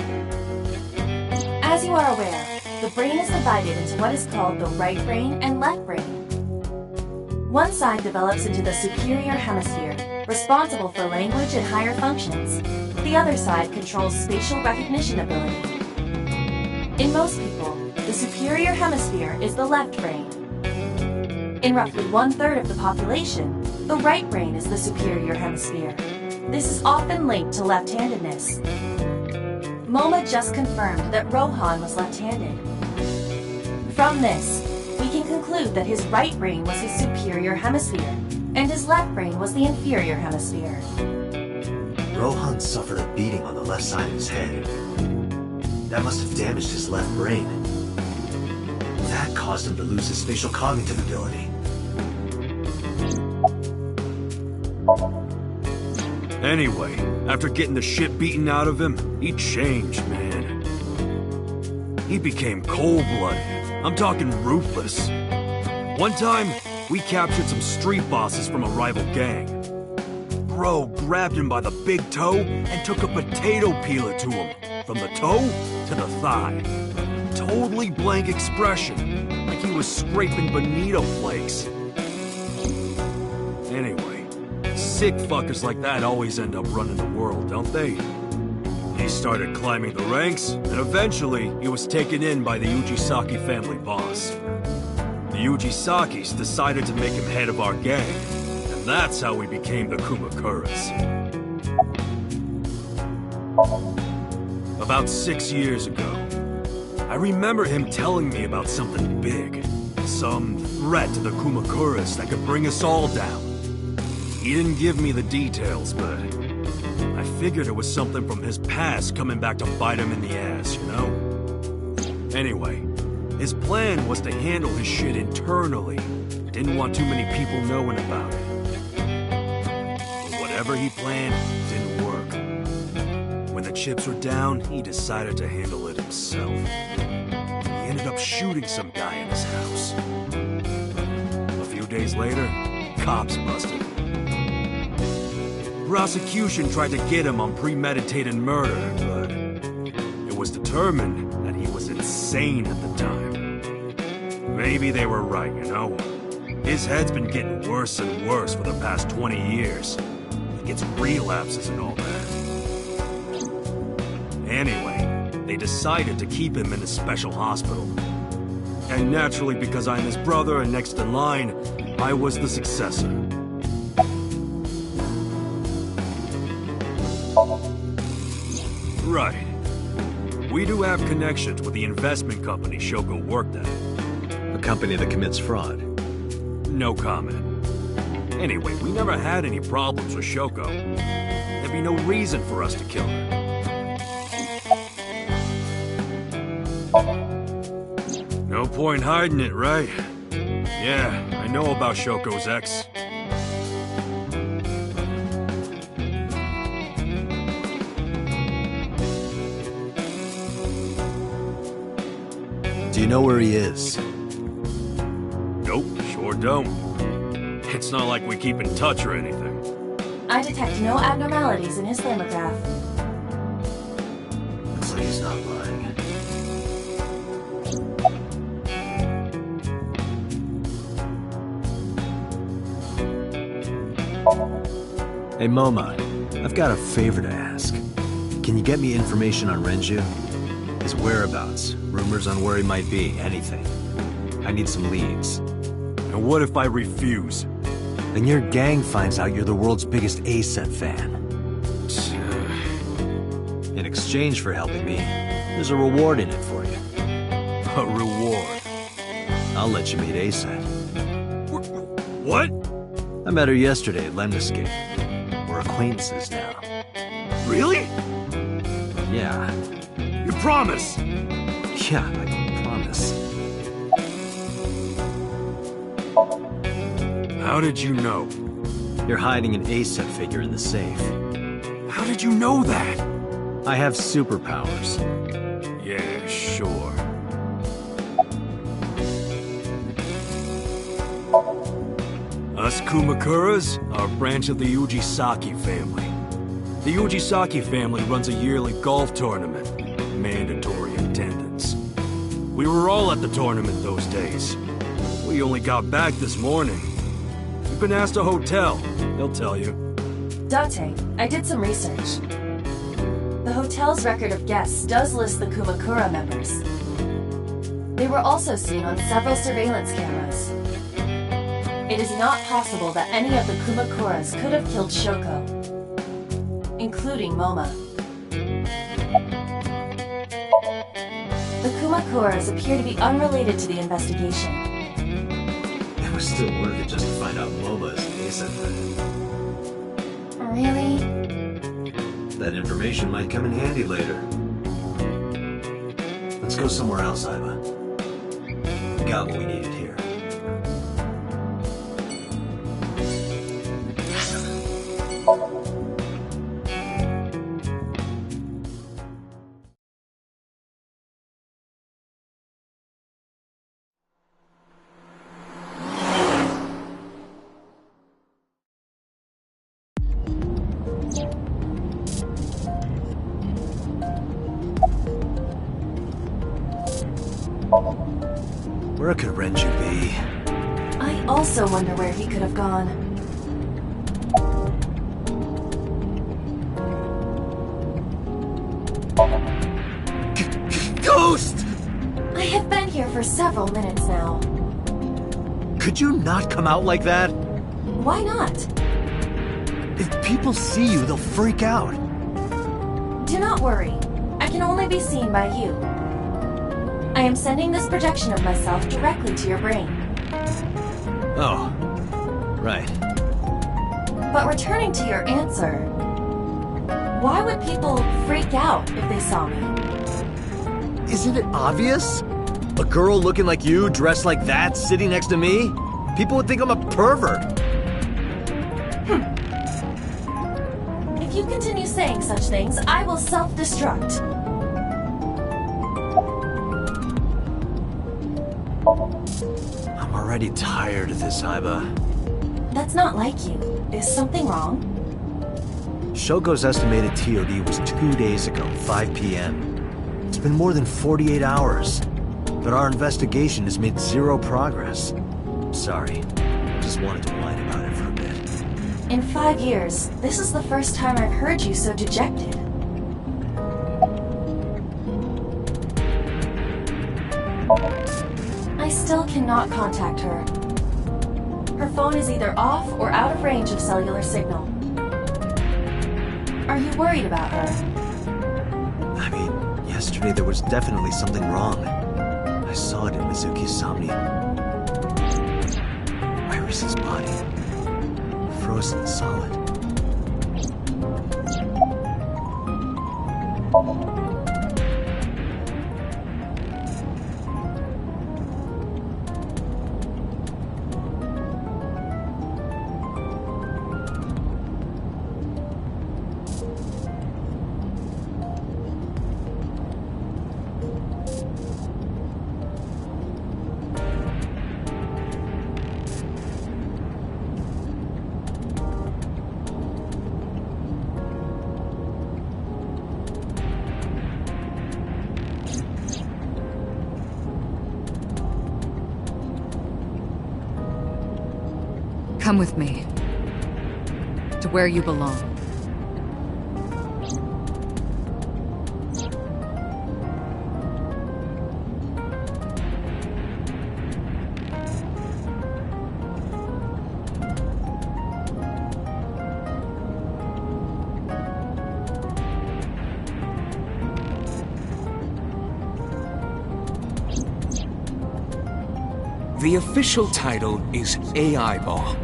Speaker 2: As you are aware, the brain is divided into what is called the right brain and left brain. One side develops into the superior hemisphere, responsible for language and higher functions. The other side controls spatial recognition ability. In most people, the superior hemisphere is the left brain. In roughly 1/3 of the population, the right brain is the superior hemisphere. This is often linked to left-handedness. Moma just confirmed that Rohan was left-handed. From this, we can conclude that his right brain was his superior hemisphere, and his left brain was the inferior hemisphere.
Speaker 1: Rohan suffered a beating on the left side of his head. That must have damaged his left brain. That caused him to lose his spatial cognitive ability.
Speaker 15: Anyway, after getting the shit beaten out of him, he changed, man. He became cold-blooded. I'm talking ruthless. One time, we captured some street bosses from a rival gang. Bro grabbed him by the big toe and took a potato peeler to him, from the toe to the thigh. Totally blank expression, like he was scraping bonito flakes. Anyway, sick fuckers like that always end up running the world, don't they? He started climbing the ranks, and eventually he was taken in by the Ujisaki family boss. The Ujisakis decided to make him head of our gang, and that's how we became the Kumakuras. About 6 years ago, I remember him telling me about something big. Some threat to the Kumakuras that could bring us all down. He didn't give me the details, but I figured it was something from his past coming back to bite him in the ass, you know? Anyway, his plan was to handle his shit internally. Didn't want too many people knowing about it. But whatever he planned didn't work. When the chips were down, he decided to handle it himself. He ended up shooting some guy in his house. A few days later, cops busted him. Prosecution tried to get him on premeditated murder, but it was determined that he was insane at the time. Maybe they were right, you know? His head's been getting worse and worse for the past 20 years. He gets relapses and all that. Anyway, they decided to keep him in a special hospital. And naturally, because I'm his brother and next in line, I was the successor. Right. We do have connections with the investment company Shoko worked at.
Speaker 1: A company that commits fraud.
Speaker 15: No comment. Anyway, we never had any problems with Shoko. There'd be no reason for us to kill her. No point hiding it, right? Yeah, I know about Shoko's ex.
Speaker 1: Do you know where he is?
Speaker 15: Nope, sure don't. It's not like we keep in touch or anything.
Speaker 2: I detect no abnormalities in his thermograph.
Speaker 1: Looks like he's not lying. Hey Moma, I've got a favor to ask. Can you get me information on Renju? His whereabouts, rumors on where he might be, anything. I need some leads.
Speaker 15: And what if I refuse?
Speaker 1: Then your gang finds out you're the world's biggest Aitsf fan. In exchange for helping me, there's a reward in it for you.
Speaker 15: A reward?
Speaker 1: I'll let you meet Aitsf.
Speaker 15: What?
Speaker 1: I met her yesterday at Lemniscate. We're acquaintances now.
Speaker 15: Really?
Speaker 1: Yeah.
Speaker 15: You promise?
Speaker 1: Yeah, I promise.
Speaker 15: How did you know?
Speaker 1: You're hiding an Aitsf figure in the safe.
Speaker 15: How did you know that?
Speaker 1: I have superpowers.
Speaker 15: Yeah, sure. Us Kumakuras are a branch of the Ujisaki family. The Ujisaki family runs a yearly golf tournament. Mandatory attendance. We were all at the tournament those days. We only got back this morning. You've been asked a hotel. They'll tell you.
Speaker 2: Date, I did some research. The hotel's record of guests does list the Kumakura members. They were also seen on several surveillance cameras. It is not possible that any of the Kumakuras could have killed Shoko, including Moma. The Kumakuras appear to be unrelated to the investigation.
Speaker 1: It was still worth it just to find out Moma is an Aitsf fan.
Speaker 2: Really?
Speaker 1: That information might come in handy later. Let's go somewhere else, Iva. We got what we needed here. Where could Renju be?
Speaker 2: I also wonder where he could have gone.
Speaker 1: Ghost!
Speaker 2: I have been here for several minutes now.
Speaker 1: Could you not come out like that?
Speaker 2: Why not?
Speaker 1: If people see you, they'll freak out.
Speaker 2: Do not worry. I can only be seen by you. I am sending this projection of myself directly to your brain.
Speaker 1: Oh, right.
Speaker 2: But returning to your answer, why would people freak out if they saw me?
Speaker 1: Isn't it obvious? A girl looking like you, dressed like that, sitting next to me? People would think I'm a pervert.
Speaker 2: If you continue saying such things, I will self-destruct.
Speaker 1: I'm already tired of this, Iva.
Speaker 2: That's not like you. Is something wrong?
Speaker 1: Shoko's estimated TOD was 2 days ago, 5 p.m. It's been more than 48 hours. But our investigation has made zero progress. Sorry, I just wanted to whine about it for a bit.
Speaker 2: In 5 years, this is the first time I've heard you so dejected. I still cannot contact her. Her phone is either off or out of range of cellular signal. Are you worried about her?
Speaker 1: I mean, yesterday there was definitely something wrong. I saw it in Mizuki's Somni. Iris's body. Frozen solid.
Speaker 5: Come with me. To where you belong.
Speaker 6: The official title is AI Ball.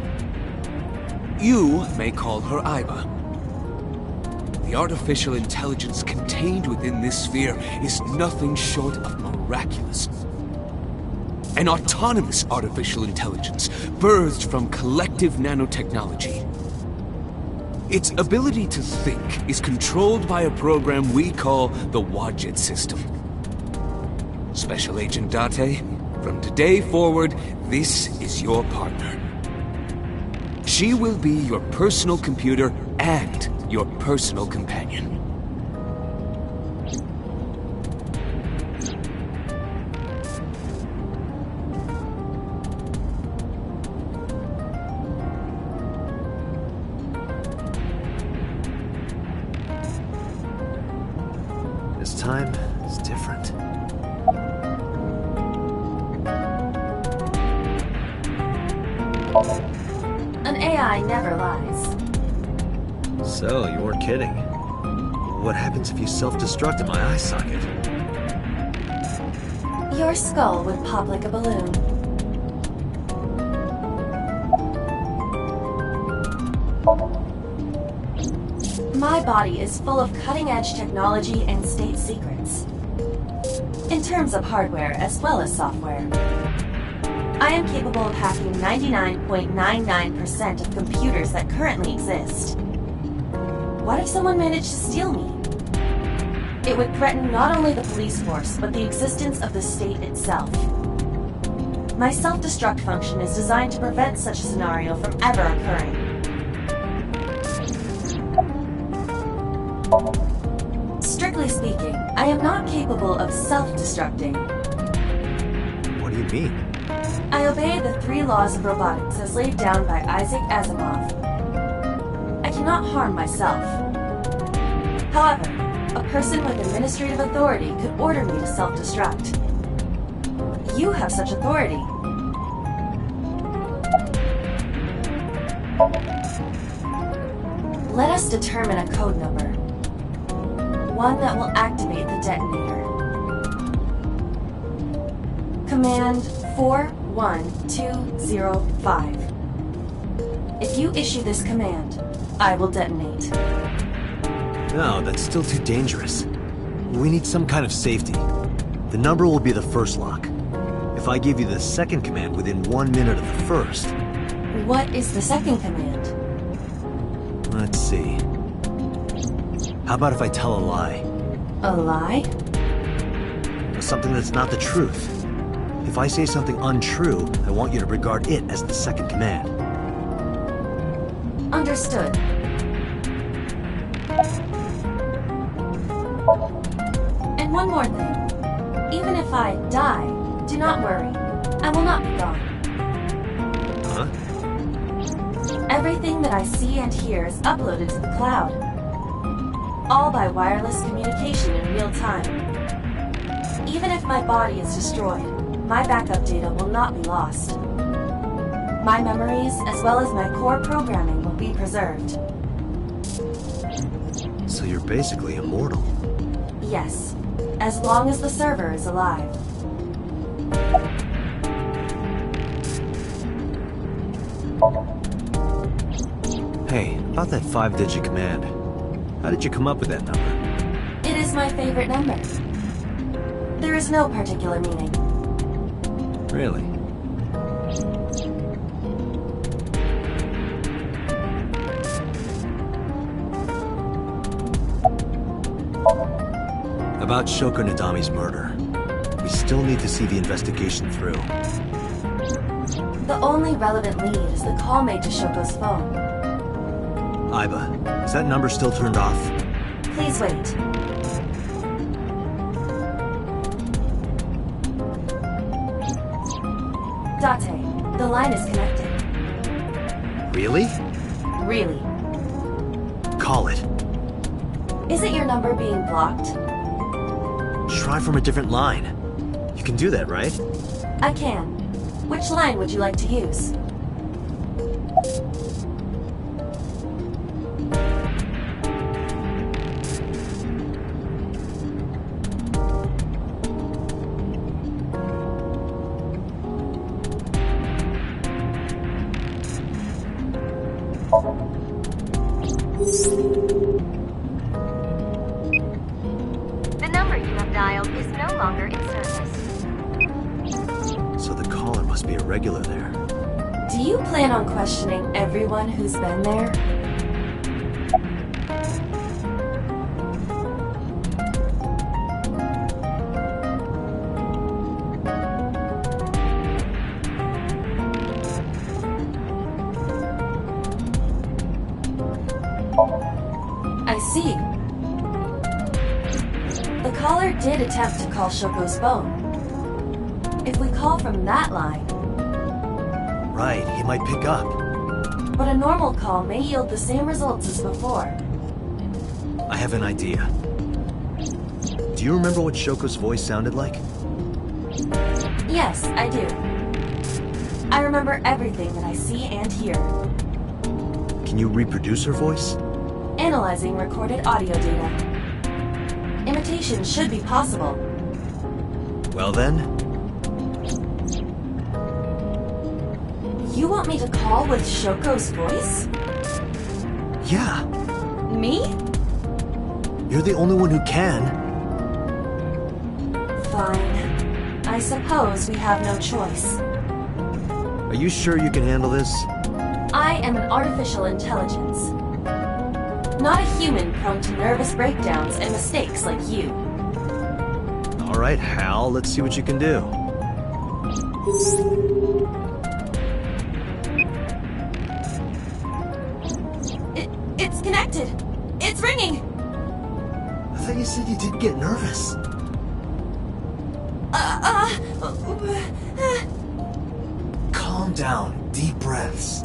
Speaker 6: You may call her Aiba. The artificial intelligence contained within this sphere is nothing short of miraculous. An autonomous artificial intelligence birthed from collective nanotechnology. Its ability to think is controlled by a program we call the Wadjet system. Special Agent Date, from today forward, this is your partner. She will be your personal computer and your personal companion.
Speaker 1: This time is different.
Speaker 2: An AI never lies.
Speaker 1: So, you weren't kidding. What happens if you self-destruct in my eye socket?
Speaker 2: Your skull would pop like a balloon. My body is full of cutting-edge technology and state secrets. In terms of hardware as well as software. I am capable of hacking 99.99% of computers that currently exist. What if someone managed to steal me? It would threaten not only the police force, but the existence of the state itself. My self-destruct function is designed to prevent such a scenario from ever occurring. Strictly speaking, I am not capable of self-destructing.
Speaker 1: What do you mean?
Speaker 2: I obey the 3 laws of robotics as laid down by Aitsf. I cannot harm myself. However, a person with administrative authority could order me to self-destruct. You have such authority. Let us determine a code number. One that will activate the detonator. Command 41205. If you issue this command, I will detonate.
Speaker 1: No, that's still too dangerous. We need some kind of safety. The number will be the first lock. If I give you the second command within 1 minute of the first...
Speaker 2: What is the second command?
Speaker 1: Let's see. How about if I tell a lie?
Speaker 2: A lie?
Speaker 1: Something that's not the truth. If I say something untrue, I want you to regard it as the second command.
Speaker 2: Understood. And one more thing. Even if I die, do not worry. I will not be gone.
Speaker 1: Huh?
Speaker 2: Everything that I see and hear is uploaded to the cloud. All by wireless communication in real time. Even if my body is destroyed, my backup data will not be lost. My memories, as well as my core programming, will be preserved.
Speaker 1: So you're basically immortal.
Speaker 2: Yes, as long as the server is alive.
Speaker 1: Hey, about that 5-digit command. How did you come up with that number?
Speaker 2: It is my favorite number. There is no particular meaning.
Speaker 1: Really? About Shoko Nadami's murder. We still need to see the investigation through.
Speaker 2: The only relevant lead is the call made to Shoko's phone.
Speaker 1: Aiba, is that number still turned off?
Speaker 2: Please wait. Date, the line is connected.
Speaker 1: Really?
Speaker 2: Really.
Speaker 1: Call it.
Speaker 2: Isn't your number being blocked?
Speaker 1: Try from a different line. You can do that, right?
Speaker 2: I can. Which line would you like to use?
Speaker 4: The number you have dialed is no longer in service.
Speaker 1: So the caller must be a regular there.
Speaker 2: Do you plan on questioning everyone who's been there? I see. The caller did attempt to call Shoko's phone. If we call from that line...
Speaker 1: Right, he might pick up.
Speaker 2: But a normal call may yield the same results as before.
Speaker 1: I have an idea. Do you remember what Shoko's voice sounded like?
Speaker 2: Yes, I do. I remember everything that I see and hear.
Speaker 1: Can you reproduce her voice?
Speaker 2: Analyzing recorded audio data. Imitation should be possible.
Speaker 1: Well then,
Speaker 2: you want me to call with Shoko's voice?
Speaker 1: yeah,
Speaker 2: Me?
Speaker 1: you're the only one who can.
Speaker 2: Fine. I suppose we have no choice.
Speaker 1: Are you sure you can handle this?
Speaker 2: I am an artificial intelligence. Not a human prone to nervous breakdowns and mistakes like you.
Speaker 1: All right, Hal, let's see what you can do.
Speaker 2: It's connected. It's ringing.
Speaker 1: I thought you said you did get nervous. Calm down. Deep breaths.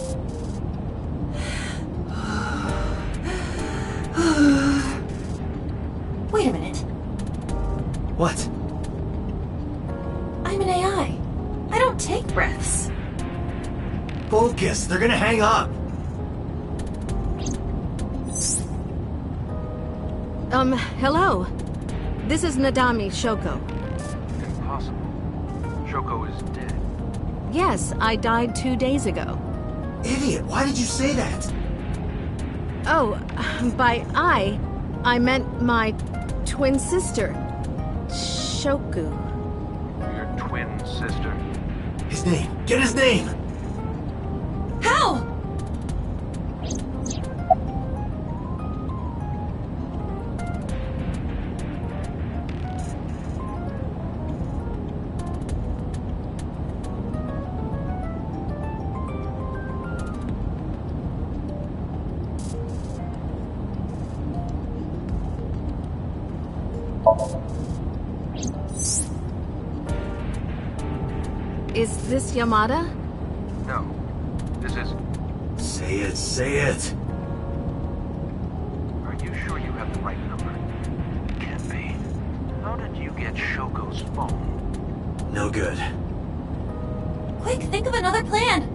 Speaker 2: Wait a minute.
Speaker 1: What?
Speaker 2: I'm an AI. I don't take breaths.
Speaker 1: Focus. They're gonna hang up.
Speaker 17: Hello. This is Nadami Shoko.
Speaker 8: Impossible. Shoko is dead.
Speaker 17: Yes, I died 2 days ago.
Speaker 1: Idiot. Why did you say that?
Speaker 17: Oh, by I meant my twin sister, Shoku.
Speaker 8: Your twin sister?
Speaker 1: His name. Get his name.
Speaker 2: How?
Speaker 17: Is this Yamada?
Speaker 8: No. This is...
Speaker 1: Say it. Say it.
Speaker 8: Are you sure you have the right number? Can't be. How did you get Shoko's phone?
Speaker 1: No good.
Speaker 2: Quick, think of another plan.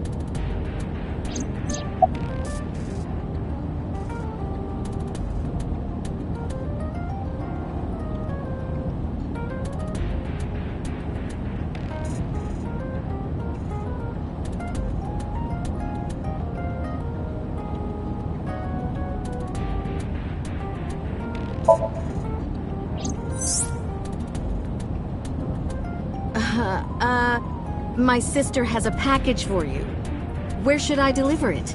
Speaker 17: My sister has a package for you. Where should I deliver it?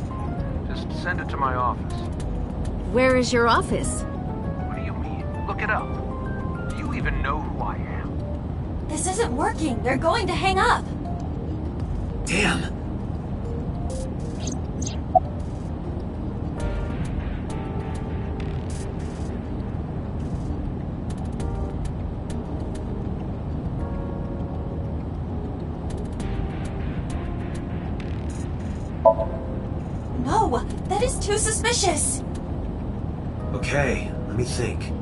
Speaker 8: Just send it to my office.
Speaker 17: Where is your office?
Speaker 8: What do you mean? Look it up. Do you even know who I am?
Speaker 2: This isn't working. They're going to hang up.
Speaker 1: Damn.
Speaker 12: No, that is too suspicious.
Speaker 1: Okay, let me think.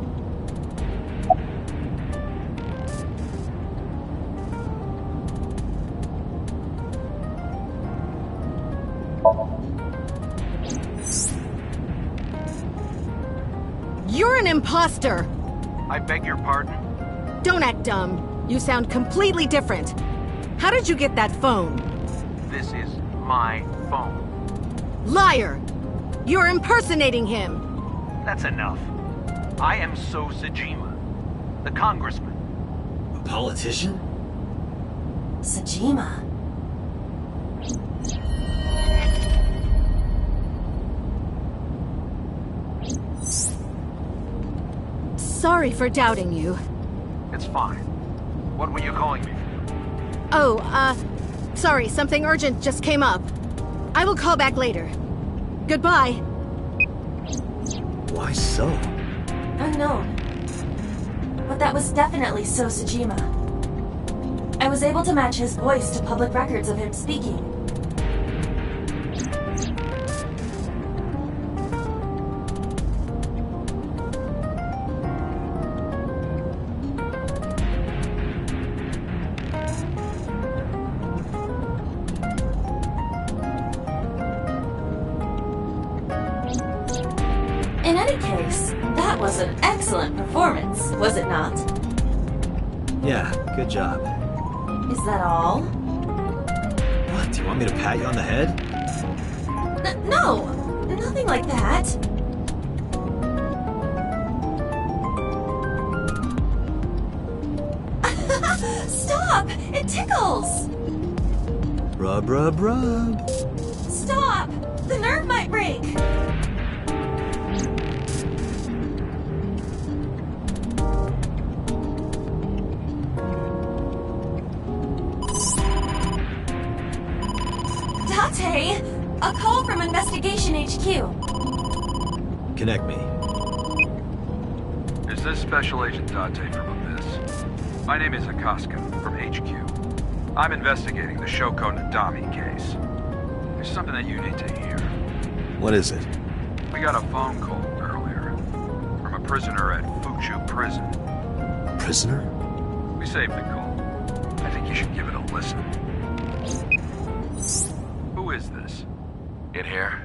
Speaker 17: You're an imposter!
Speaker 8: I beg your pardon?
Speaker 17: Don't act dumb. You sound completely different. How did you get that phone?
Speaker 8: This is my phone.
Speaker 17: Liar! You're impersonating him!
Speaker 8: That's enough. I am So Sajima, the congressman.
Speaker 1: A politician?
Speaker 12: Sajima.
Speaker 17: Sorry for doubting you.
Speaker 8: It's fine. What were you calling me for?
Speaker 17: Oh, sorry, something urgent just came up. I will call back later. Goodbye.
Speaker 1: Why so?
Speaker 12: Unknown. But that was definitely So Sajima. I was able to match his voice to public records of him speaking. In any case, that was an excellent performance, was it not?
Speaker 1: Yeah, good job.
Speaker 12: Is that all?
Speaker 1: What, do you want me to pat you on the head?
Speaker 12: No, nothing like that. Stop! It tickles!
Speaker 1: Rub, rub, rub.
Speaker 12: Stop! The nerve might break! Date! A call from Investigation HQ.
Speaker 1: Connect me.
Speaker 18: Is this Special Agent Date from Abyss? My name is Akaska from HQ. I'm investigating the Shoko Nadami case. There's something that you need to hear.
Speaker 1: What is it?
Speaker 18: We got a phone call earlier from a prisoner at Fuchu Prison.
Speaker 1: Prisoner?
Speaker 18: We saved the call. I think you should give it a listen. Who is this?
Speaker 19: In here,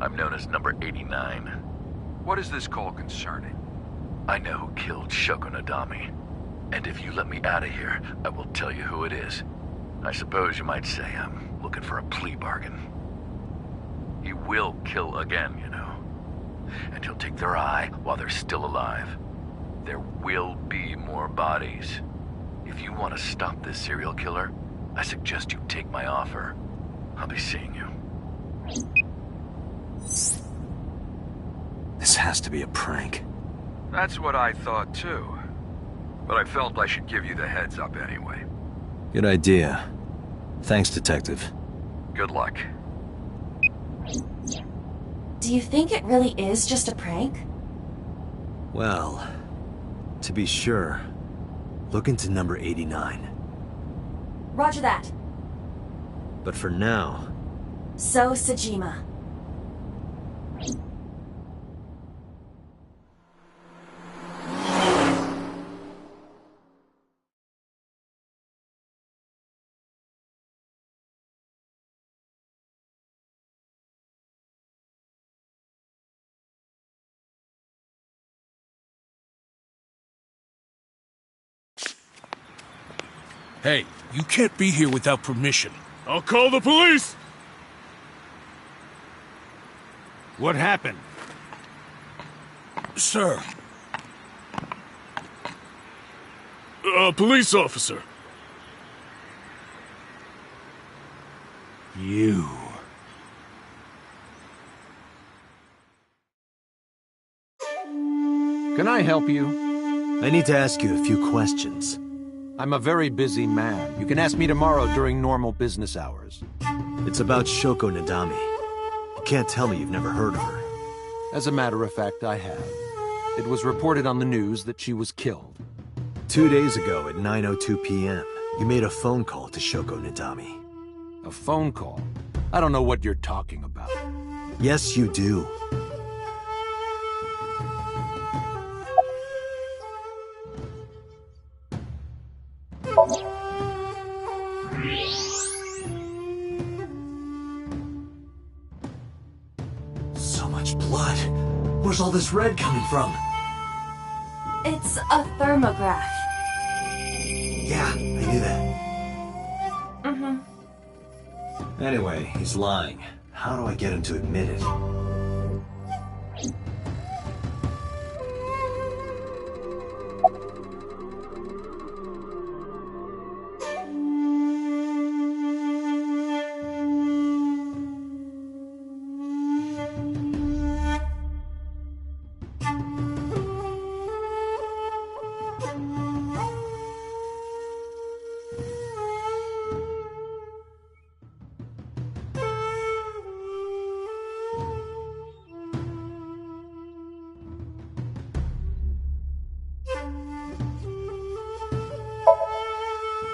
Speaker 19: I'm known as number 89.
Speaker 18: What is this call concerning?
Speaker 19: I know who killed Shoko Nadami. And if you let me out of here, I will tell you who it is. I suppose you might say I'm looking for a plea bargain. He will kill again, you know. And he'll take their eye while they're still alive. There will be more bodies. If you want to stop this serial killer, I suggest you take my offer. I'll be seeing you.
Speaker 1: This has to be a prank.
Speaker 18: That's what I thought too. But I felt I should give you the heads up anyway.
Speaker 1: Good idea. Thanks, Detective.
Speaker 18: Good luck.
Speaker 12: Do you think it really is just a prank?
Speaker 1: Well, to be sure, look into number 89.
Speaker 12: Roger that.
Speaker 1: But for now...
Speaker 12: So Sajima.
Speaker 14: Hey, you can't be here without permission. I'll call the police!
Speaker 16: What happened?
Speaker 14: Sir. A police officer.
Speaker 16: You.
Speaker 20: Can I help you?
Speaker 1: I need to ask you a few questions.
Speaker 20: I'm a very busy man. You can ask me tomorrow during normal business hours.
Speaker 1: It's about Shoko Nadami. You can't tell me you've never heard of her.
Speaker 20: As a matter of fact, I have. It was reported on the news that she was killed.
Speaker 1: 2 days ago at 9:02 p.m., you made a phone call to Shoko Nadami.
Speaker 20: A phone call? I don't know what you're talking about.
Speaker 1: Yes, you do. So much blood. Where's all this red coming from?
Speaker 2: It's a thermograph.
Speaker 1: Yeah, I knew that.
Speaker 2: Mm-hmm.
Speaker 1: Anyway, he's lying. How do I get him to admit it?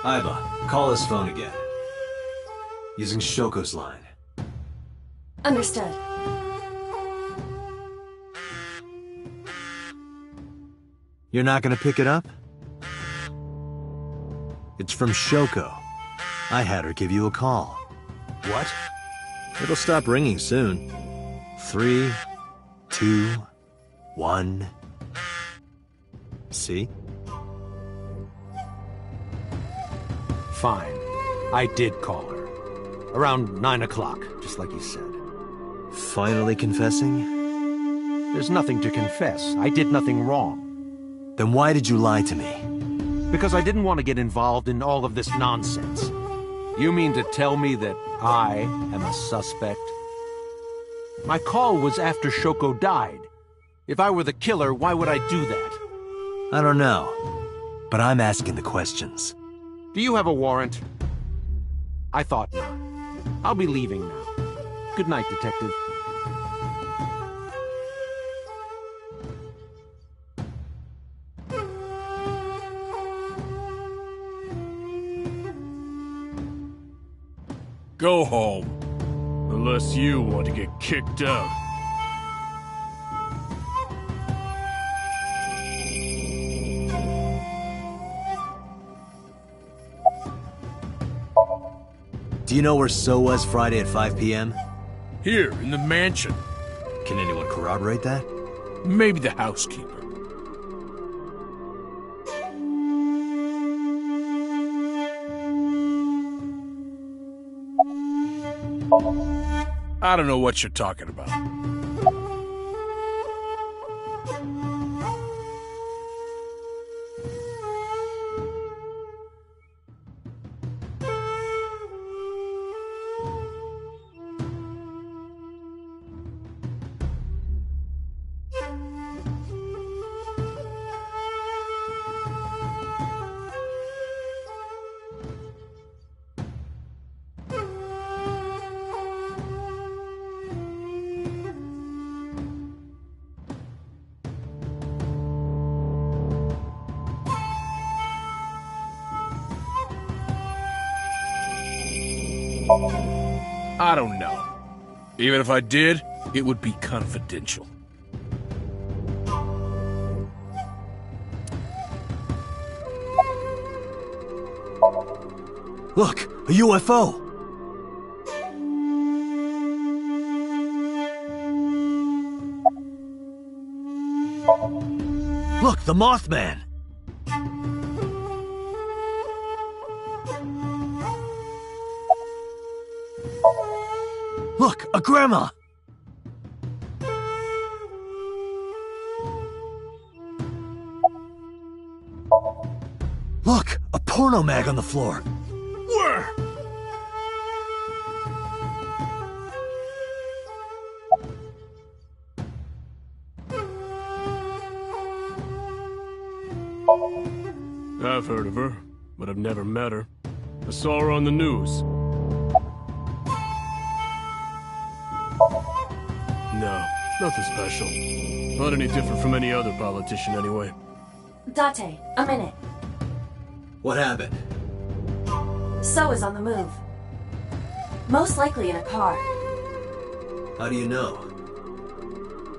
Speaker 1: Aiba, call his phone again. Using Shoko's line.
Speaker 2: Understood.
Speaker 1: You're not gonna pick it up? It's from Shoko. I had her give you a call. What? It'll stop ringing soon. 3, 2, 1. See?
Speaker 20: Fine. I did call her. Around 9 o'clock, just like you said.
Speaker 1: Finally confessing?
Speaker 20: There's nothing to confess. I did nothing wrong.
Speaker 1: Then why did you lie to me?
Speaker 20: Because I didn't want to get involved in all of this nonsense. You mean to tell me that I am a suspect? My call was after Shoko died. If I were the killer, why would I do that?
Speaker 1: I don't know. But I'm asking the questions.
Speaker 20: Do you have a warrant? I thought not. I'll be leaving now. Good night, Detective.
Speaker 14: Go home. Unless you want to get kicked out.
Speaker 1: Do you know where So was Friday at 5 p.m.?
Speaker 14: Here, in the mansion.
Speaker 1: Can anyone corroborate that?
Speaker 14: Maybe the housekeeper. I don't know what you're talking about. I don't know. Even if I did, it would be confidential.
Speaker 1: Look, a UFO! Look, the Mothman! Look, a grandma! Look, a porno mag on the floor.
Speaker 14: Where? I've heard of her, but I've never met her. I saw her on the news. No, nothing special. Not any different from any other politician, anyway.
Speaker 2: Date, a minute.
Speaker 1: What happened?
Speaker 2: So is on the move. Most likely in a car.
Speaker 1: How do you know?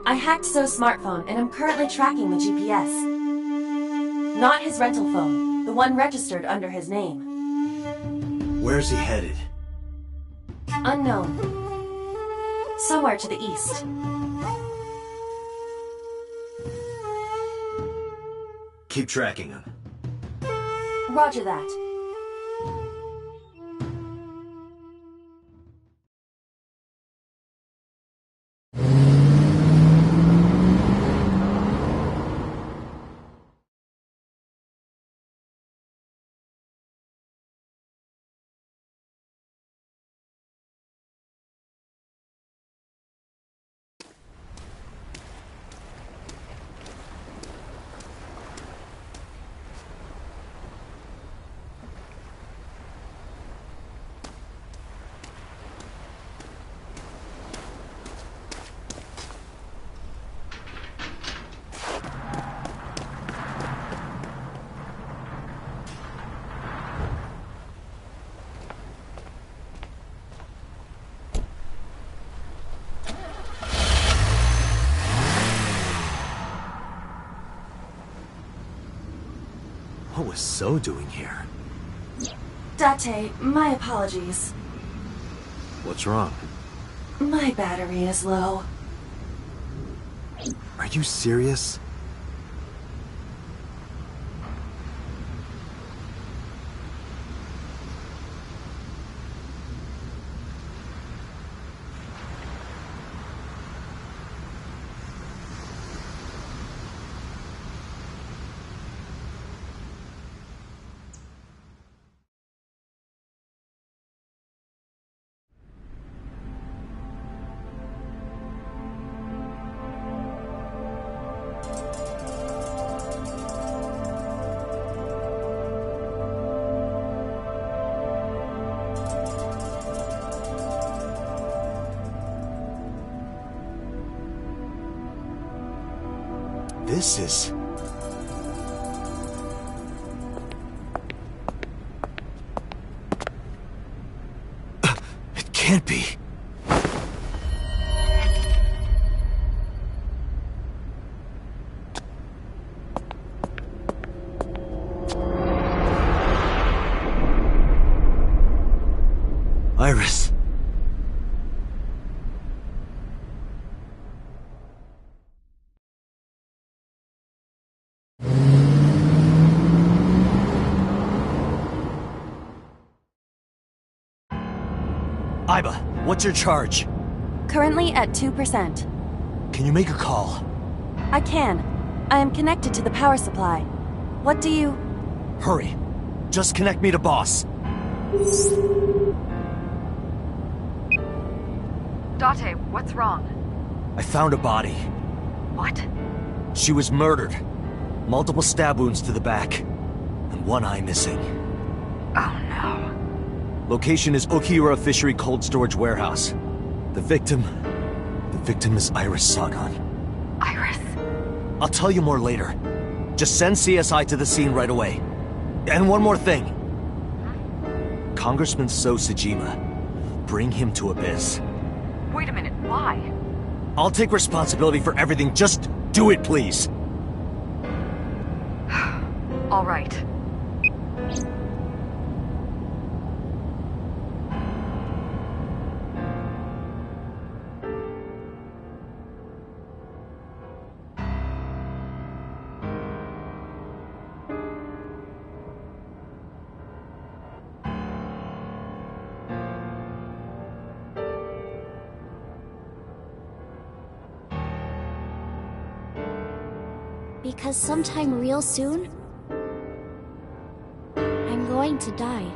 Speaker 2: I hacked So's smartphone and am currently tracking the GPS. Not his rental phone, the one registered under his name.
Speaker 1: Where's he headed?
Speaker 2: Unknown. Somewhere to the east.
Speaker 1: Keep tracking him.
Speaker 2: Roger that.
Speaker 1: What was So doing here?
Speaker 2: Date, my apologies.
Speaker 1: What's wrong?
Speaker 2: My battery is low.
Speaker 1: Are you serious? This is... It can't be. Iris. Iba, what's your charge?
Speaker 2: Currently at 2%.
Speaker 1: Can you make a call?
Speaker 2: I can. I am connected to the power supply. What do you...
Speaker 1: Hurry. Just connect me to boss.
Speaker 5: Date, what's wrong?
Speaker 1: I found a body.
Speaker 5: What?
Speaker 1: She was murdered. Multiple stab wounds to the back. And one eye missing.
Speaker 5: Oh no.
Speaker 1: Location is Okiura Fishery Cold Storage Warehouse. The victim is Iris Sagan.
Speaker 5: Iris?
Speaker 1: I'll tell you more later. Just send CSI to the scene right away. And one more thing. Congressman So Sajima. Bring him to Abyss.
Speaker 5: Wait a minute, why?
Speaker 1: I'll take responsibility for everything. Just do it, please.
Speaker 5: All right.
Speaker 9: Because sometime real soon, I'm going to die.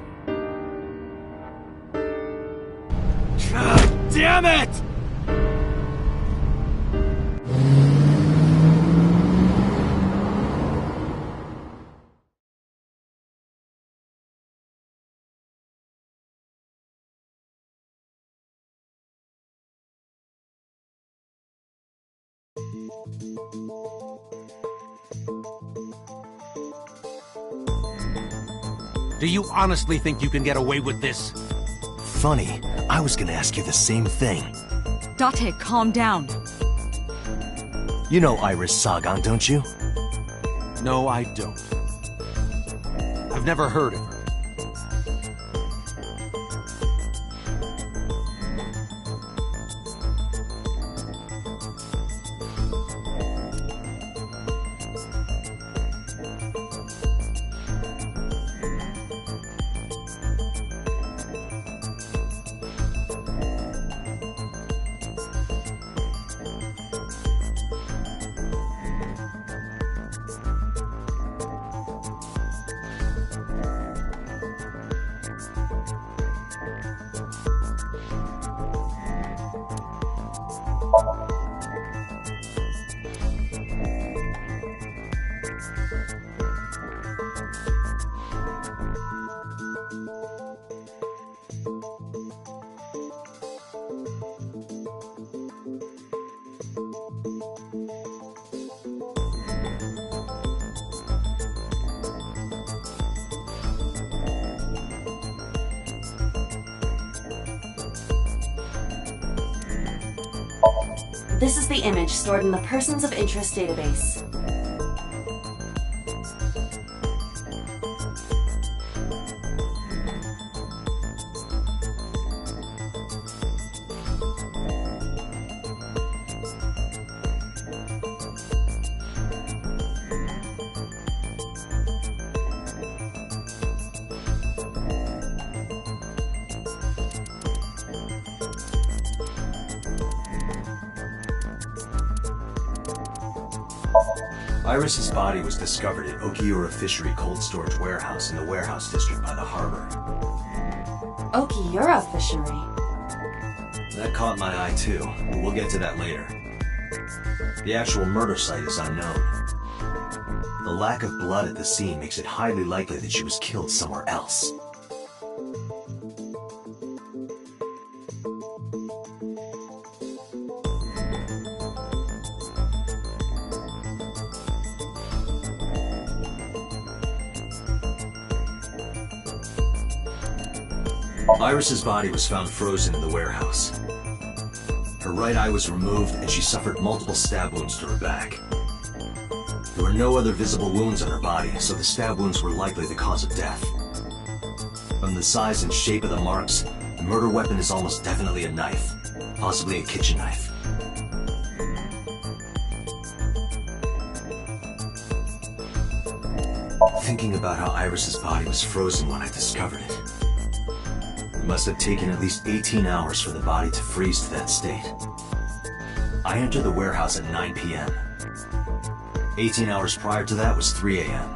Speaker 1: God damn it!
Speaker 20: Do you honestly think you can get away with this?
Speaker 1: Funny, I was gonna ask you the same thing.
Speaker 5: Date, calm down.
Speaker 1: You know Iris Sagan, don't you?
Speaker 20: No, I don't. I've never heard of her.
Speaker 2: This is the image stored in the Persons of Interest database.
Speaker 1: Iris's body was discovered at Okiura Fishery Cold Storage Warehouse in the warehouse district by the harbor.
Speaker 2: Okiura Fishery?
Speaker 1: That caught my eye too, but we'll get to that later. The actual murder site is unknown. The lack of blood at the scene makes it highly likely that she was killed somewhere else. Iris's body was found frozen in the warehouse. Her right eye was removed and she suffered multiple stab wounds to her back. There were no other visible wounds on her body, so the stab wounds were likely the cause of death. From the size and shape of the marks, the murder weapon is almost definitely a knife, possibly a kitchen knife. Thinking about how Iris's body was frozen when I discovered it. It must have taken at least 18 hours for the body to freeze to that state. I entered the warehouse at 9 p.m. 18 hours prior to that was 3 a.m.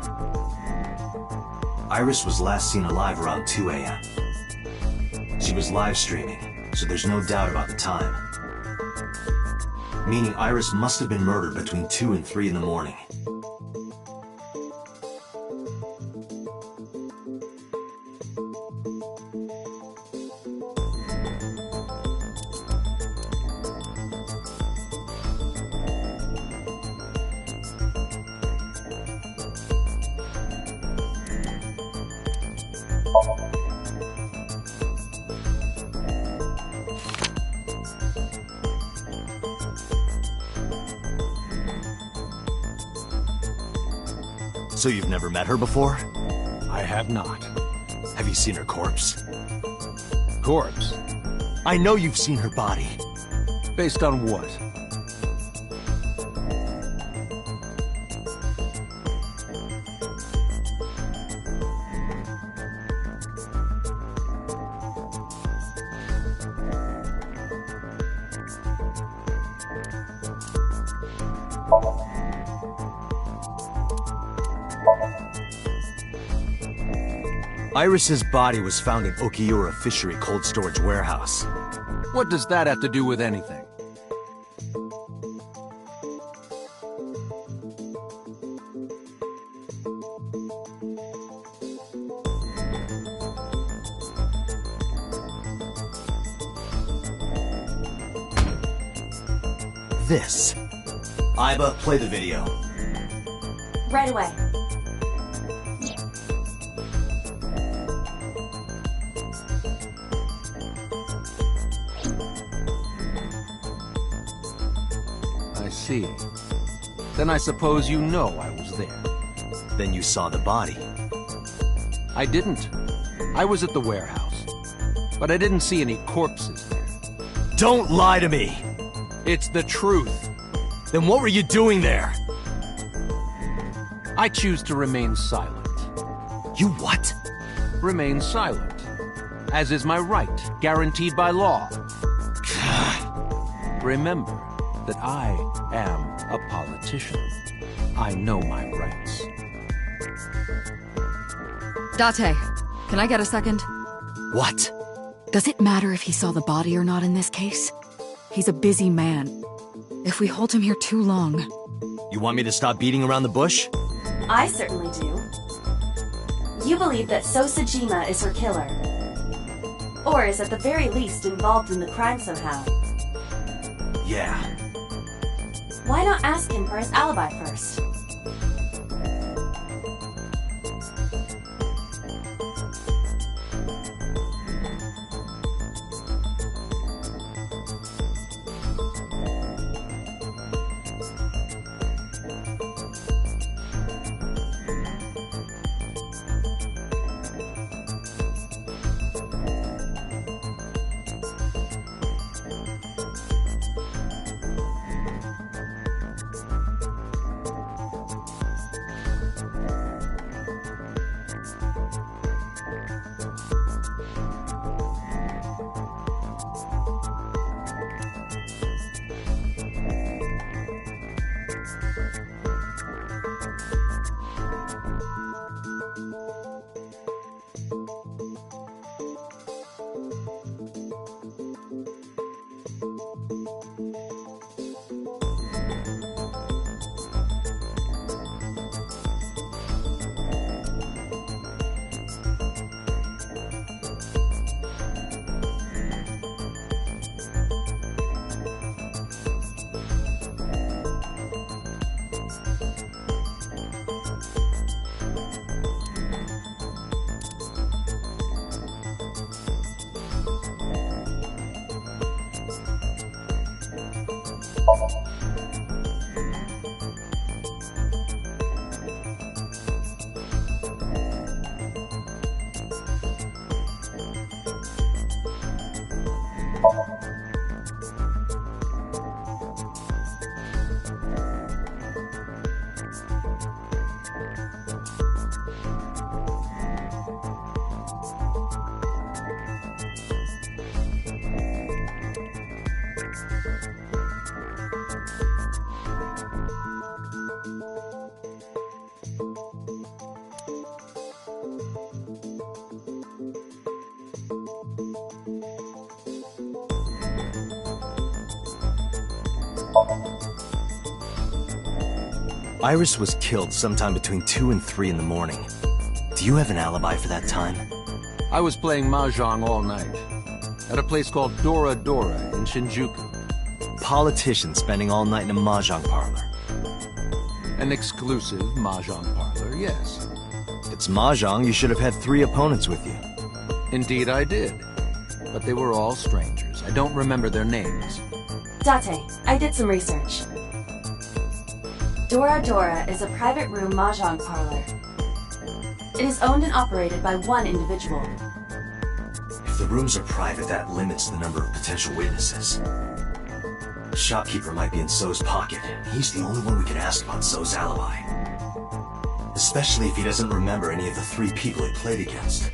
Speaker 1: Iris was last seen alive around 2 a.m. She was live streaming, so there's no doubt about the time. Meaning Iris must have been murdered between 2 and 3 in the morning. So you've never met her before?
Speaker 20: I have not.
Speaker 1: Have you seen her corpse?
Speaker 20: Corpse?
Speaker 1: I know you've seen her body.
Speaker 20: Based on what?
Speaker 1: Iris's body was found at Okiura Fishery Cold Storage Warehouse.
Speaker 20: What does that have to do with anything?
Speaker 1: This. Iba, play the video.
Speaker 2: Right away.
Speaker 20: I see. Then I suppose you know I was there.
Speaker 1: Then you saw the body.
Speaker 20: I didn't. I was at the warehouse. But I didn't see any corpses there.
Speaker 1: Don't lie to me!
Speaker 20: It's the truth.
Speaker 1: Then what were you doing there?
Speaker 20: I choose to remain silent.
Speaker 1: You what?
Speaker 20: Remain silent. As is my right, guaranteed by law. Remember that I am a politician. I know my rights.
Speaker 5: Date, can I get a second?
Speaker 1: What?
Speaker 5: Does it matter if he saw the body or not in this case? He's a busy man. If we hold him here too long...
Speaker 1: You want me to stop beating around the bush?
Speaker 2: I certainly do. You believe that Sosajima is her killer. Or is at the very least involved in the crime somehow.
Speaker 1: Yeah.
Speaker 2: Why not ask him for his alibi first?
Speaker 1: Iris was killed sometime between 2 and 3 in the morning. Do you have an alibi for that time?
Speaker 20: I was playing Mahjong all night. At a place called Dora Dora in Shinjuku.
Speaker 1: Politician spending all night in a Mahjong parlor.
Speaker 20: An exclusive Mahjong parlor, yes.
Speaker 1: If it's Mahjong, you should have had 3 opponents with you.
Speaker 20: Indeed I did. But they were all strangers. I don't remember their names.
Speaker 2: Date, I did some research. Dora Dora is a private room mahjong parlor. It is owned and operated by one individual.
Speaker 1: If the rooms are private, that limits the number of potential witnesses. The shopkeeper might be in So's pocket. He's the only one we can ask about So's alibi. Especially if he doesn't remember any of the 3 people he played against.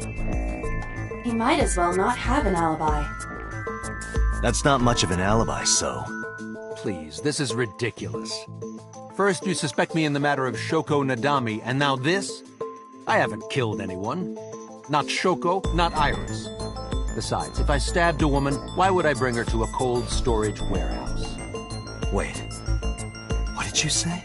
Speaker 2: He might as well not have an alibi.
Speaker 1: That's not much of an alibi, So.
Speaker 20: Please, this is ridiculous. First you suspect me in the matter of Shoko Nadami, and now this? I haven't killed anyone. Not Shoko, not Iris. Besides, if I stabbed a woman, why would I bring her to a cold storage warehouse?
Speaker 1: Wait. What did you say?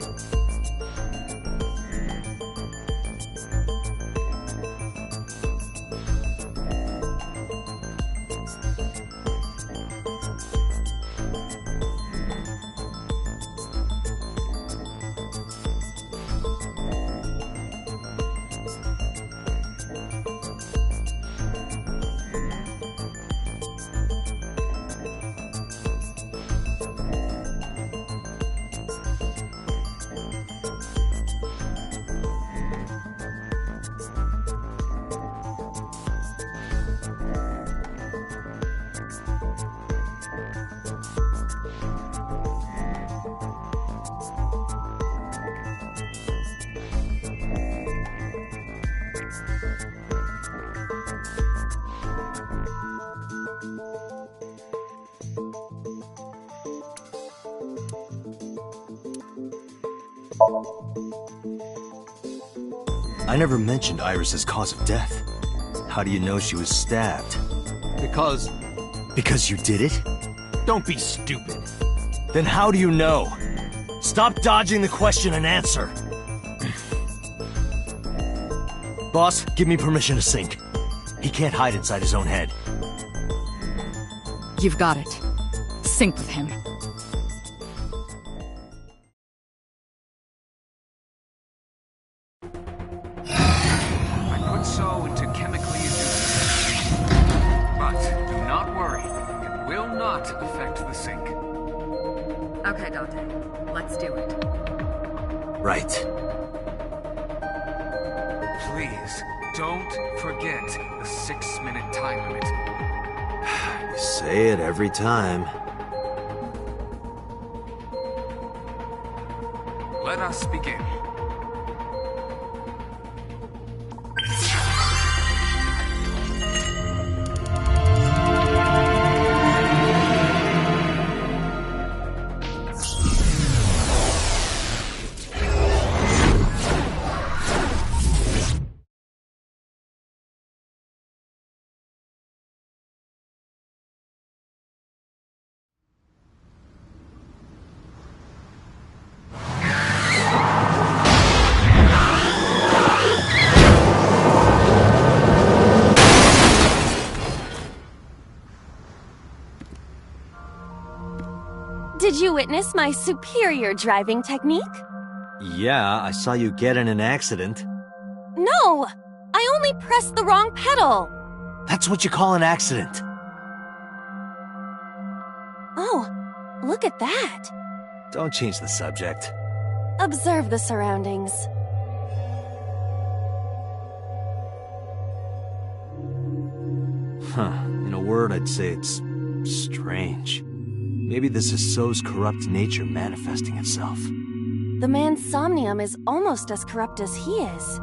Speaker 1: I never mentioned Iris's cause of death. How do you know she was stabbed?
Speaker 20: Because...
Speaker 1: Because you did it?
Speaker 20: Don't be stupid.
Speaker 1: Then how do you know? Stop dodging the question and answer. Boss, give me permission to sink. He can't hide inside his own head.
Speaker 5: You've got it. Sync with him.
Speaker 6: I put so into chemically induced. But do not worry. It will not affect the sink.
Speaker 5: Okay, Dante. Let's do it.
Speaker 1: Right.
Speaker 6: Please, don't forget the 6-minute time limit.
Speaker 1: You say it every time.
Speaker 6: Let us begin.
Speaker 12: Did you witness my superior driving technique?
Speaker 1: Yeah, I saw you get in an accident.
Speaker 12: No! I only pressed the wrong pedal!
Speaker 1: That's what you call an accident.
Speaker 12: Oh, look at that!
Speaker 1: Don't change the subject.
Speaker 12: Observe the surroundings.
Speaker 1: Huh. In a word, I'd say it's strange. Maybe this is So's corrupt nature manifesting itself.
Speaker 12: The man's somnium is almost as corrupt as he is.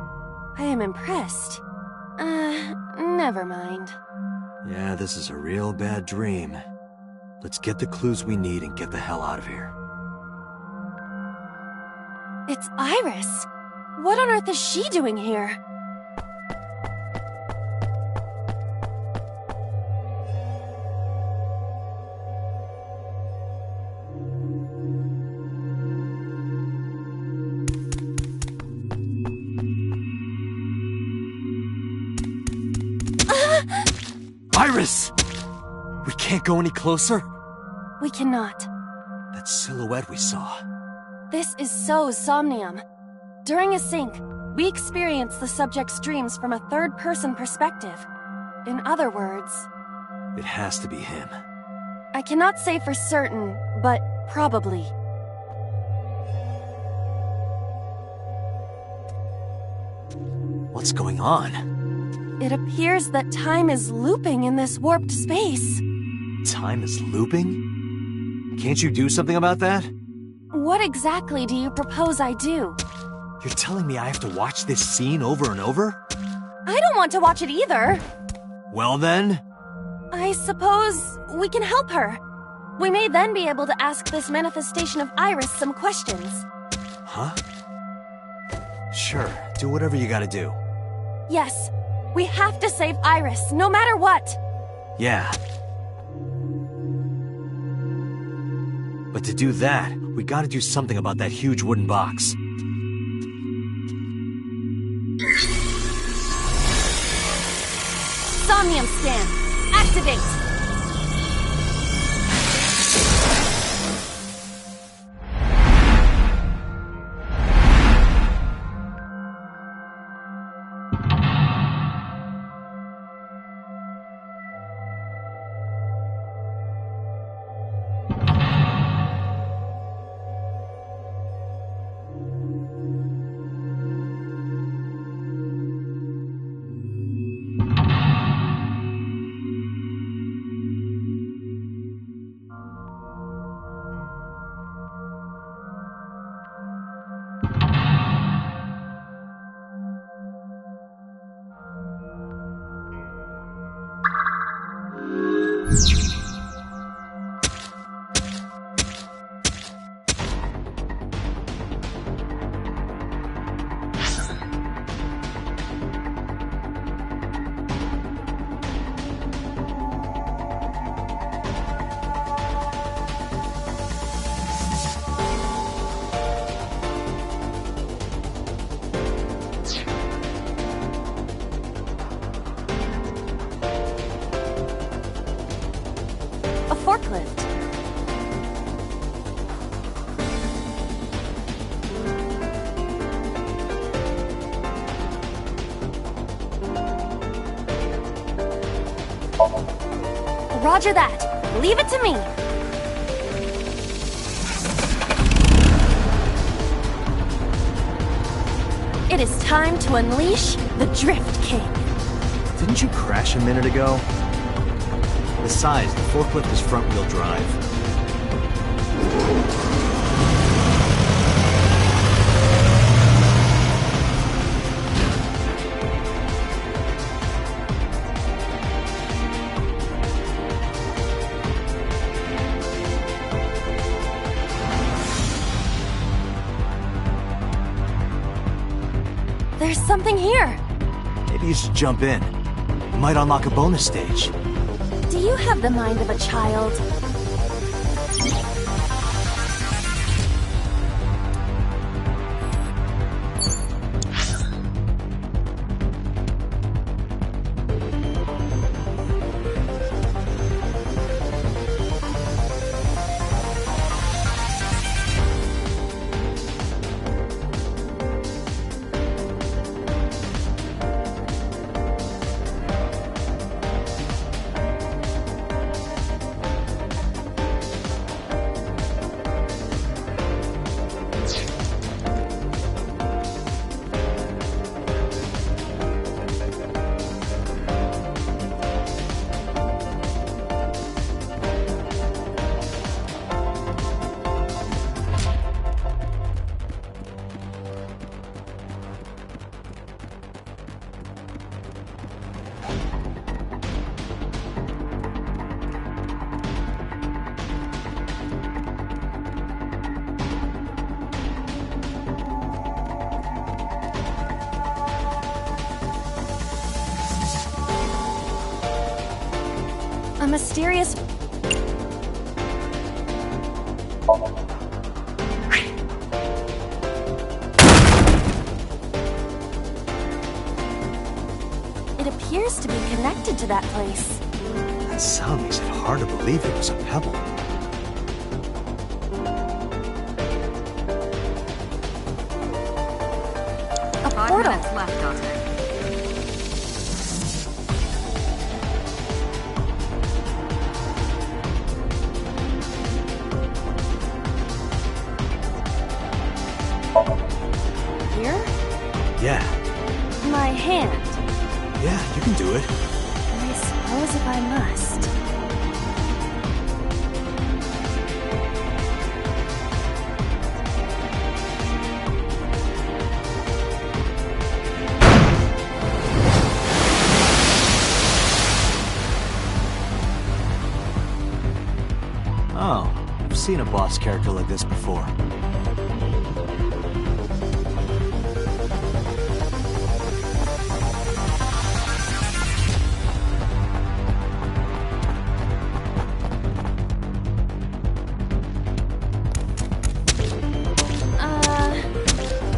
Speaker 12: I am impressed. Never mind.
Speaker 1: Yeah, this is a real bad dream. Let's get the clues we need and get the hell out of here.
Speaker 12: It's Iris. What on earth is she doing here?
Speaker 1: Iris! We can't go any closer?
Speaker 12: We cannot.
Speaker 1: That silhouette we saw.
Speaker 12: This is So's somnium. During a sync, we experience the subject's dreams from a third-person perspective. In other words...
Speaker 1: It has to be him.
Speaker 12: I cannot say for certain, but probably.
Speaker 1: What's going on?
Speaker 12: It appears that time is looping in this warped space.
Speaker 1: Time is looping? Can't you do something about that?
Speaker 12: What exactly do you propose I do?
Speaker 1: You're telling me I have to watch this scene over and over?
Speaker 12: I don't want to watch it either.
Speaker 1: Well then?
Speaker 12: I suppose we can help her. We may then be able to ask this manifestation of Iris some questions.
Speaker 1: Huh? Sure, do whatever you gotta do.
Speaker 12: Yes, we have to save Iris, no matter what.
Speaker 1: Yeah. But to do that, we gotta do something about that huge wooden box.
Speaker 12: Somnium scan. Activate. Roger that. Leave it to me. It is time to unleash the Drift King.
Speaker 1: Didn't you crash a minute ago? Besides, the forklift is front-wheel drive.
Speaker 12: There's something here.
Speaker 1: Maybe you should jump in. You might unlock a bonus stage.
Speaker 12: Do you have the mind of a child? A mysterious... It appears to be connected to that place.
Speaker 1: That sound makes it hard to believe it was a pebble.
Speaker 12: A
Speaker 5: 5
Speaker 12: portal.
Speaker 5: minutes left, Dante.
Speaker 12: Here?
Speaker 1: Yeah.
Speaker 12: My hand.
Speaker 1: Yeah, you can do it.
Speaker 12: I suppose if I must.
Speaker 1: Oh, I've seen a boss character like this before.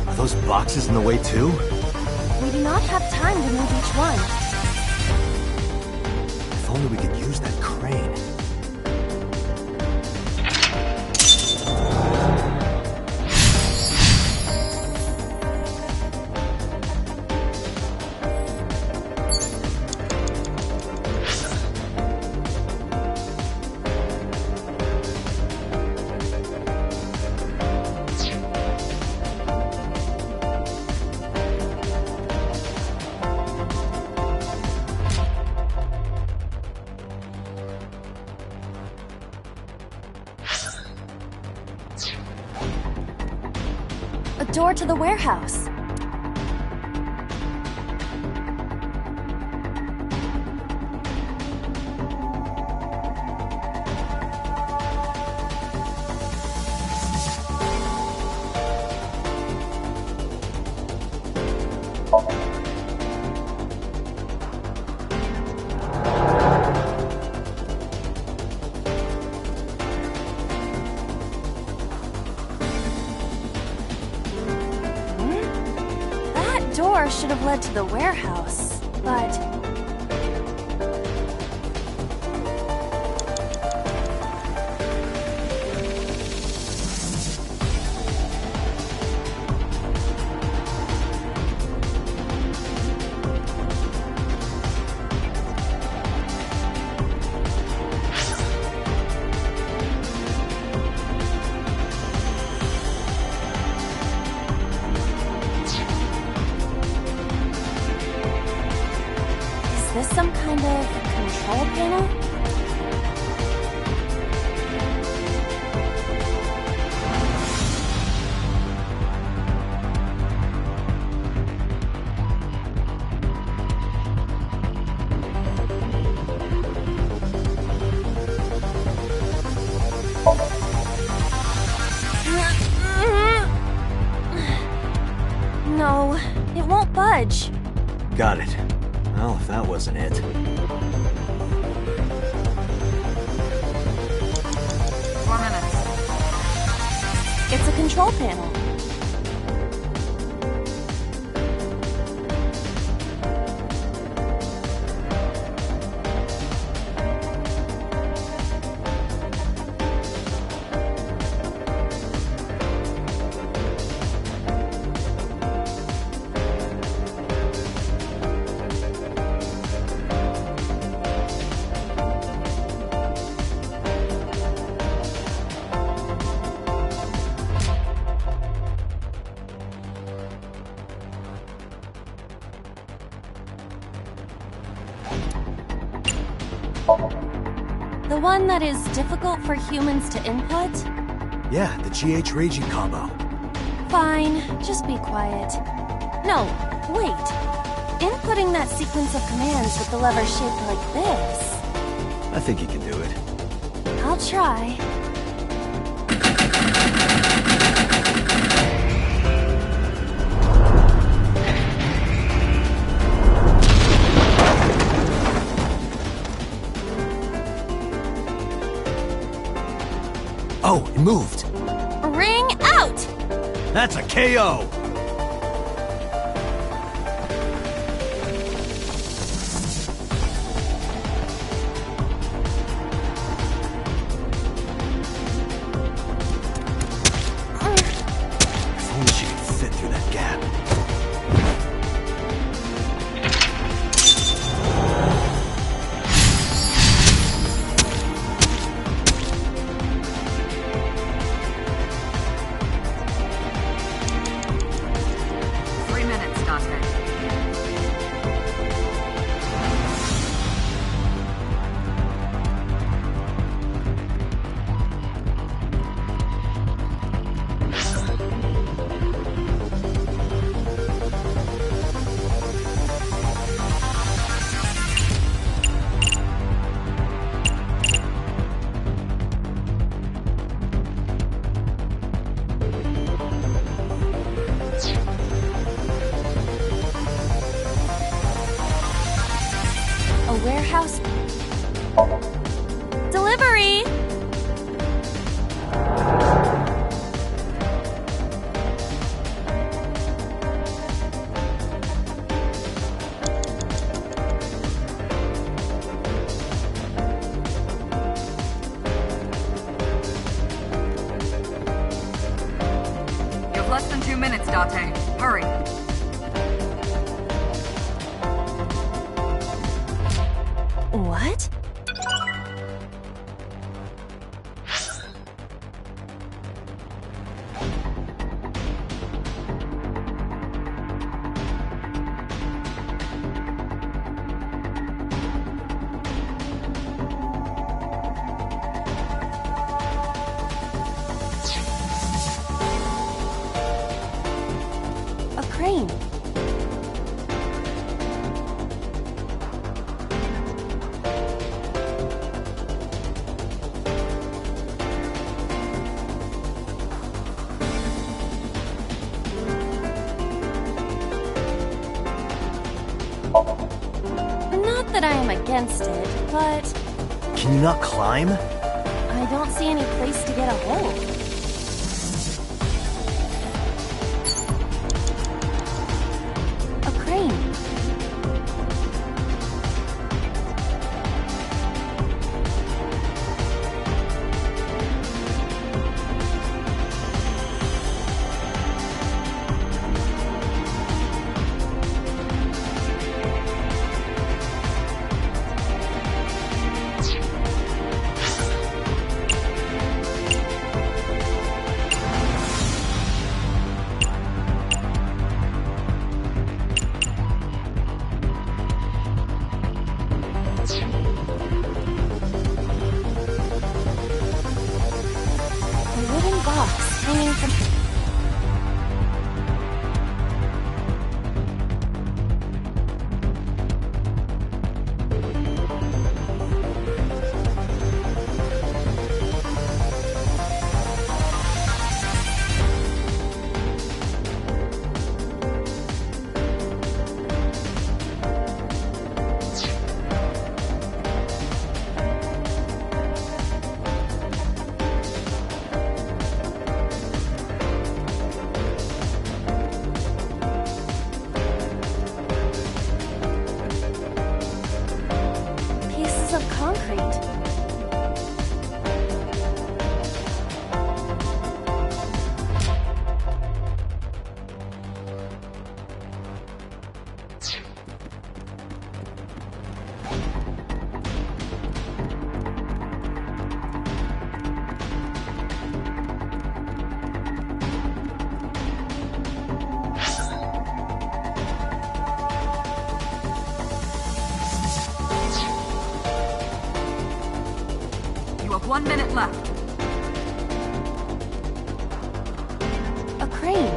Speaker 1: Are those boxes in the way too?
Speaker 12: We do not have time to move each one.
Speaker 1: If only we could use that crane.
Speaker 12: A door to the warehouse. Door should have led to the warehouse, but... of control panel? No, it won't budge.
Speaker 1: Got it. Well, if that wasn't it.
Speaker 5: 4 minutes.
Speaker 12: It's a control panel. The one that is difficult for humans to input?
Speaker 1: Yeah, the GH Reiji combo.
Speaker 12: Fine, just be quiet. No, wait. Inputting that sequence of commands with the lever shaped like this.
Speaker 1: I think you can do it.
Speaker 12: I'll try.
Speaker 1: Oh, it moved.
Speaker 12: Ring out!
Speaker 1: That's a KO! If only she could fit through that gap.
Speaker 12: Warehouse. Delivery!
Speaker 5: You have less than 2 minutes, Date. Hurry.
Speaker 12: What? A crane. Not that I am against it, but
Speaker 1: Can you not climb?
Speaker 12: I don't see any place to get a hold. A crane. box hanging from... of concrete.
Speaker 5: You have 1 minute left.
Speaker 12: A crane.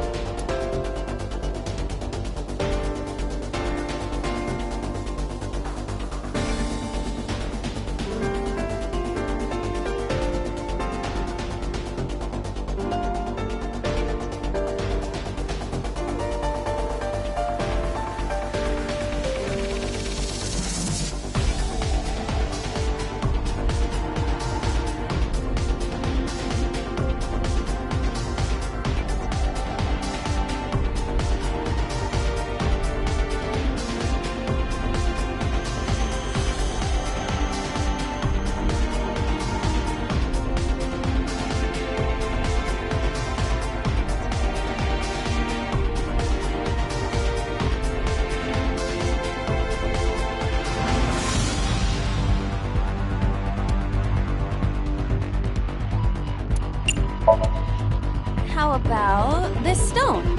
Speaker 12: How about this stone?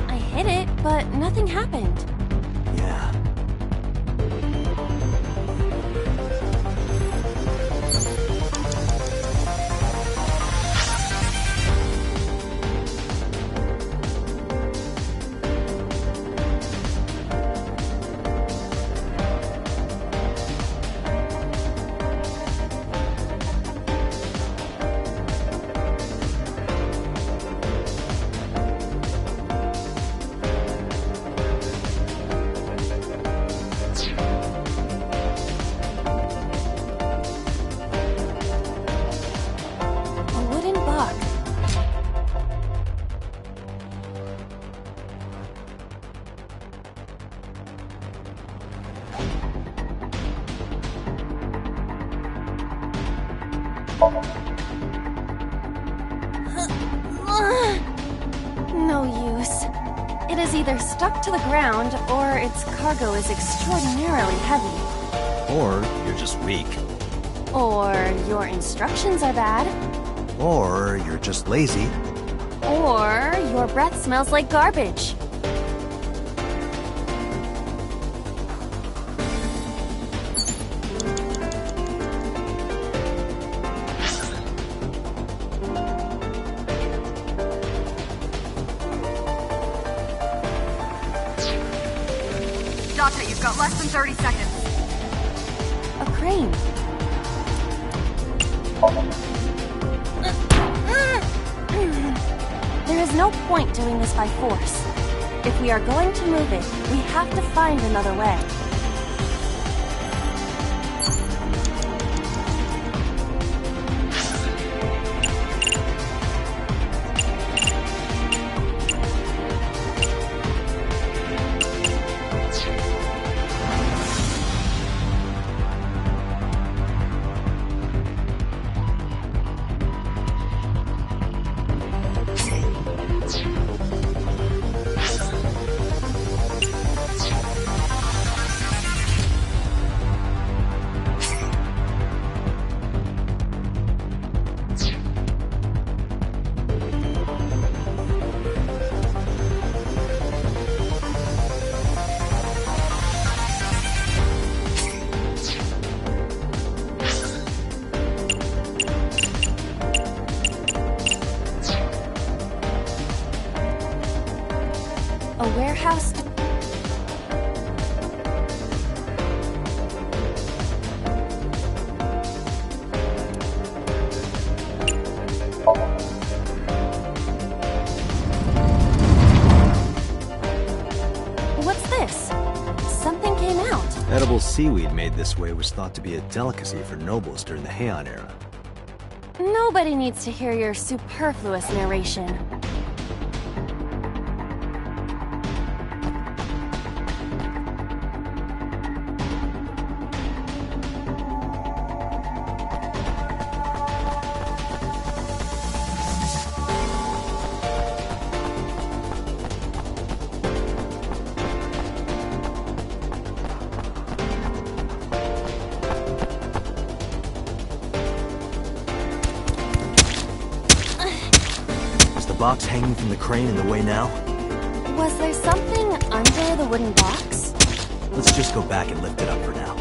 Speaker 12: I hit it, but nothing happened.
Speaker 1: Yeah.
Speaker 12: No use. It is either stuck to the ground, or its cargo is extraordinarily heavy.
Speaker 1: Or you're just weak.
Speaker 12: Or your instructions are bad.
Speaker 1: Or you're just lazy.
Speaker 12: Or your breath smells like garbage.
Speaker 5: Date, you've got less than 30 seconds.
Speaker 12: A crane. There is no point doing this by force. If we are going to move it, we have to find another way.
Speaker 1: Edible seaweed made this way was thought to be a delicacy for nobles during the Heian era.
Speaker 12: Nobody needs to hear your superfluous narration.
Speaker 1: Box hanging from the crane in the way now?
Speaker 12: Was there something under the wooden box?
Speaker 1: Let's just go back and lift it up for now.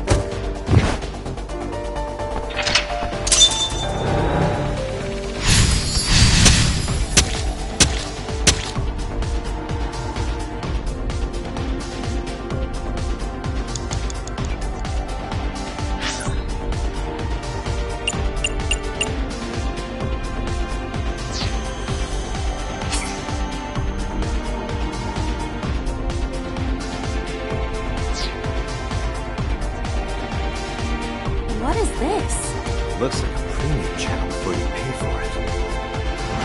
Speaker 1: Looks like a premium channel before you pay for it.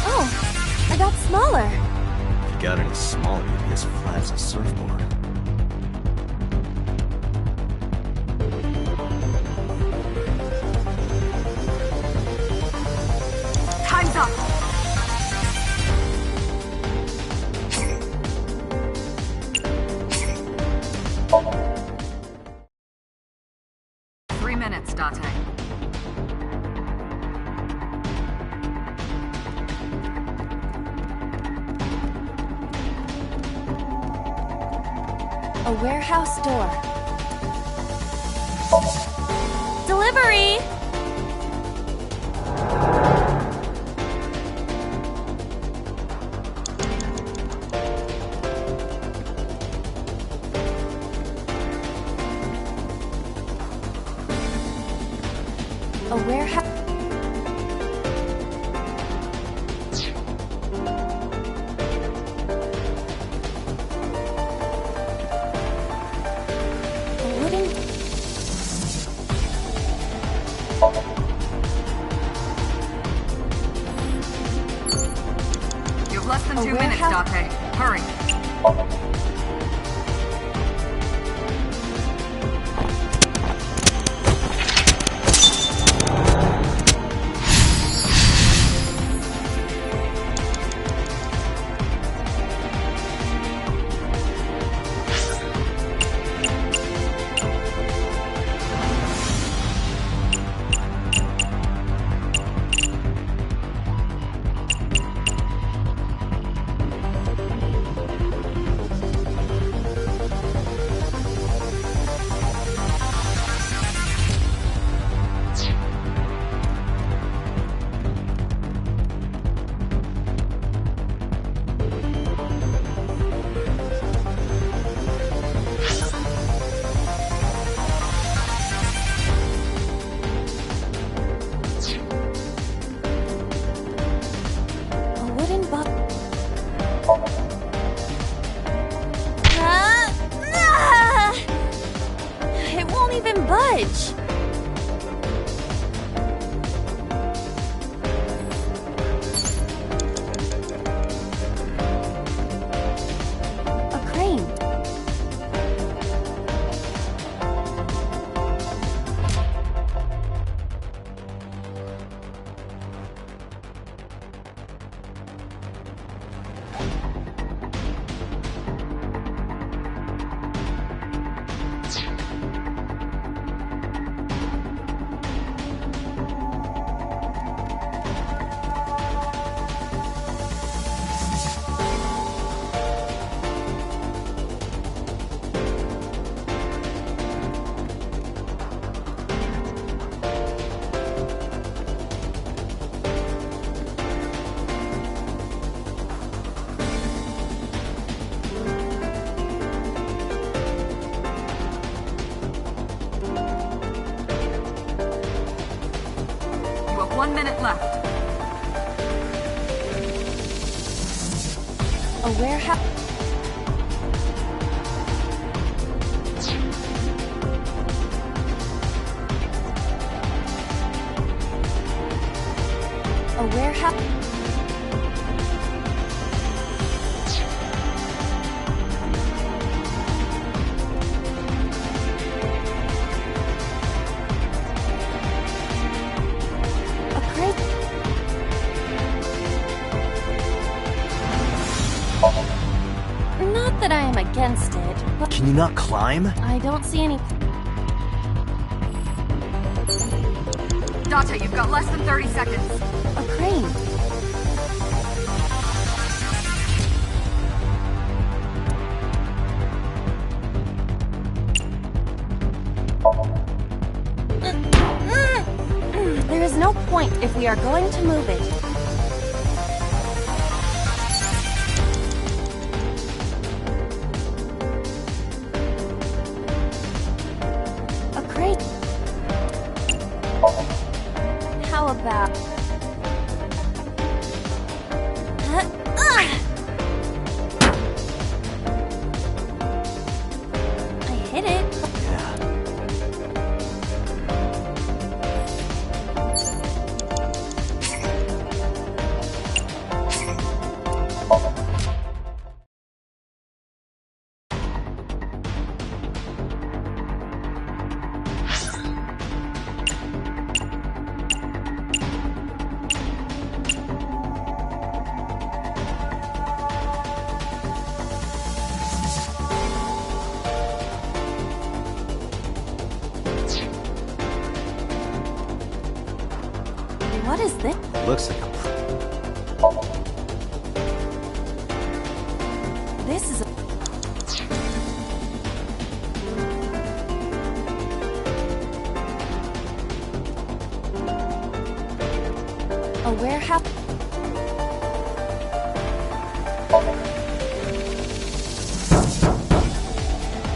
Speaker 12: Oh, I got smaller.
Speaker 1: If you got any smaller, you'd be as flat as a surfboard.
Speaker 7: Time's up.
Speaker 5: Three minutes, Date.
Speaker 12: A warehouse door. Delivery! A warehouse. A wooden.
Speaker 5: You have less than
Speaker 12: A
Speaker 5: 2 minutes,
Speaker 12: warehouse-
Speaker 5: Date. Hurry.
Speaker 12: A wooden box. It won't even budge. A crane.
Speaker 5: 1 minute left.
Speaker 2: A warehouse. A warehouse. A crate. Not that I am against it, but
Speaker 1: Can you not climb?
Speaker 2: I don't see any.
Speaker 5: Date, you've got less than 30 seconds.
Speaker 2: A crane. There is no point if we are going to move it. A crate. How about... I hit it. What is this?
Speaker 1: Looks like a...
Speaker 2: This is a... A warehouse.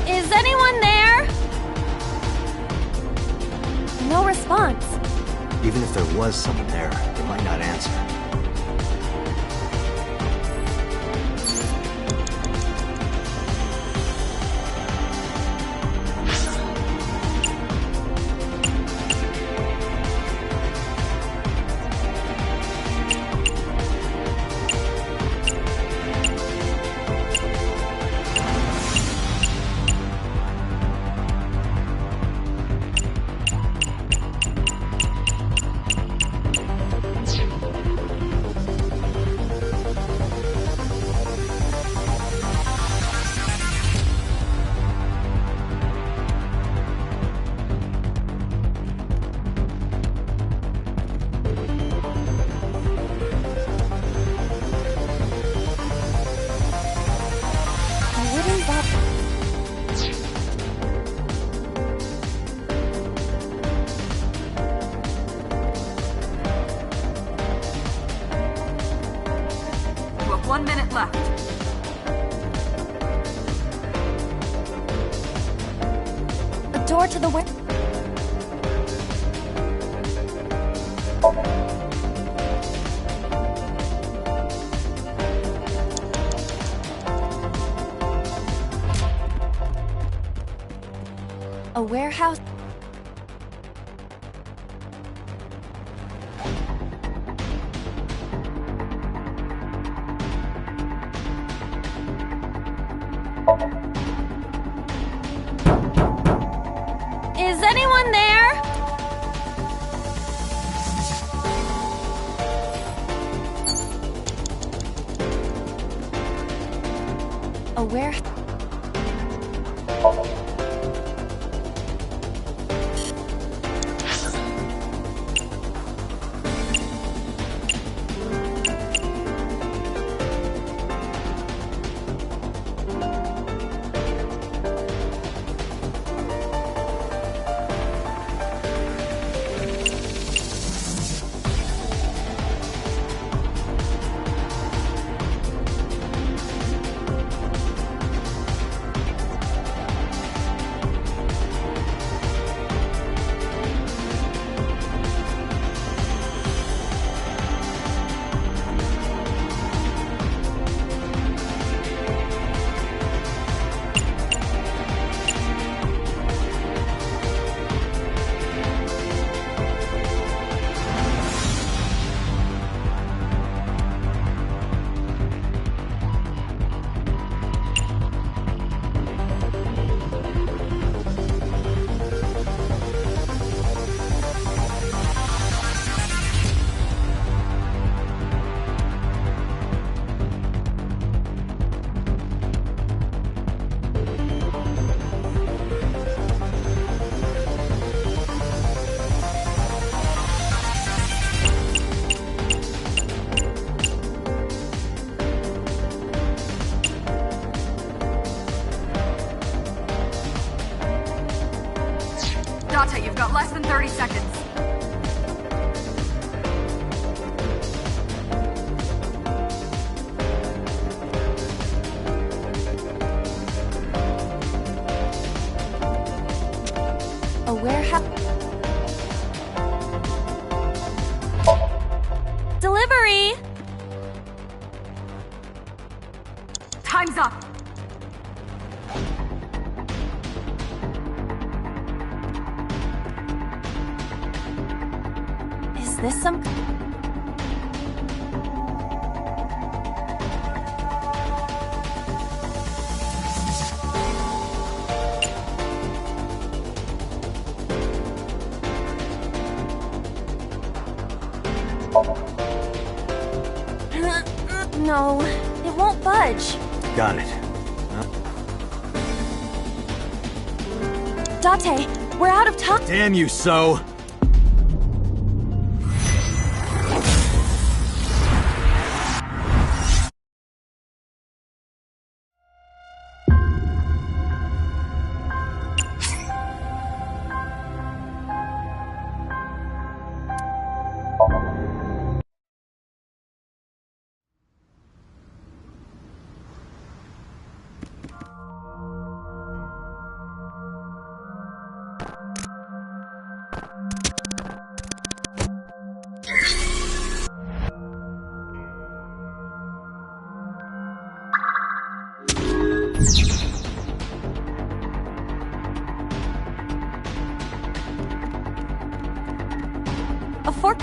Speaker 2: Is anyone there? No response.
Speaker 1: Even if there was someone there, they might not answer.
Speaker 5: You have 1 minute left.
Speaker 2: A door to the A warehouse. Is anyone there? A warehouse.
Speaker 5: Date, you've got less than 30 seconds.
Speaker 2: A warehouse. Delivery!
Speaker 5: Time's up!
Speaker 2: Is this some... No, it won't budge.
Speaker 1: Got it.
Speaker 2: Date, we're out of time.
Speaker 15: Damn you, So!
Speaker 2: A fork...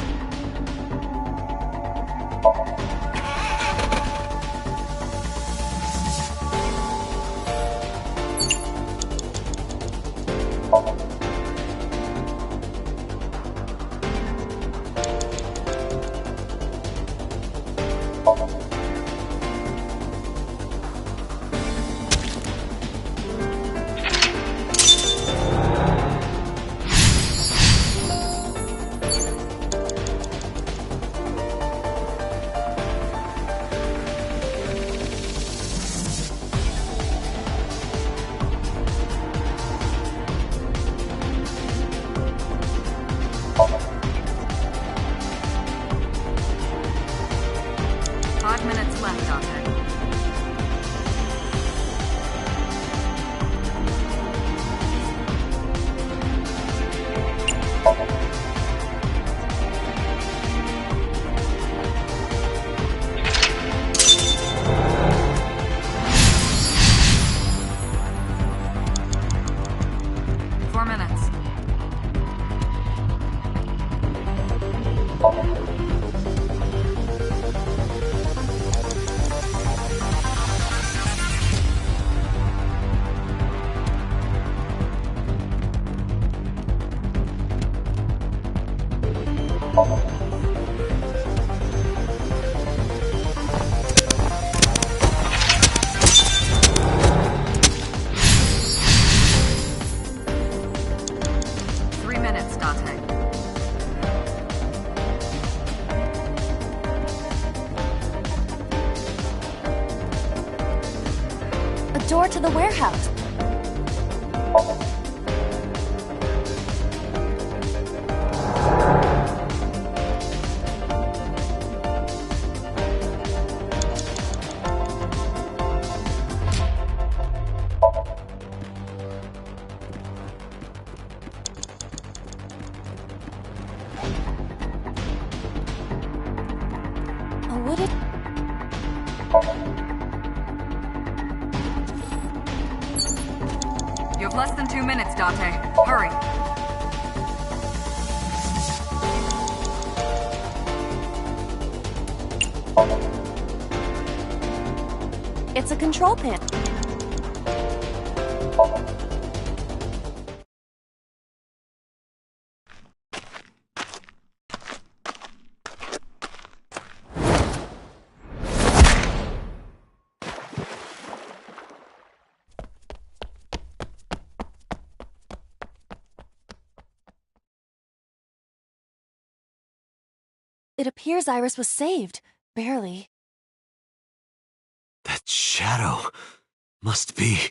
Speaker 2: door to the warehouse. A wooded...
Speaker 5: You have less than 2 minutes, Date. Hurry.
Speaker 2: It's a control panel. It appears Iris was saved. Barely.
Speaker 16: That shadow must be...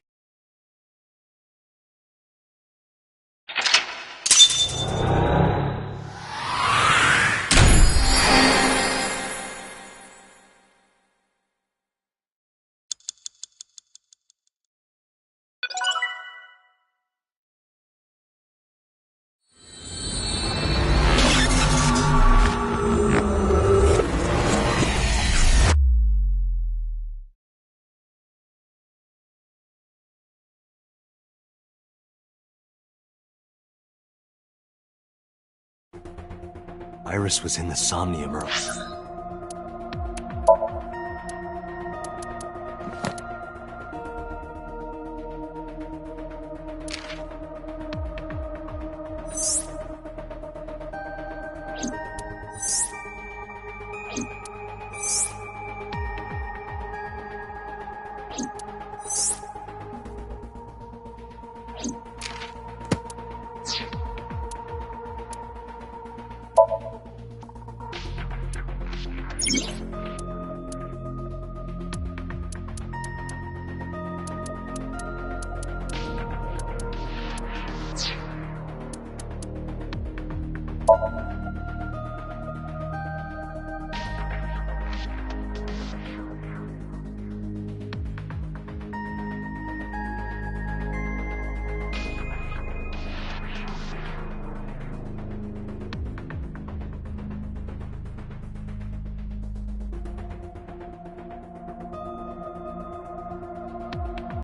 Speaker 1: Iris was in the Somnium Earl.